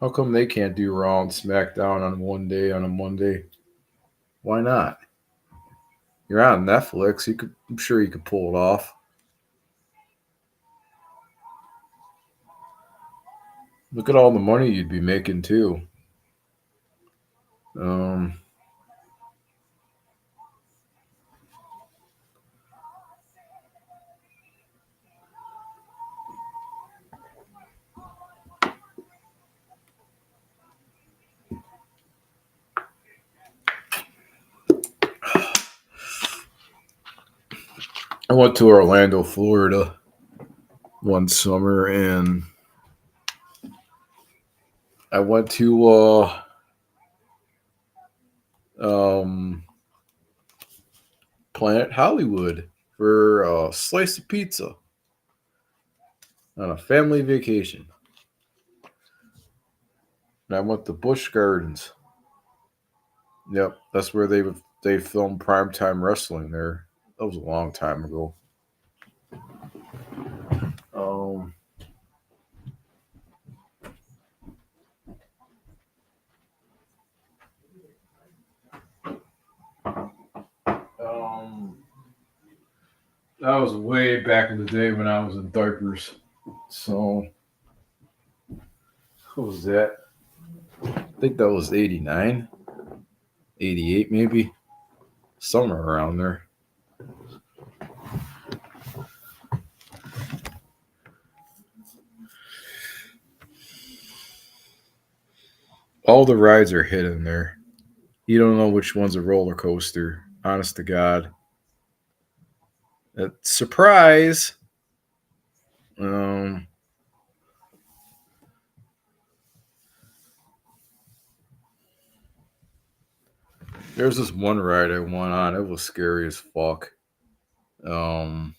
How come they can't do Raw and SmackDown on one day on a Monday? Why not? You're on Netflix. I'm sure you could pull it off. Look at all the money you'd be making too. Um, I went to Orlando, Florida one summer, and I went to um, Planet Hollywood for a slice of pizza on a family vacation. And I went to Busch Gardens. Yep, that's where they filmed primetime wrestling there. That was a long time ago. Um, um, that was way back in the day when I was in diapers. So what was that? I think that was 89, 88 maybe, somewhere around there. All the rides are hidden there. You don't know which one's a roller coaster. Honest to God, surprise. Um, there's this one ride I went on. It was scary as fuck. Um,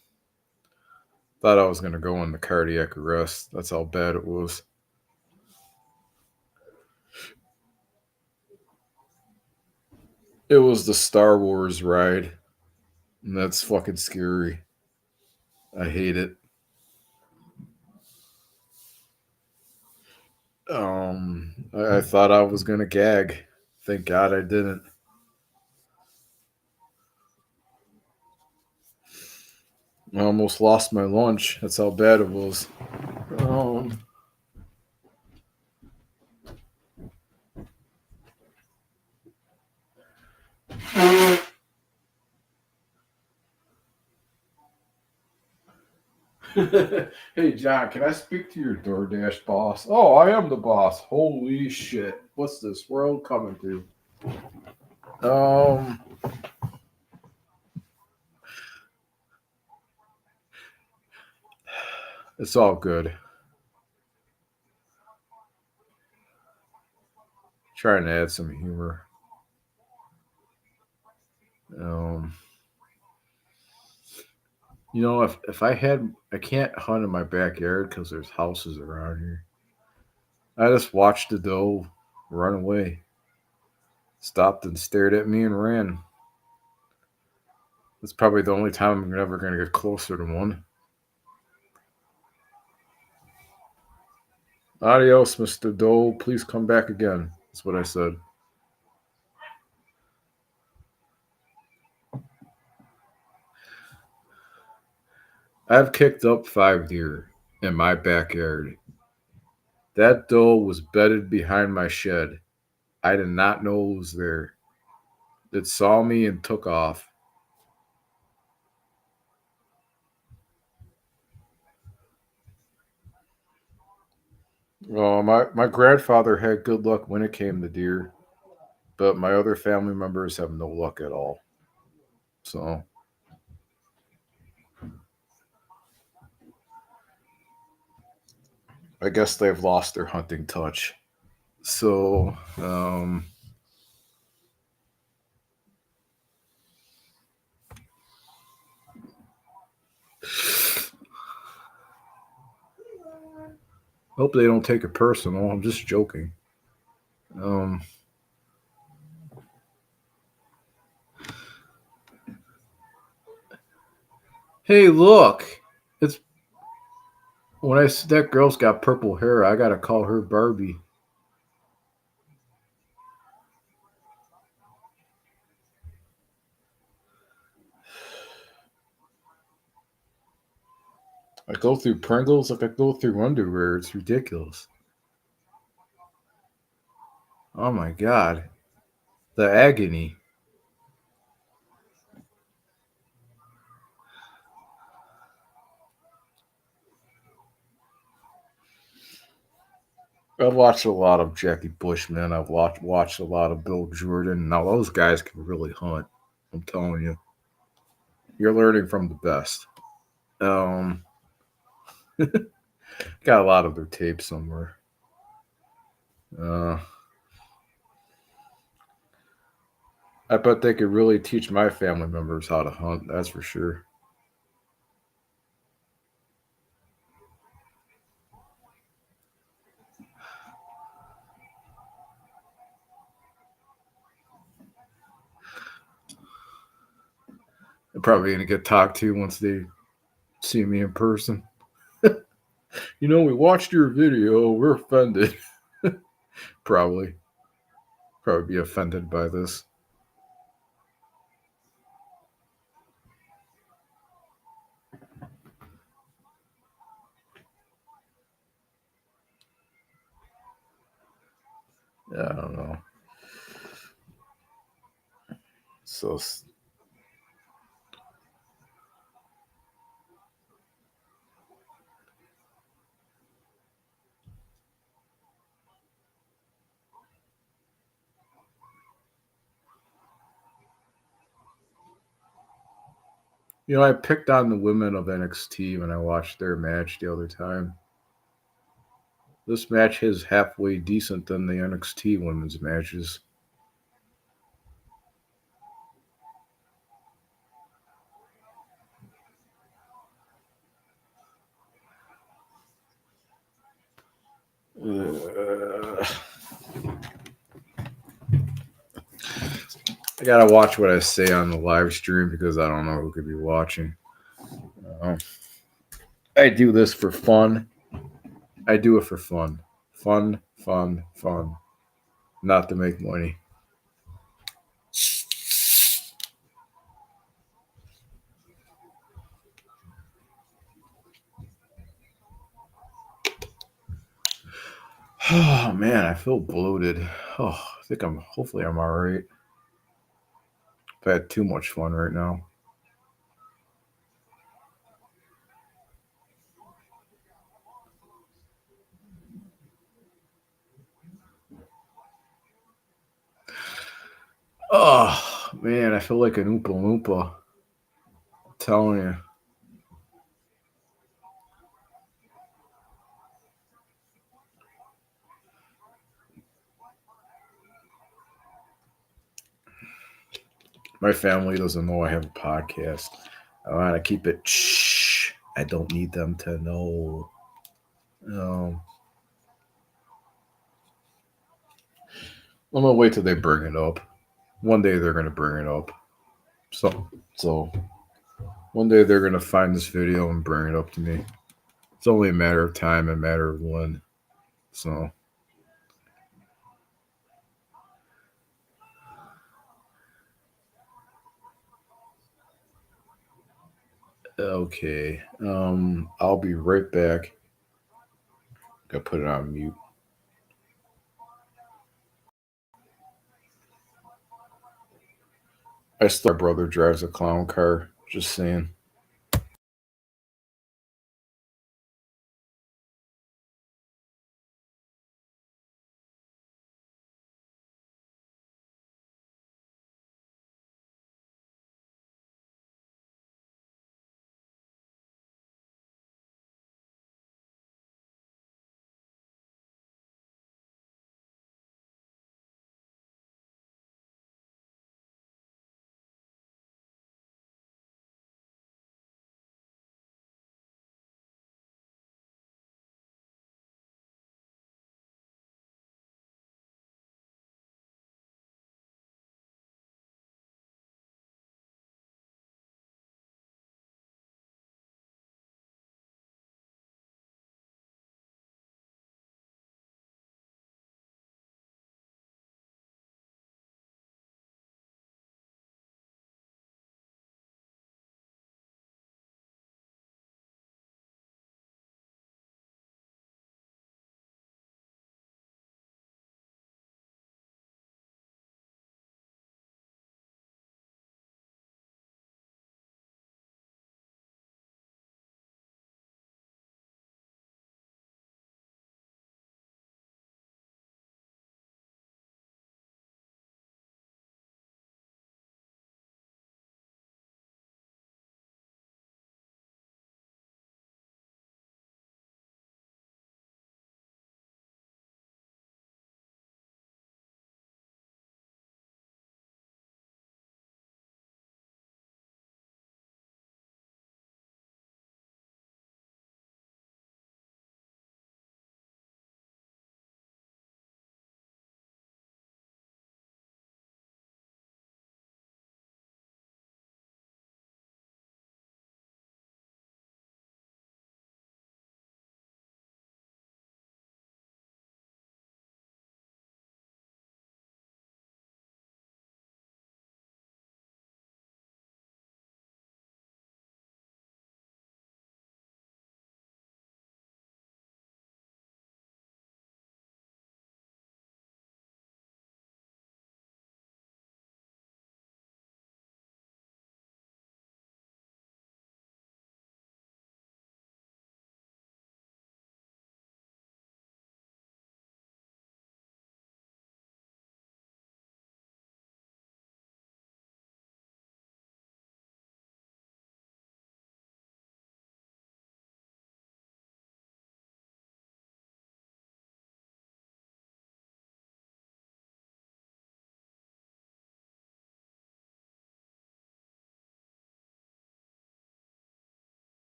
thought I was gonna go into cardiac arrest. That's how bad it was. It was the Star Wars ride, and that's fucking scary. I hate it. I thought I was gonna gag. Thank God I didn't. I almost lost my lunch. That's how bad it was. Um, Hey, John, can I speak to your DoorDash boss? Oh, I am the boss. Holy shit. What's this world coming to? Um, it's all good. Trying to add some humor. Um, if I can't hunt in my backyard because there's houses around here. I just watched the doe run away, stopped and stared at me and ran. That's probably the only time I'm ever going to get closer to one. Adios, Mr. Doe. Please come back again. That's what I said. I've kicked up 5 deer in my backyard. That doe was bedded behind my shed. I did not know it was there. It saw me and took off. Well, my grandfather had good luck when it came to deer, but my other family members have no luck at all. So I guess they've lost their hunting touch. So, hope they don't take it personal. I'm just joking. Um, hey, look! It's when I see that girl's got purple hair. I gotta call her Barbie. I go through Pringles like I go through underwear. It's ridiculous. Oh my god, the agony. I've watched a lot of Jackie Bushman. I've watched a lot of Bill Jordan. Now those guys can really hunt. I'm telling you, you're learning from the best. Um, got a lot of their tapes somewhere. Uh, I bet they could really teach my family members how to hunt. That's for sure. They're probably gonna get talked to once they see me in person. We watched your video. We're offended. Probably, probably be offended by this. Yeah, I don't know. So I picked on the women of NXT when I watched their match the other time. This match is halfway decent than the NXT women's matches. Uh, I gotta watch what I say on the live stream because I don't know who could be watching. Uh, I do this for fun. I do it for fun. Fun, fun, fun. Not to make money. Oh man, I feel bloated. Oh, hopefully I'm all right. I've had too much fun right now. Oh man, I feel like an Oompa Loompa. I'm telling you. My family doesn't know I have a podcast. I want to keep it shh. I don't need them to know. Um, I'm gonna wait till they bring it up. One day they're gonna bring it up. So one day they're gonna find this video and bring it up to me. It's only a matter of time, a matter of when. So okay. I'll be right back. Gotta put it on mute. I still my brother drives a clown car. Just saying.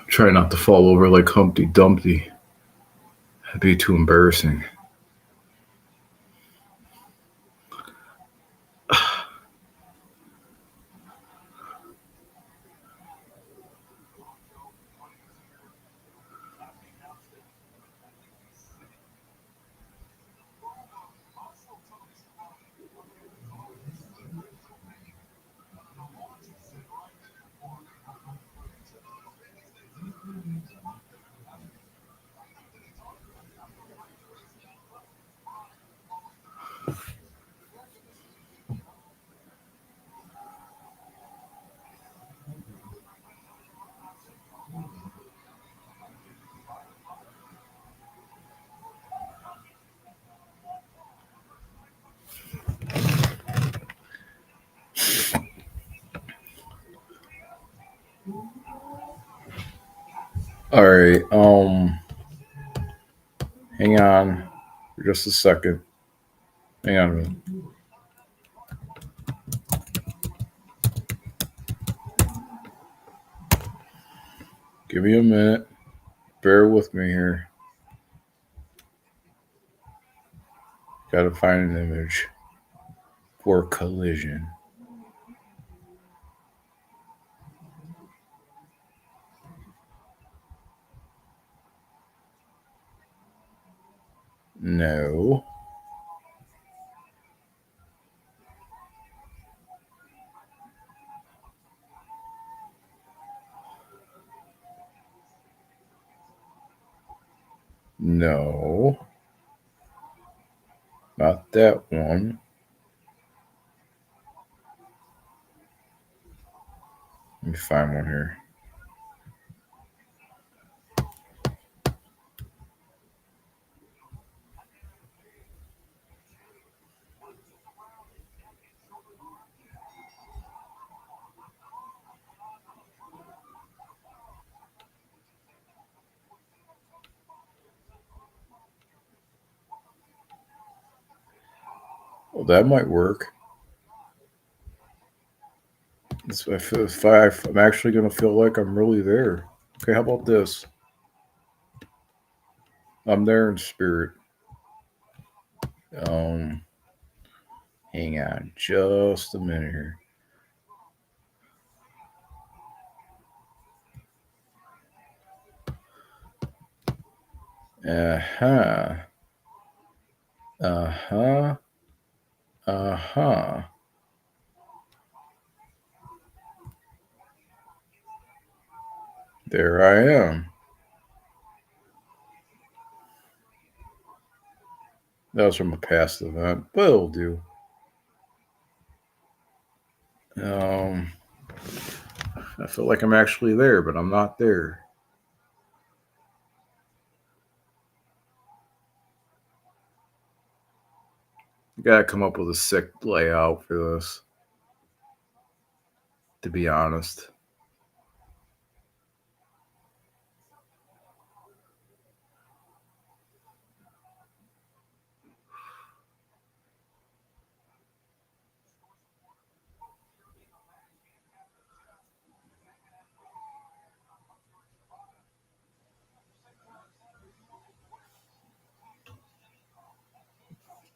Try not to fall over like Humpty Dumpty. That'd be too embarrassing. All right. Hang on for just a second. Hang on a minute. Give me a minute. Bear with me here. Gotta find an image for collision. No. No. Not that one. Let me find one here. Well, that might work. I'm actually going to feel like I'm really there. Okay, how about this? I'm there in spirit. Um, Hang on just a minute here. Uh-huh. Uh-huh. Uh-huh. There I am. That was from a past event, but it'll do. Um, I feel like I'm actually there, but I'm not there. You gotta come up with a sick layout for this, to be honest.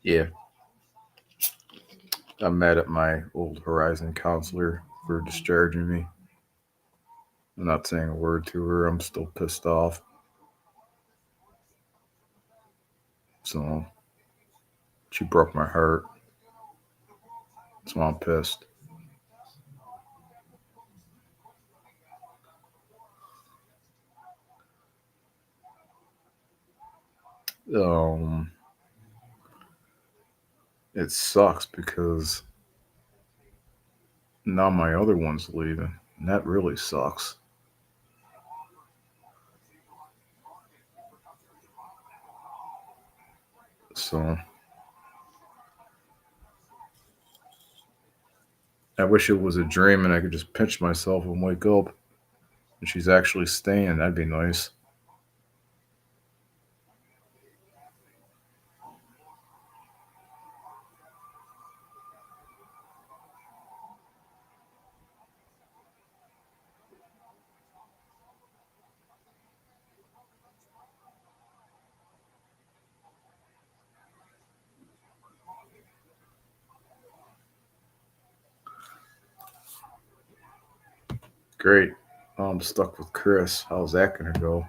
Yeah, I'm mad at my old Horizon counselor for discharging me. I'm not saying a word to her. I'm still pissed off. So she broke my heart. That's why I'm pissed. Um, it sucks because now my other one's leaving, and that really sucks. So I wish it was a dream and I could just pinch myself and wake up and she's actually staying. That'd be nice. Great. I'm stuck with Chris. How's that gonna go?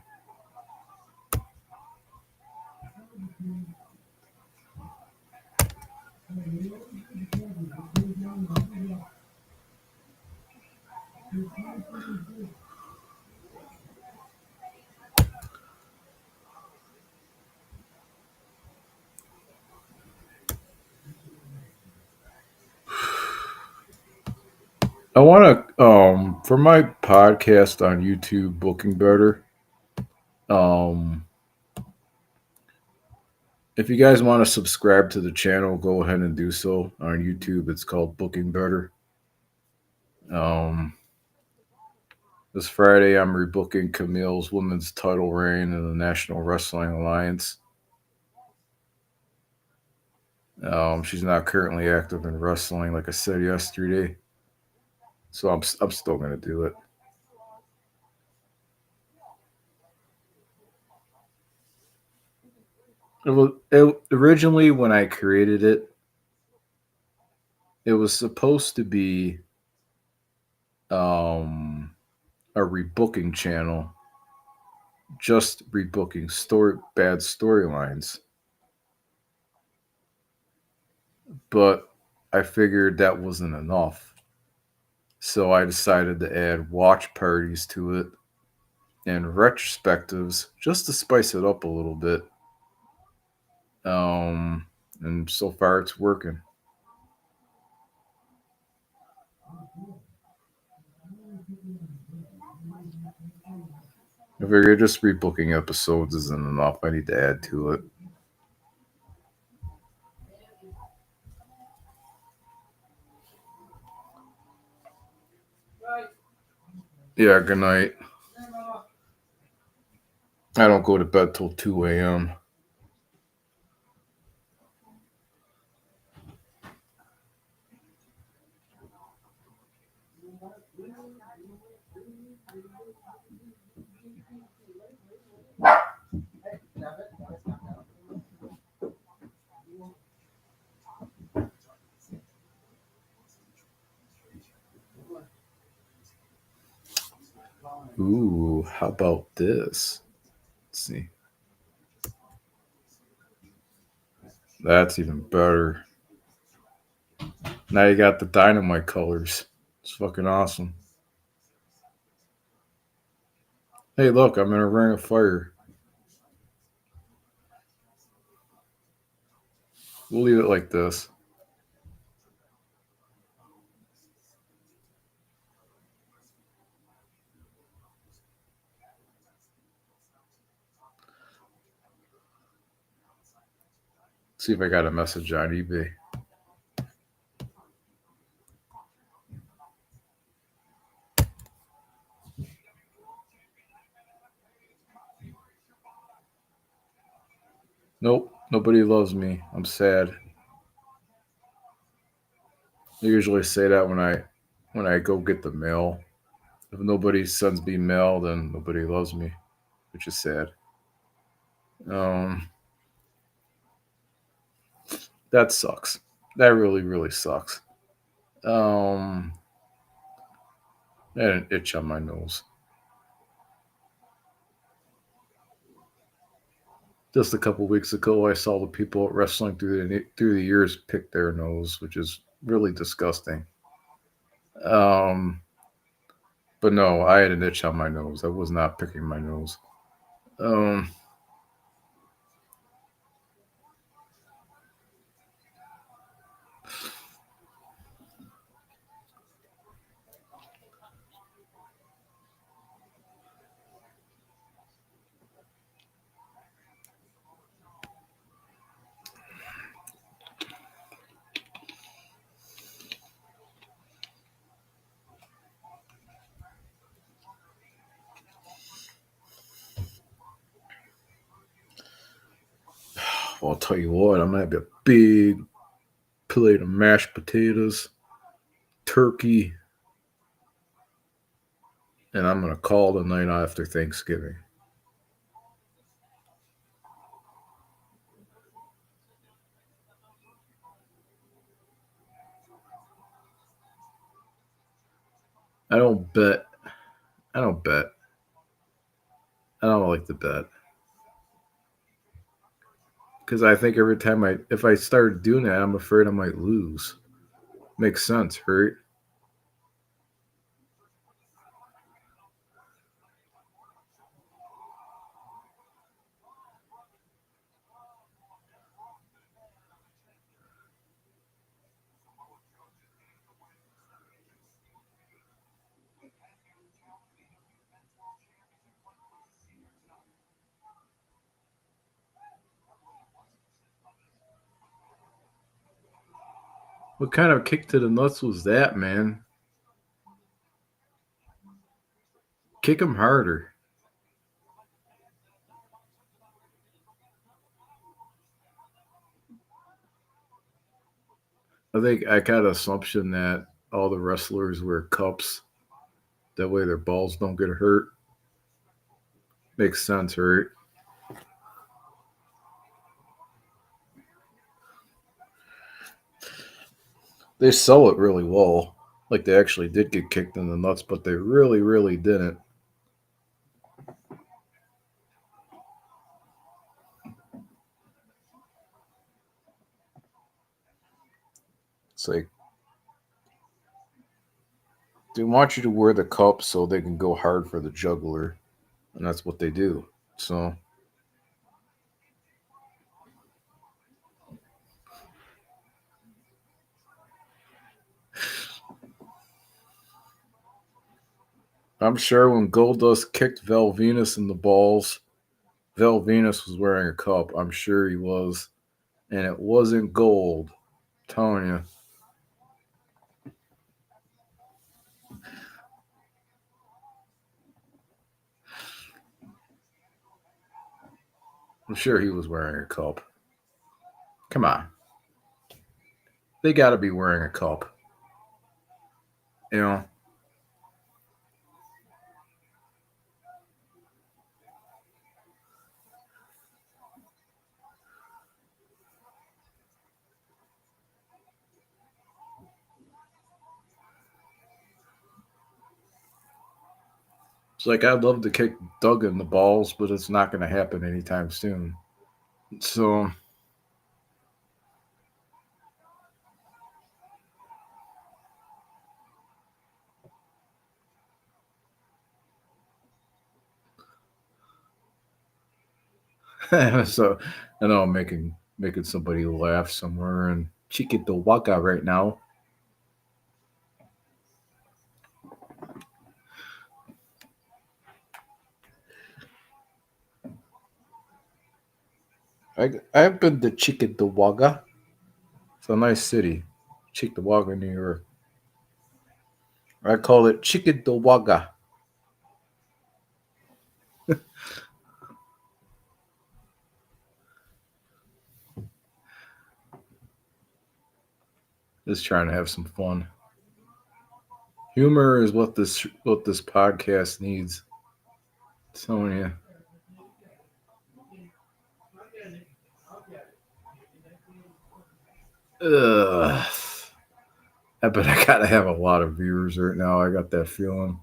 I want to for my podcast on YouTube, Booking Better. Um, if you guys want to subscribe to the channel, go ahead and do so on YouTube. It's called Booking Better. Um, this Friday, I'm rebooking Camille's women's title reign in the National Wrestling Alliance. She's not currently active in wrestling, like I said yesterday, so I'm still gonna do it. Originally when I created it, it was supposed to be um, a rebooking channel, just rebooking bad storylines. But I figured that wasn't enough, so I decided to add watch parties to it and retrospectives just to spice it up a little bit. Um, and so far it's working. I figured just rebooking episodes isn't enough. I need to add to it. Yeah, good night. I don't go to bed till 2 a.m. Ooh, how about this? Let's see. That's even better. Now you got the Dynamite colors. It's fucking awesome. Hey, look, I'm in a ring of fire. We'll leave it like this. See if I got a message on eBay. Nope, nobody loves me. I'm sad. I usually say that when I go get the mail. If nobody sends me mail, then nobody loves me, which is sad. Um, that sucks. That really, really sucks. Um, I had an itch on my nose. Just a couple weeks ago, I saw the people at wrestling through the years pick their nose, which is really disgusting. Um, but no, I had an itch on my nose. I was not picking my nose. Um, well, I'll tell you what, I'm gonna have a big plate of mashed potatoes, turkey, and I'm gonna call the night after Thanksgiving. I don't bet. I don't bet. I don't like to bet because I think every time if I start doing that, I'm afraid I might lose. Makes sense, right? What kind of kick to the nuts was that, man? Kick him harder. I think I got an assumption that all the wrestlers wear cups. That way their balls don't get hurt. Makes sense, right? They sell it really well. Like they actually did get kicked in the nuts, but they really, really didn't. It's like they want you to wear the cup so they can go hard for the juggler, and that's what they do. So I'm sure when Goldust kicked Val Venus in the balls, Val Venus was wearing a cup. I'm sure he was, and it wasn't gold. I'm telling you, I'm sure he was wearing a cup. Come on, they got to be wearing a cup. You know, it's like I'd love to kick Doug in the balls, but it's not going to happen anytime soon. So so I know I'm making somebody laugh somewhere in Chiquitawaka right now. I've been to Chiquitawaka. It's a nice city, Chiquitawaka, New York. I call it Chiquitawaka. Just trying to have some fun. Humor is what this podcast needs. Telling you. Ugh. But I gotta have a lot of viewers right now. I got that feeling.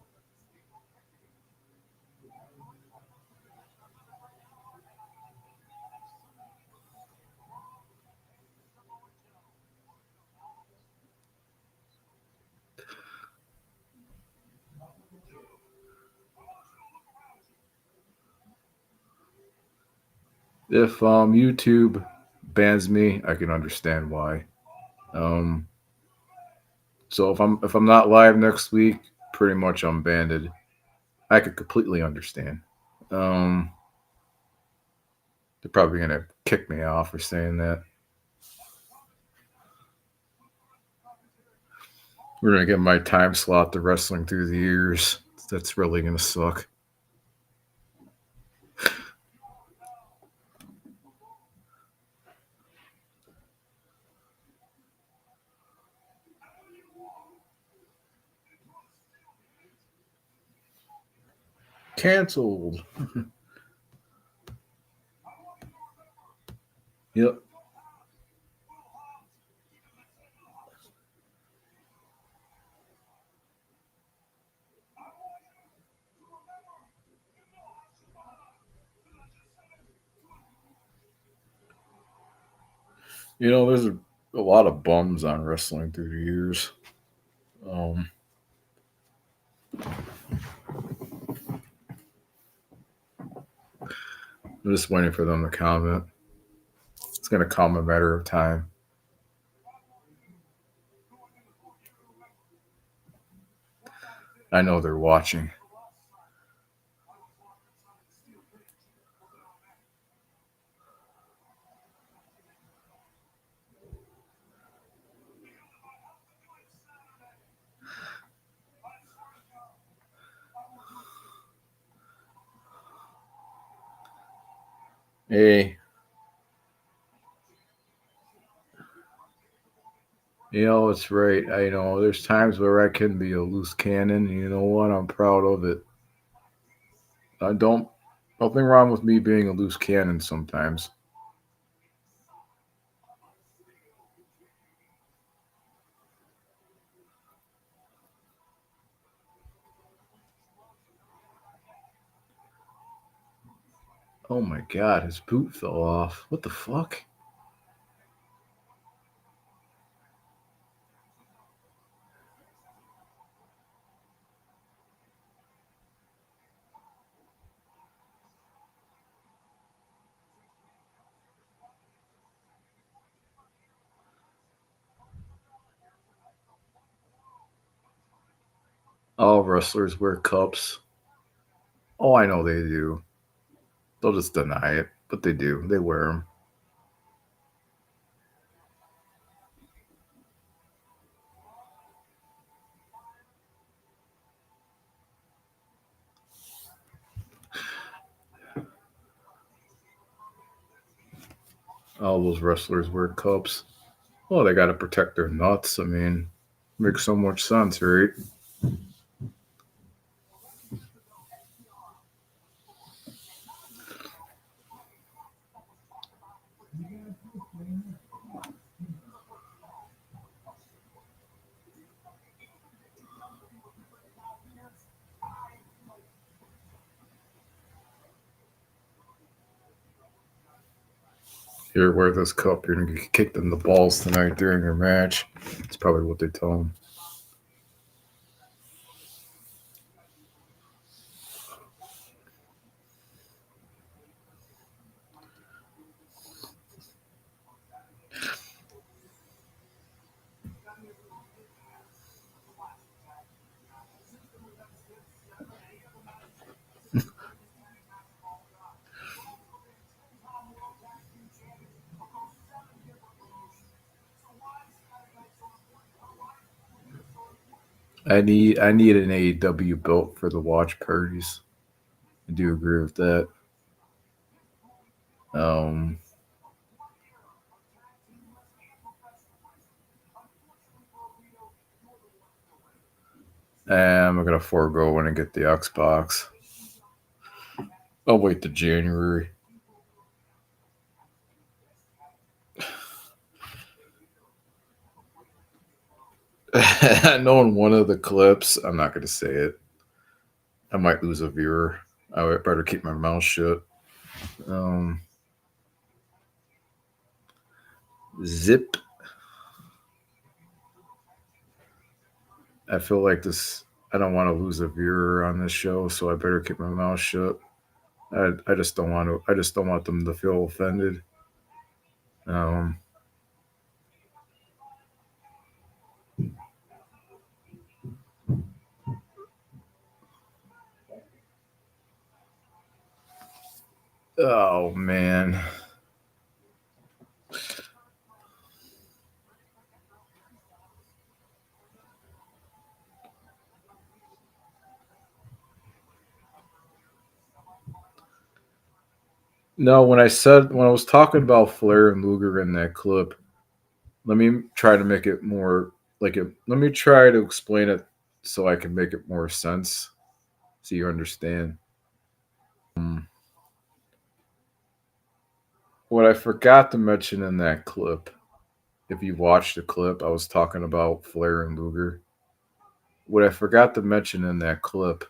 If YouTube bans me, I can understand why. Um, so if I'm not live next week, pretty much I'm banned. I could completely understand. Um, they're probably gonna kick me off for saying that. We're gonna get my time slot to wrestling through the years. That's really gonna suck. Cancelled. Yep. There's a lot of bums on wrestling through the years. Um, I'm just waiting for them to comment. It's going to come a matter of time. I know they're watching. Hey, it's right. I know there's times where I can be a loose cannon. And you know what? I'm proud of it. I don't. Nothing wrong with me being a loose cannon sometimes. Oh my god, his boot fell off. What the fuck? All wrestlers wear cups. Oh, I know they do. They'll just deny it, but they do. They wear them. All those wrestlers wear cups. Well, they got to protect their nuts. I mean, makes so much sense, right? Here, wear this cup. You're gonna get kicked in the balls tonight during your match. That's probably what they tell them. I need an AEW belt for the watch parties. I do agree with that. Um, and I'm gonna forego when I get the Xbox. I'll wait to January. Knowing one of the clips, I'm not gonna say it. I might lose a viewer. I would better keep my mouth shut. Um, Zip. I feel like this. I don't want to lose a viewer on this show, so I better keep my mouth shut. I just don't want to. I just don't want them to feel offended. Um, oh man. No, when I was talking about Flair and Luger in that clip, let me try to make it more like it. Let me try to explain it so I can make it more sense, so you understand. What I forgot to mention in that clip, if you watched the clip, I was talking about Flair and Luger. What I forgot to mention in that clip,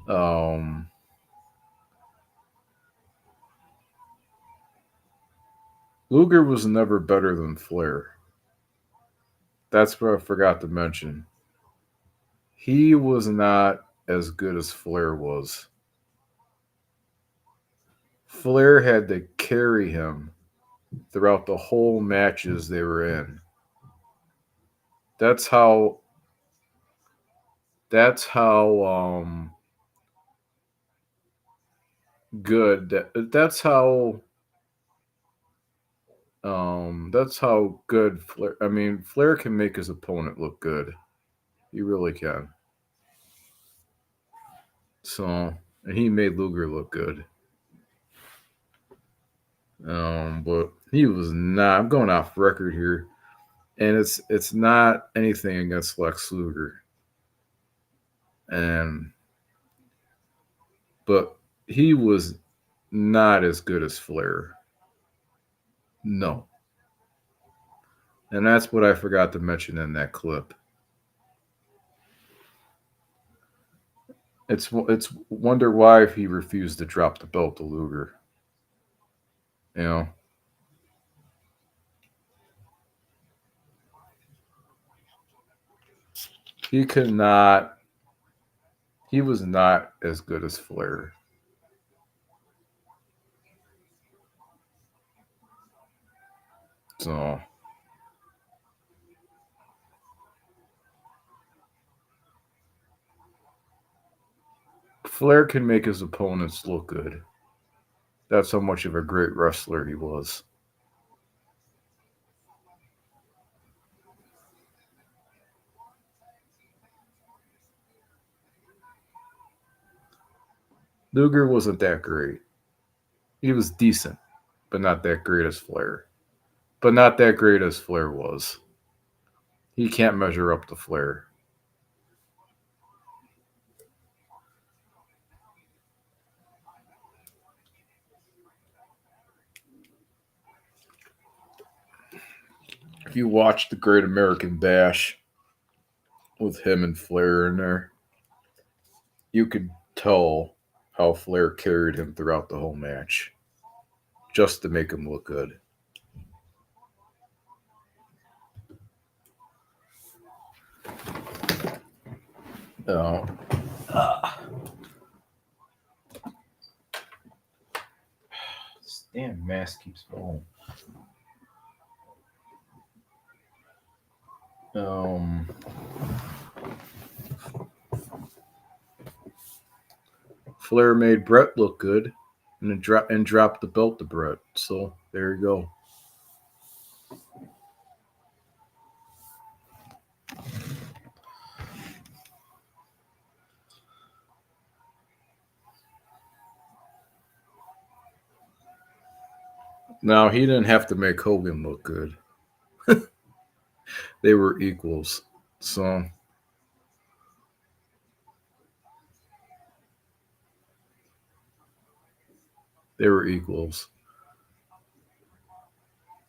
um, Luger was never better than Flair. That's what I forgot to mention. He was not as good as Flair was. Flair had to carry him throughout the whole matches they were in. That's how that's how good that's how good Flair. I mean, Flair can make his opponent look good. He really can. So, and he made Luger look good. But he was not. I'm going off record here, and it's not anything against Lex Luger, and but he was not as good as Flair. No, and that's what I forgot to mention in that clip. It's wonder why he refused to drop the belt to Luger. You know, he could not. He was not as good as Flair. So Flair can make his opponents look good. That's how much of a great wrestler he was. Luger wasn't that great. He was decent, but not that great as Flair. But not that great as Flair was. He can't measure up to Flair. If you watch the Great American Bash with him and Flair in there, you could tell how Flair carried him throughout the whole match just to make him look good. Uh, this damn mask keeps falling. Um, Flair made Brett look good, and dropped the belt to Brett. So there you go. Now he didn't have to make Hogan look good. They were equals. So they were equals.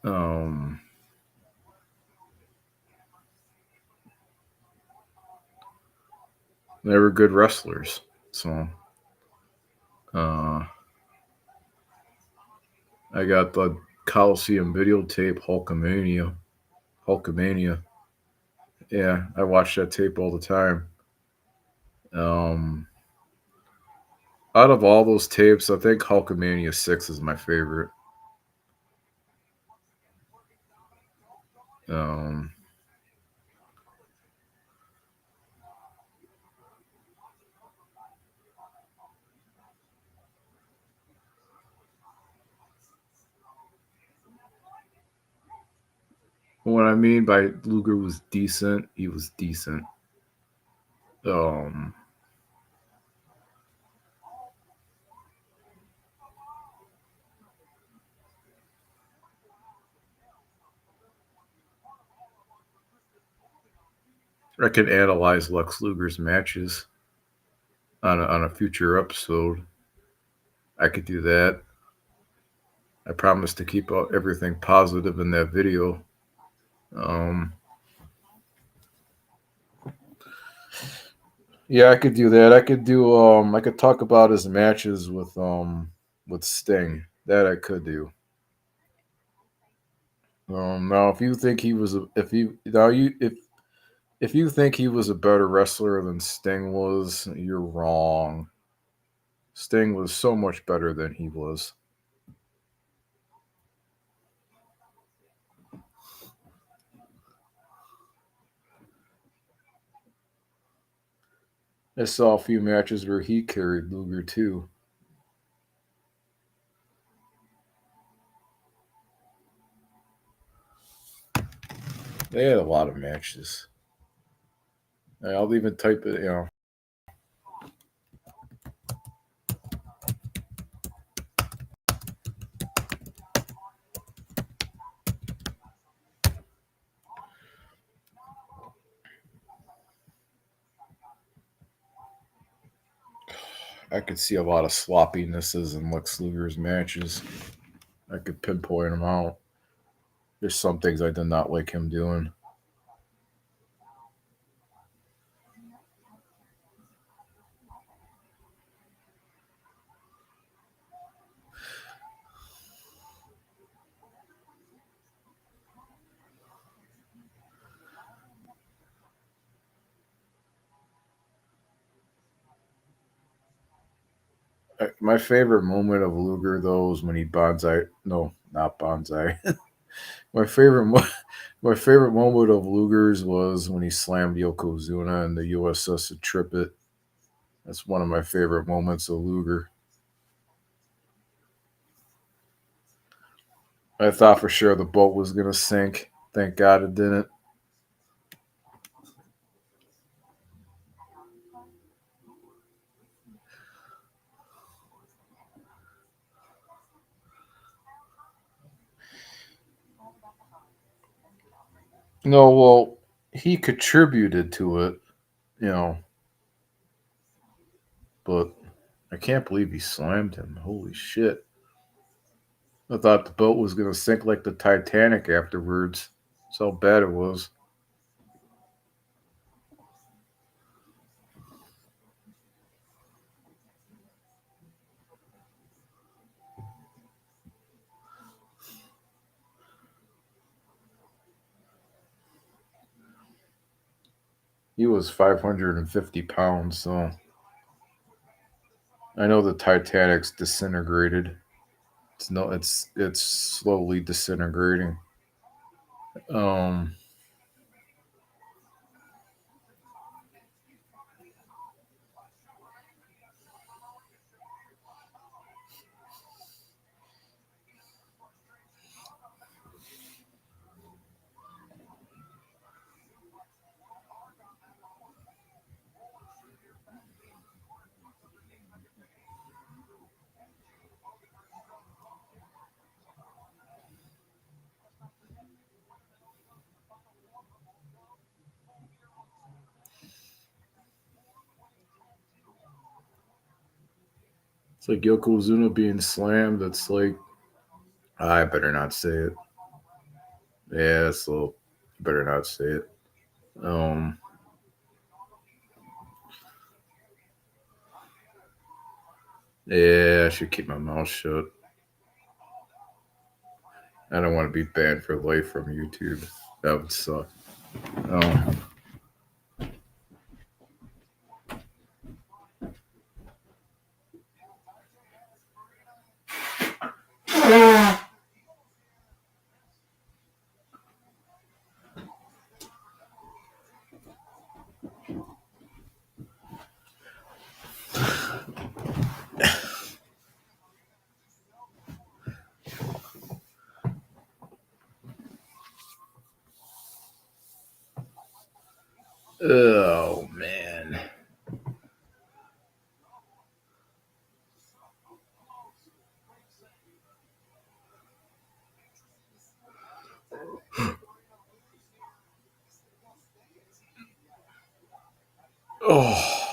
Um, they were good wrestlers. So uh, I got the Coliseum videotape Hulkamania. Hulkamania. Yeah, I watch that tape all the time. Um, Out of all those tapes, I think Hulkamania 6 is my favorite. Um, what I mean by Luger was decent, he was decent. Um, I could analyze Lex Luger's matches on a future episode. I could do that. I promise to keep everything positive in that video. Um, yeah, I could do that. I could do. I could talk about his matches with Sting. That I could do. Now if you think he was a, if you now you if you think he was a better wrestler than Sting was, you're wrong. Sting was so much better than he was. I saw a few matches where he carried Luger too. They had a lot of matches. I'll even type it. I could see a lot of sloppinesses in Lex Luger's matches. I could pinpoint them out. There's some things I did not like him doing. My favorite moment of Luger though is when he bonsai. No, not bonsai. my favorite, my favorite moment of Luger's was when he slammed Yokozuna in the USS Tripit. That's one of my favorite moments of Luger. I thought for sure the boat was gonna sink. Thank God it didn't. No, well, he contributed to it, you know, but I can't believe he slammed him. Holy shit. I thought the boat was going to sink like the Titanic afterwards. That's how bad it was. He was 550 pounds, so I know the Titanic's disintegrated. It's slowly disintegrating. Um, it's like Yokozuna being slammed. That's like I better not say it. Yeah, it's a little. Better not say it. Um, yeah, I should keep my mouth shut. I don't want to be banned for life from YouTube. That would suck. Um, oh man. Oh,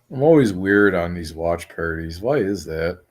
I'm always weird on these watch parties. Why is that?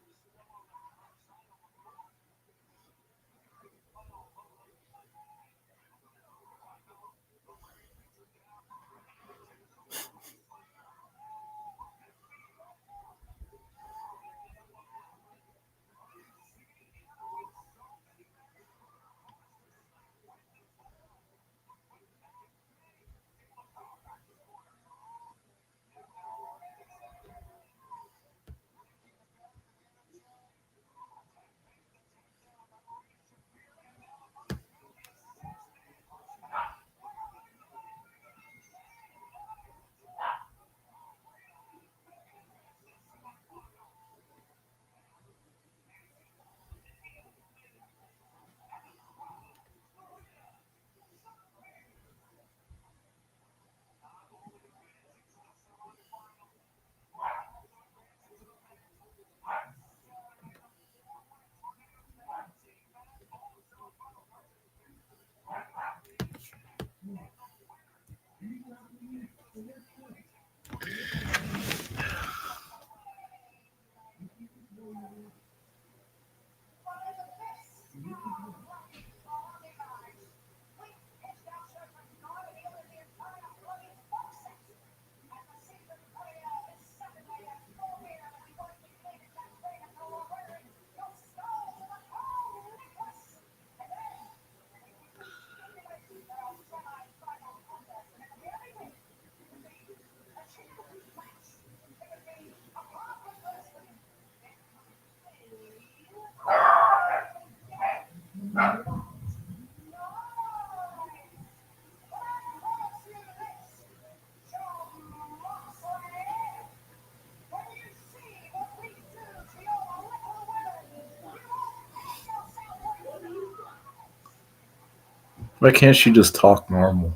Why can't she just talk normal?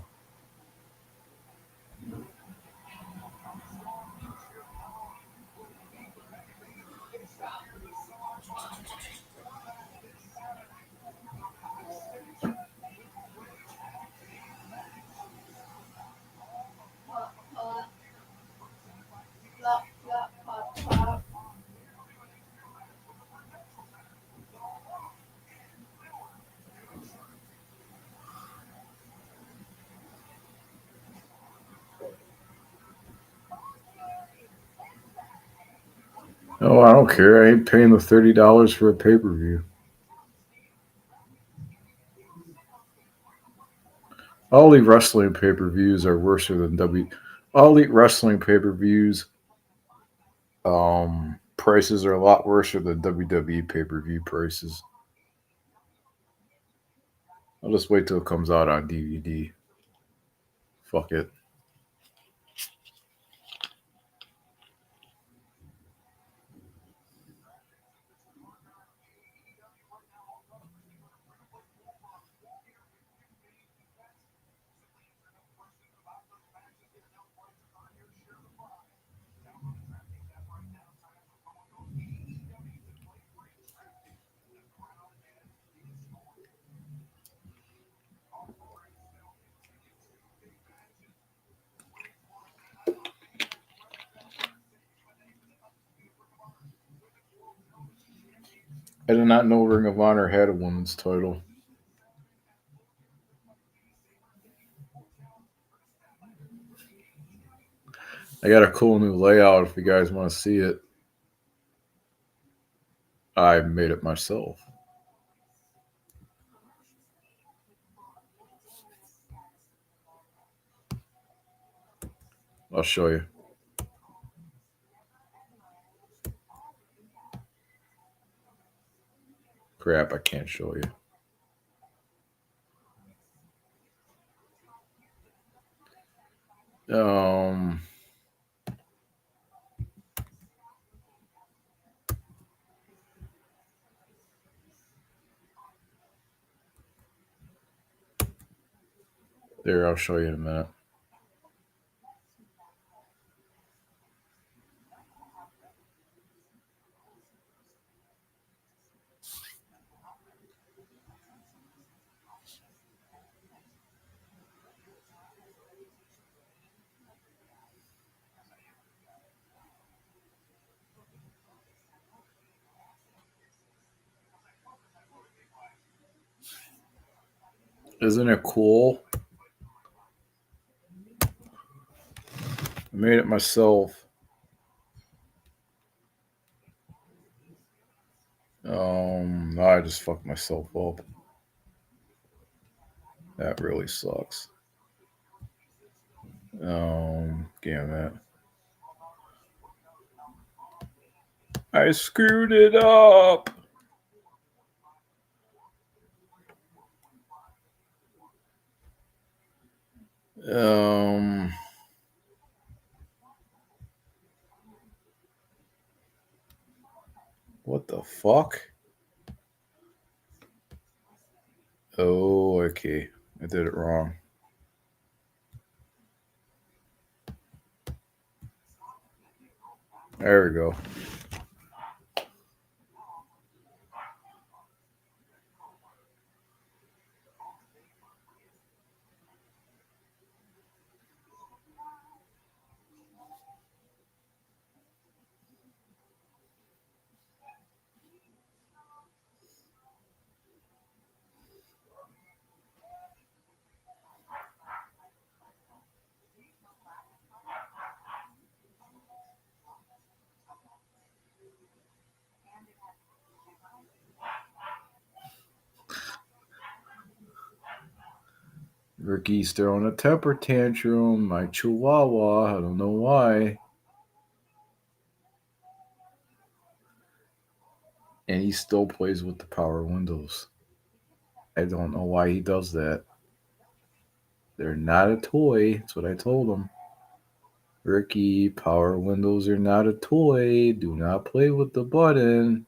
Oh, I don't care. I ain't paying the $30 for a pay per view. All the wrestling pay per views are worse than W. All the wrestling pay per views prices are a lot worse than WWE pay per view prices. I'll just wait till it comes out on DVD. Fuck it. I did not know Ring of Honor had a women's title. I got a cool new layout if you guys want to see it. I made it myself. I'll show you. Crap, I can't show you. Um, there, I'll show you in a minute. Isn't it cool? I made it myself. I just fucked myself up. That really sucks. Damn it. I screwed it up. Um, what the fuck? Oh, okay. I did it wrong. There we go. Ricky's throwing a temper tantrum. My chihuahua. I don't know why. And he still plays with the power windows. I don't know why he does that. They're not a toy. That's what I told him. Ricky, power windows are not a toy. Do not play with the button.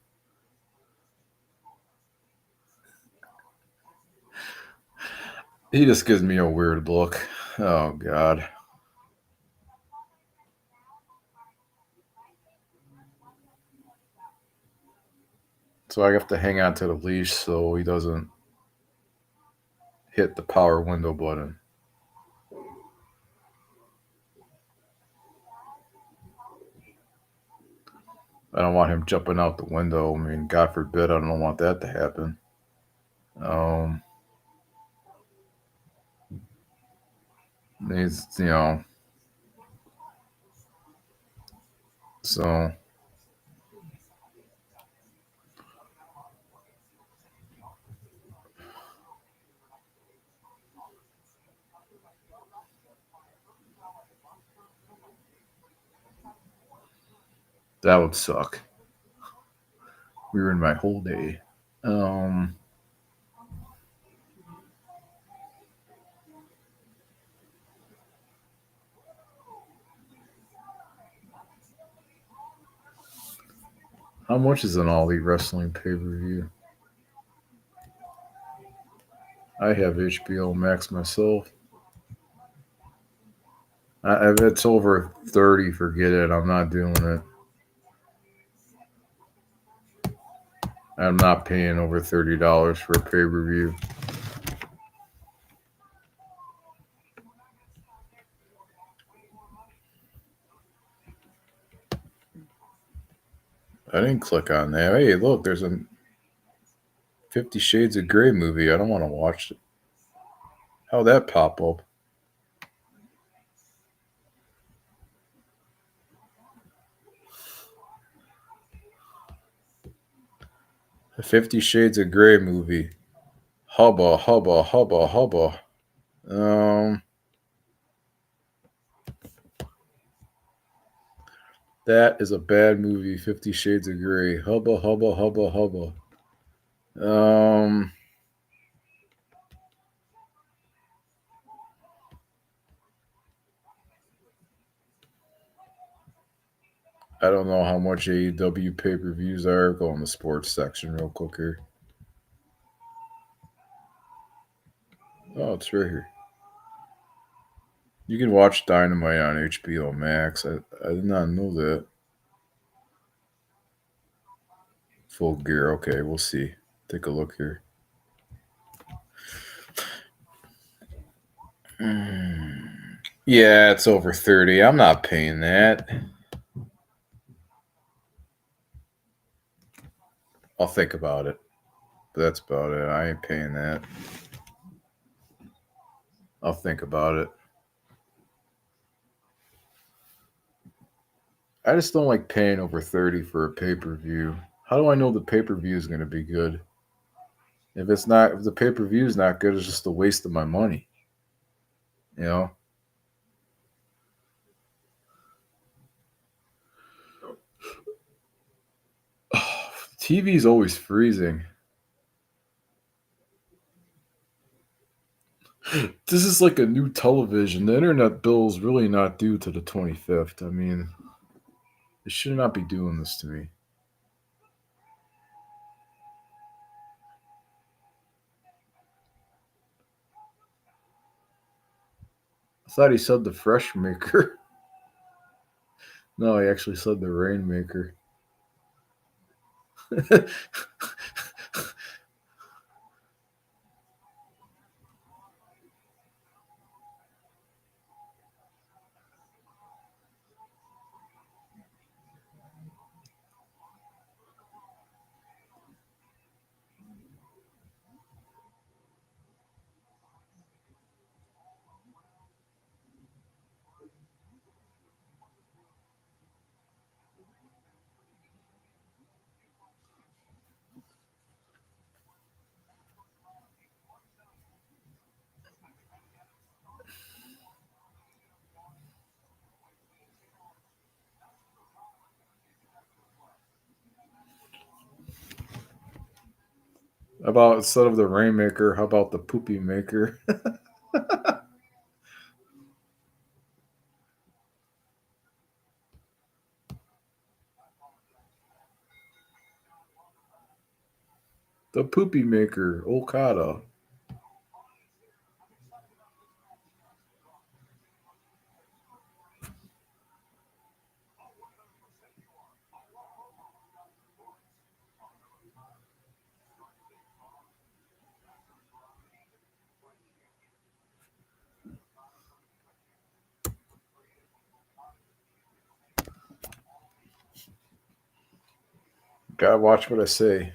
He just gives me a weird look. Oh, God. So I have to hang on to the leash so he doesn't hit the power window button. I don't want him jumping out the window. I mean, God forbid, I don't want that to happen. Um, he's, so that would suck. Ruin my whole day. Um, how much is an All Elite Wrestling pay per view? I have HBO Max myself. If it's over 30, forget it. I'm not doing it. I'm not paying over $30 for a pay per view. I didn't click on that. Hey, look, there's a 50 Shades of Grey movie. I don't want to watch it. How'd that pop up? 50 Shades of Grey movie. Hubba, hubba, hubba, hubba. Um, that is a bad movie. 50 Shades of Grey. Hubba, hubba, hubba, hubba. Um, I don't know how much AEW pay per views are. Go in the sports section real quick here. Oh, it's right here. You can watch Dynamite on HBO Max. I did not know that. Full Gear. Okay, we'll see. Take a look here. Yeah, it's over 30. I'm not paying that. I'll think about it. But that's about it. I ain't paying that. I'll think about it. I just don't like paying over 30 for a pay per view. How do I know the pay per view is going to be good? If the pay per view is not good, it's just a waste of my money. You know? TV is always freezing. This is like a new television. The internet bill is really not due to the 25th. I mean, they should not be doing this to me. I thought he said the fresh maker. No, he actually said the rainmaker. About instead of the rainmaker, how about the poopy maker? The poopy maker, Okada. Gotta watch what I say.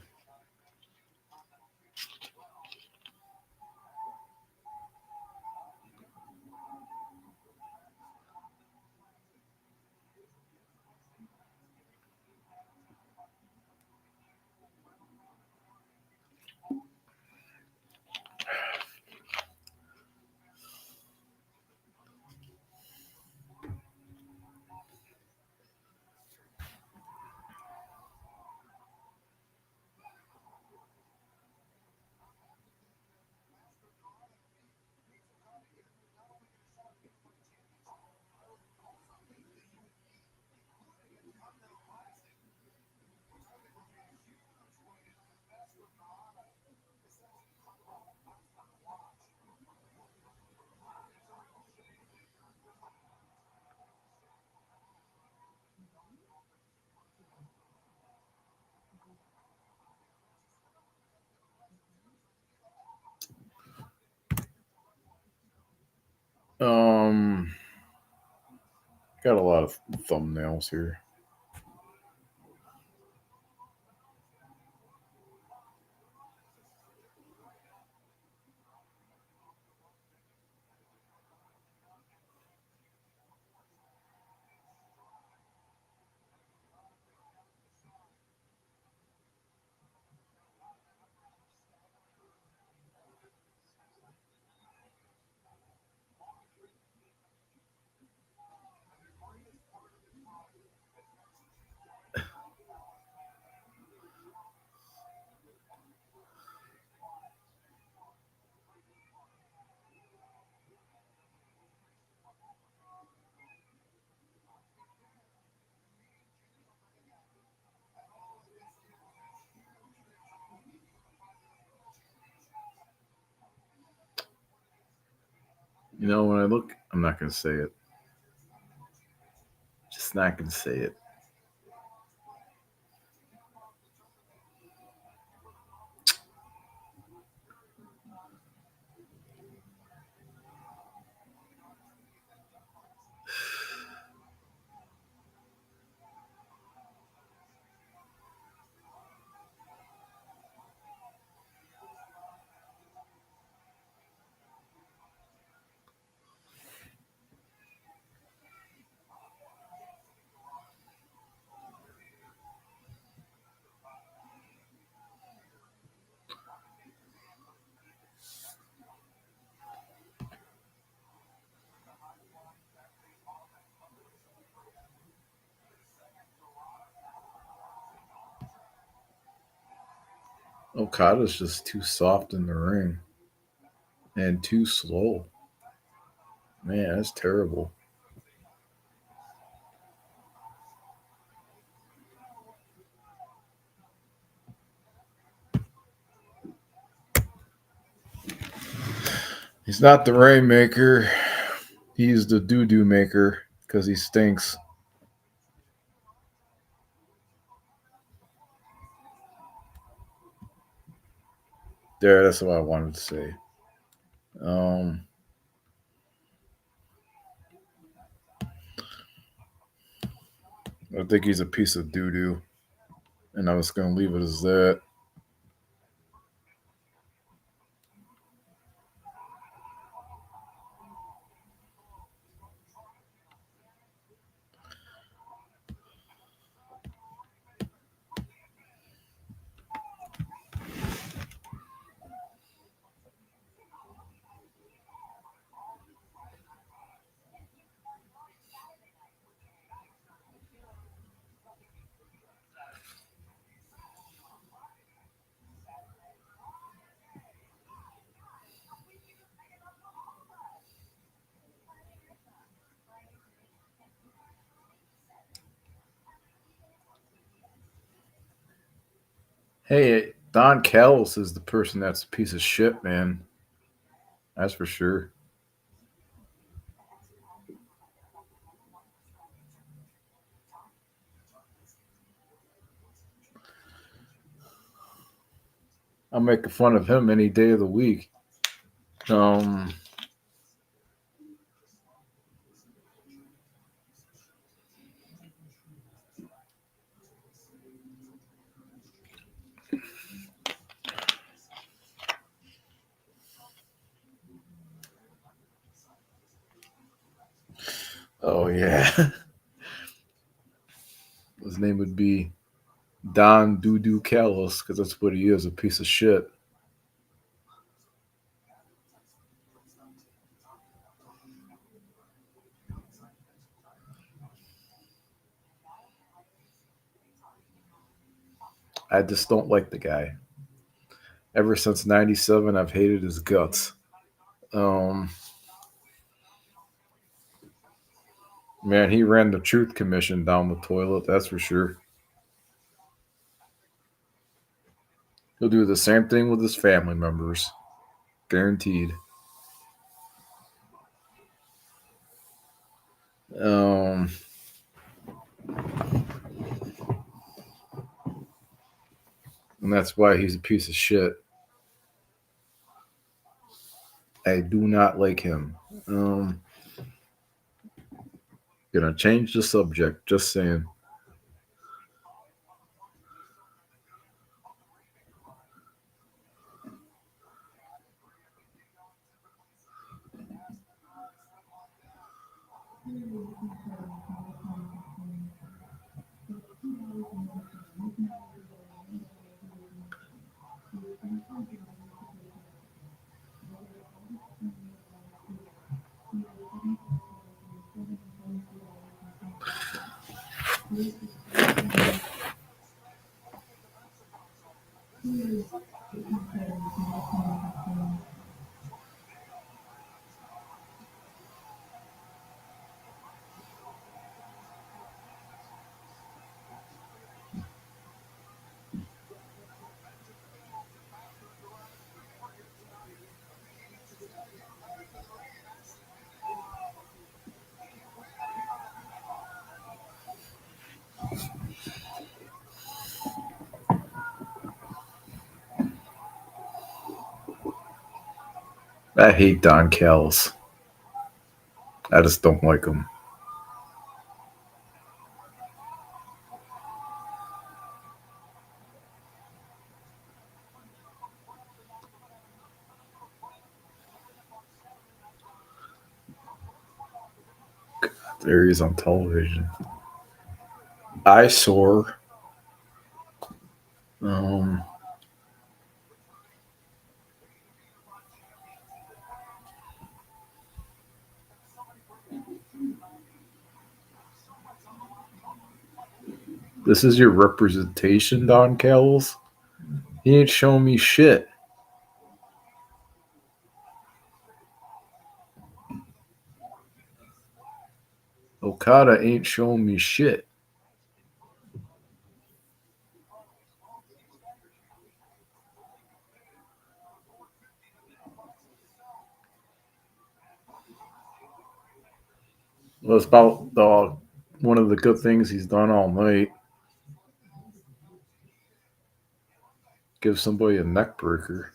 Um, got a lot of thumbnails here. You know, when I look, I'm not gonna say it. Just not gonna say it. Okada's just too soft in the ring and too slow. Man, that's terrible. He's not the rainmaker. He's the doo doo maker because he stinks. There, that's what I wanted to say. Um, I think he's a piece of doo doo, and I'm just gonna leave it as that. Hey, Don Callis is the person that's a piece of shit, man. That's for sure. I'm making fun of him any day of the week. Um, oh yeah, his name would be Don Doo Callis because that's what he is—a piece of shit. I just don't like the guy. Ever since '97, I've hated his guts. Um, Man, he ran the Truth Commission down the toilet. That's for sure. He'll do the same thing with his family members, guaranteed. Um, and that's why he's a piece of shit. I do not like him. Um, Gonna change the subject. Just saying. I hate Don Callis. I just don't like him. There he is on television. Eyesore. Um, this is your representation, Don Callis. He ain't showing me shit. Okada ain't showing me shit. Well, it's about one of the good things he's done all night. Give somebody a neck breaker.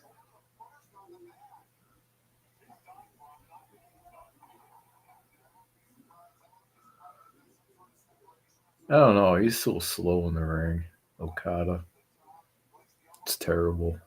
I don't know. He's so slow in the ring. Okada. It's terrible.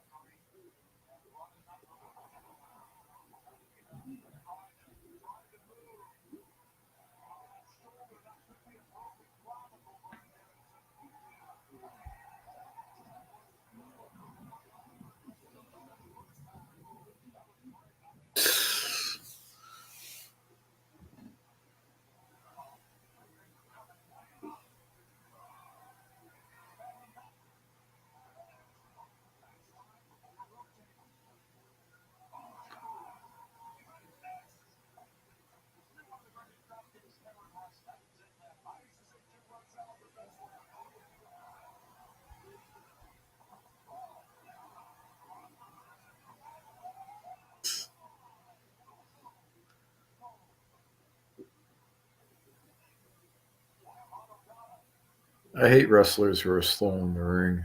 I hate wrestlers who are slow in the ring.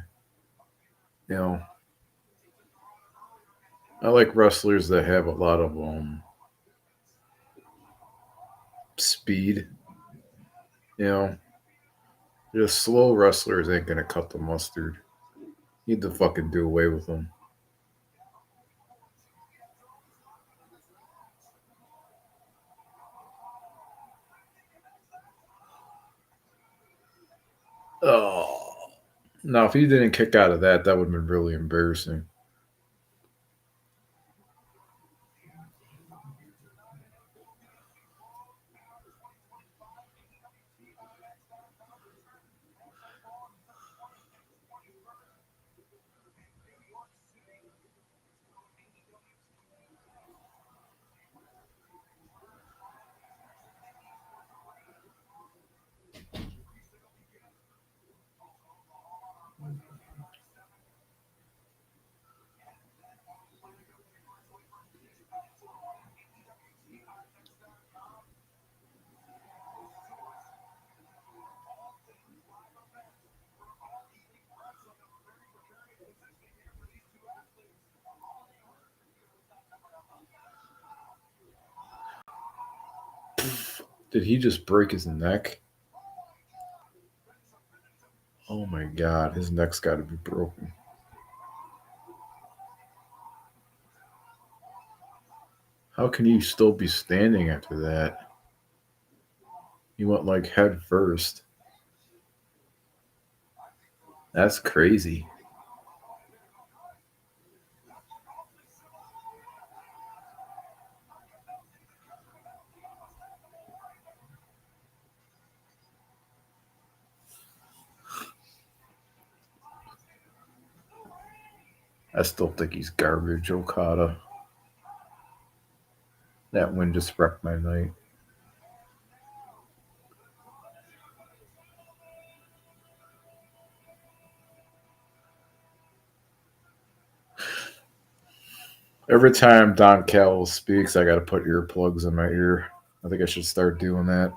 You know, I like wrestlers that have a lot of speed. You know, just slow wrestlers ain't gonna cut the mustard. You need to fucking do away with them. Oh, now if he didn't kick out of that, that would have been really embarrassing. Did he just break his neck? Oh my god, his neck's got to be broken. How can you still be standing after that? He went like head first. That's crazy. I still think he's garbage, Okada. That win just wrecked my night. Every time Don Callis speaks, I got to put earplugs in my ear. I think I should start doing that.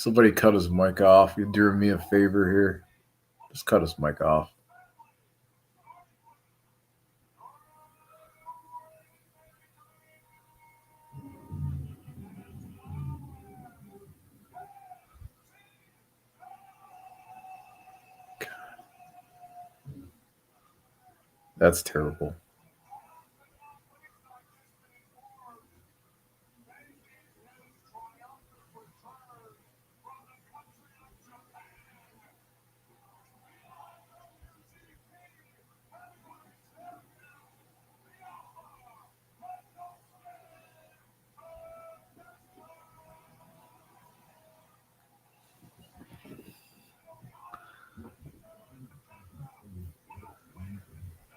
Somebody cut his mic off. You're doing me a favor here. Just cut his mic off. That's terrible.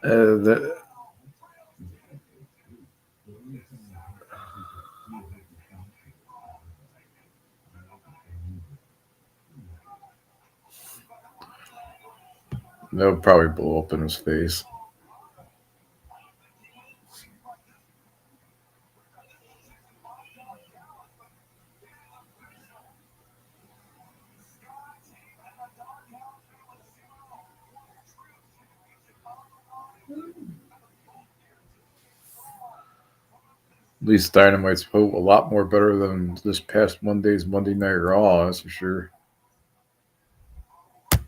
That, that would probably blow up in his face. At least Dynamite's a lot more better than this past Monday's Monday Night Raw, that's for sure. It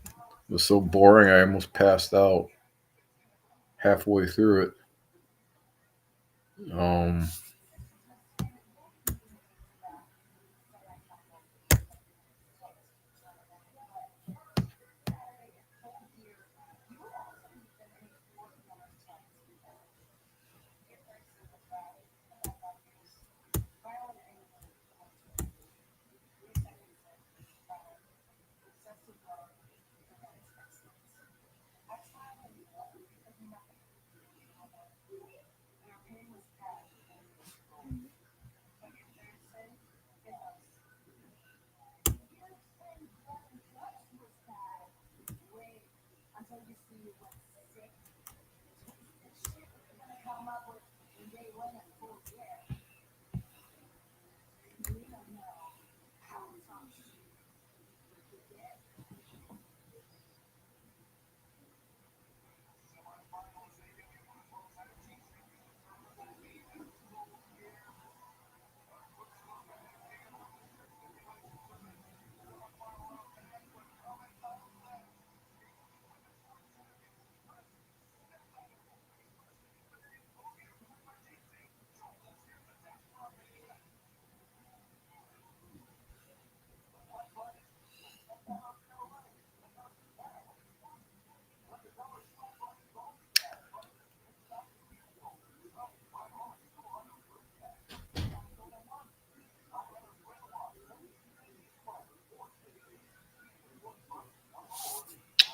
was so boring, I almost passed out halfway through it. Um,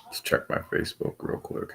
Let's check my Facebook real quick.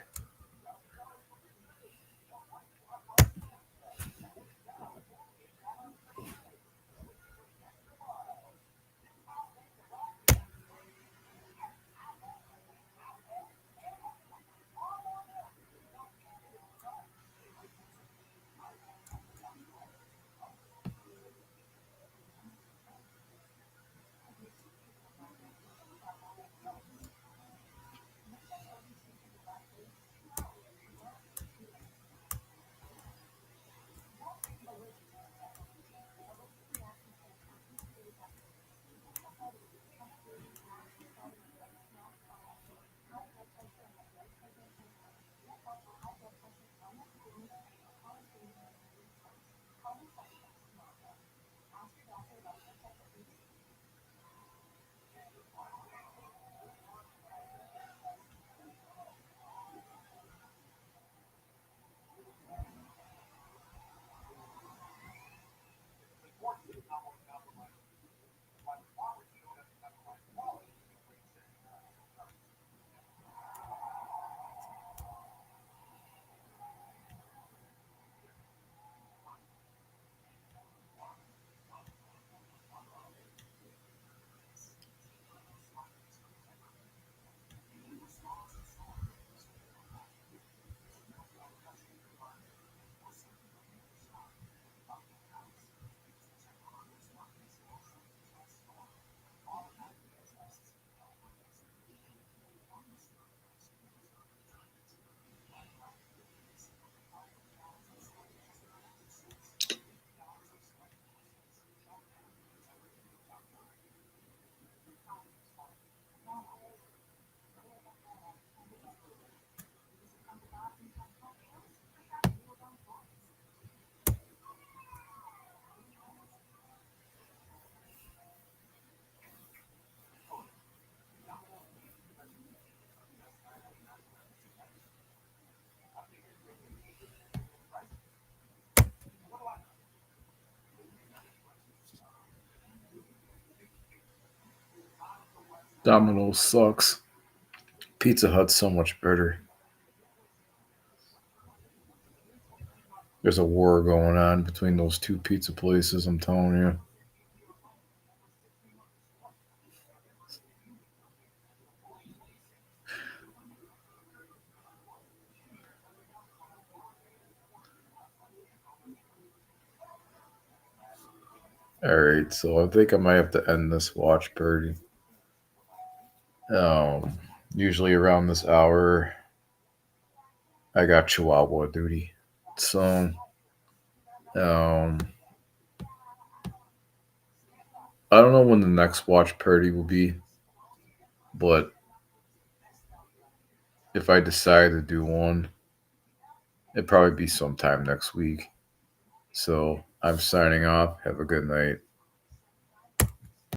Domino's sucks. Pizza Hut's so much better. There's a war going on between those two pizza places, I'm telling you. Alright, so I think I might have to end this watch party. Um, Usually around this hour, I got Chihuahua duty. So, um, I don't know when the next watch party will be, but if I decide to do one, it'd probably be sometime next week. So, I'm signing off. Have a good night.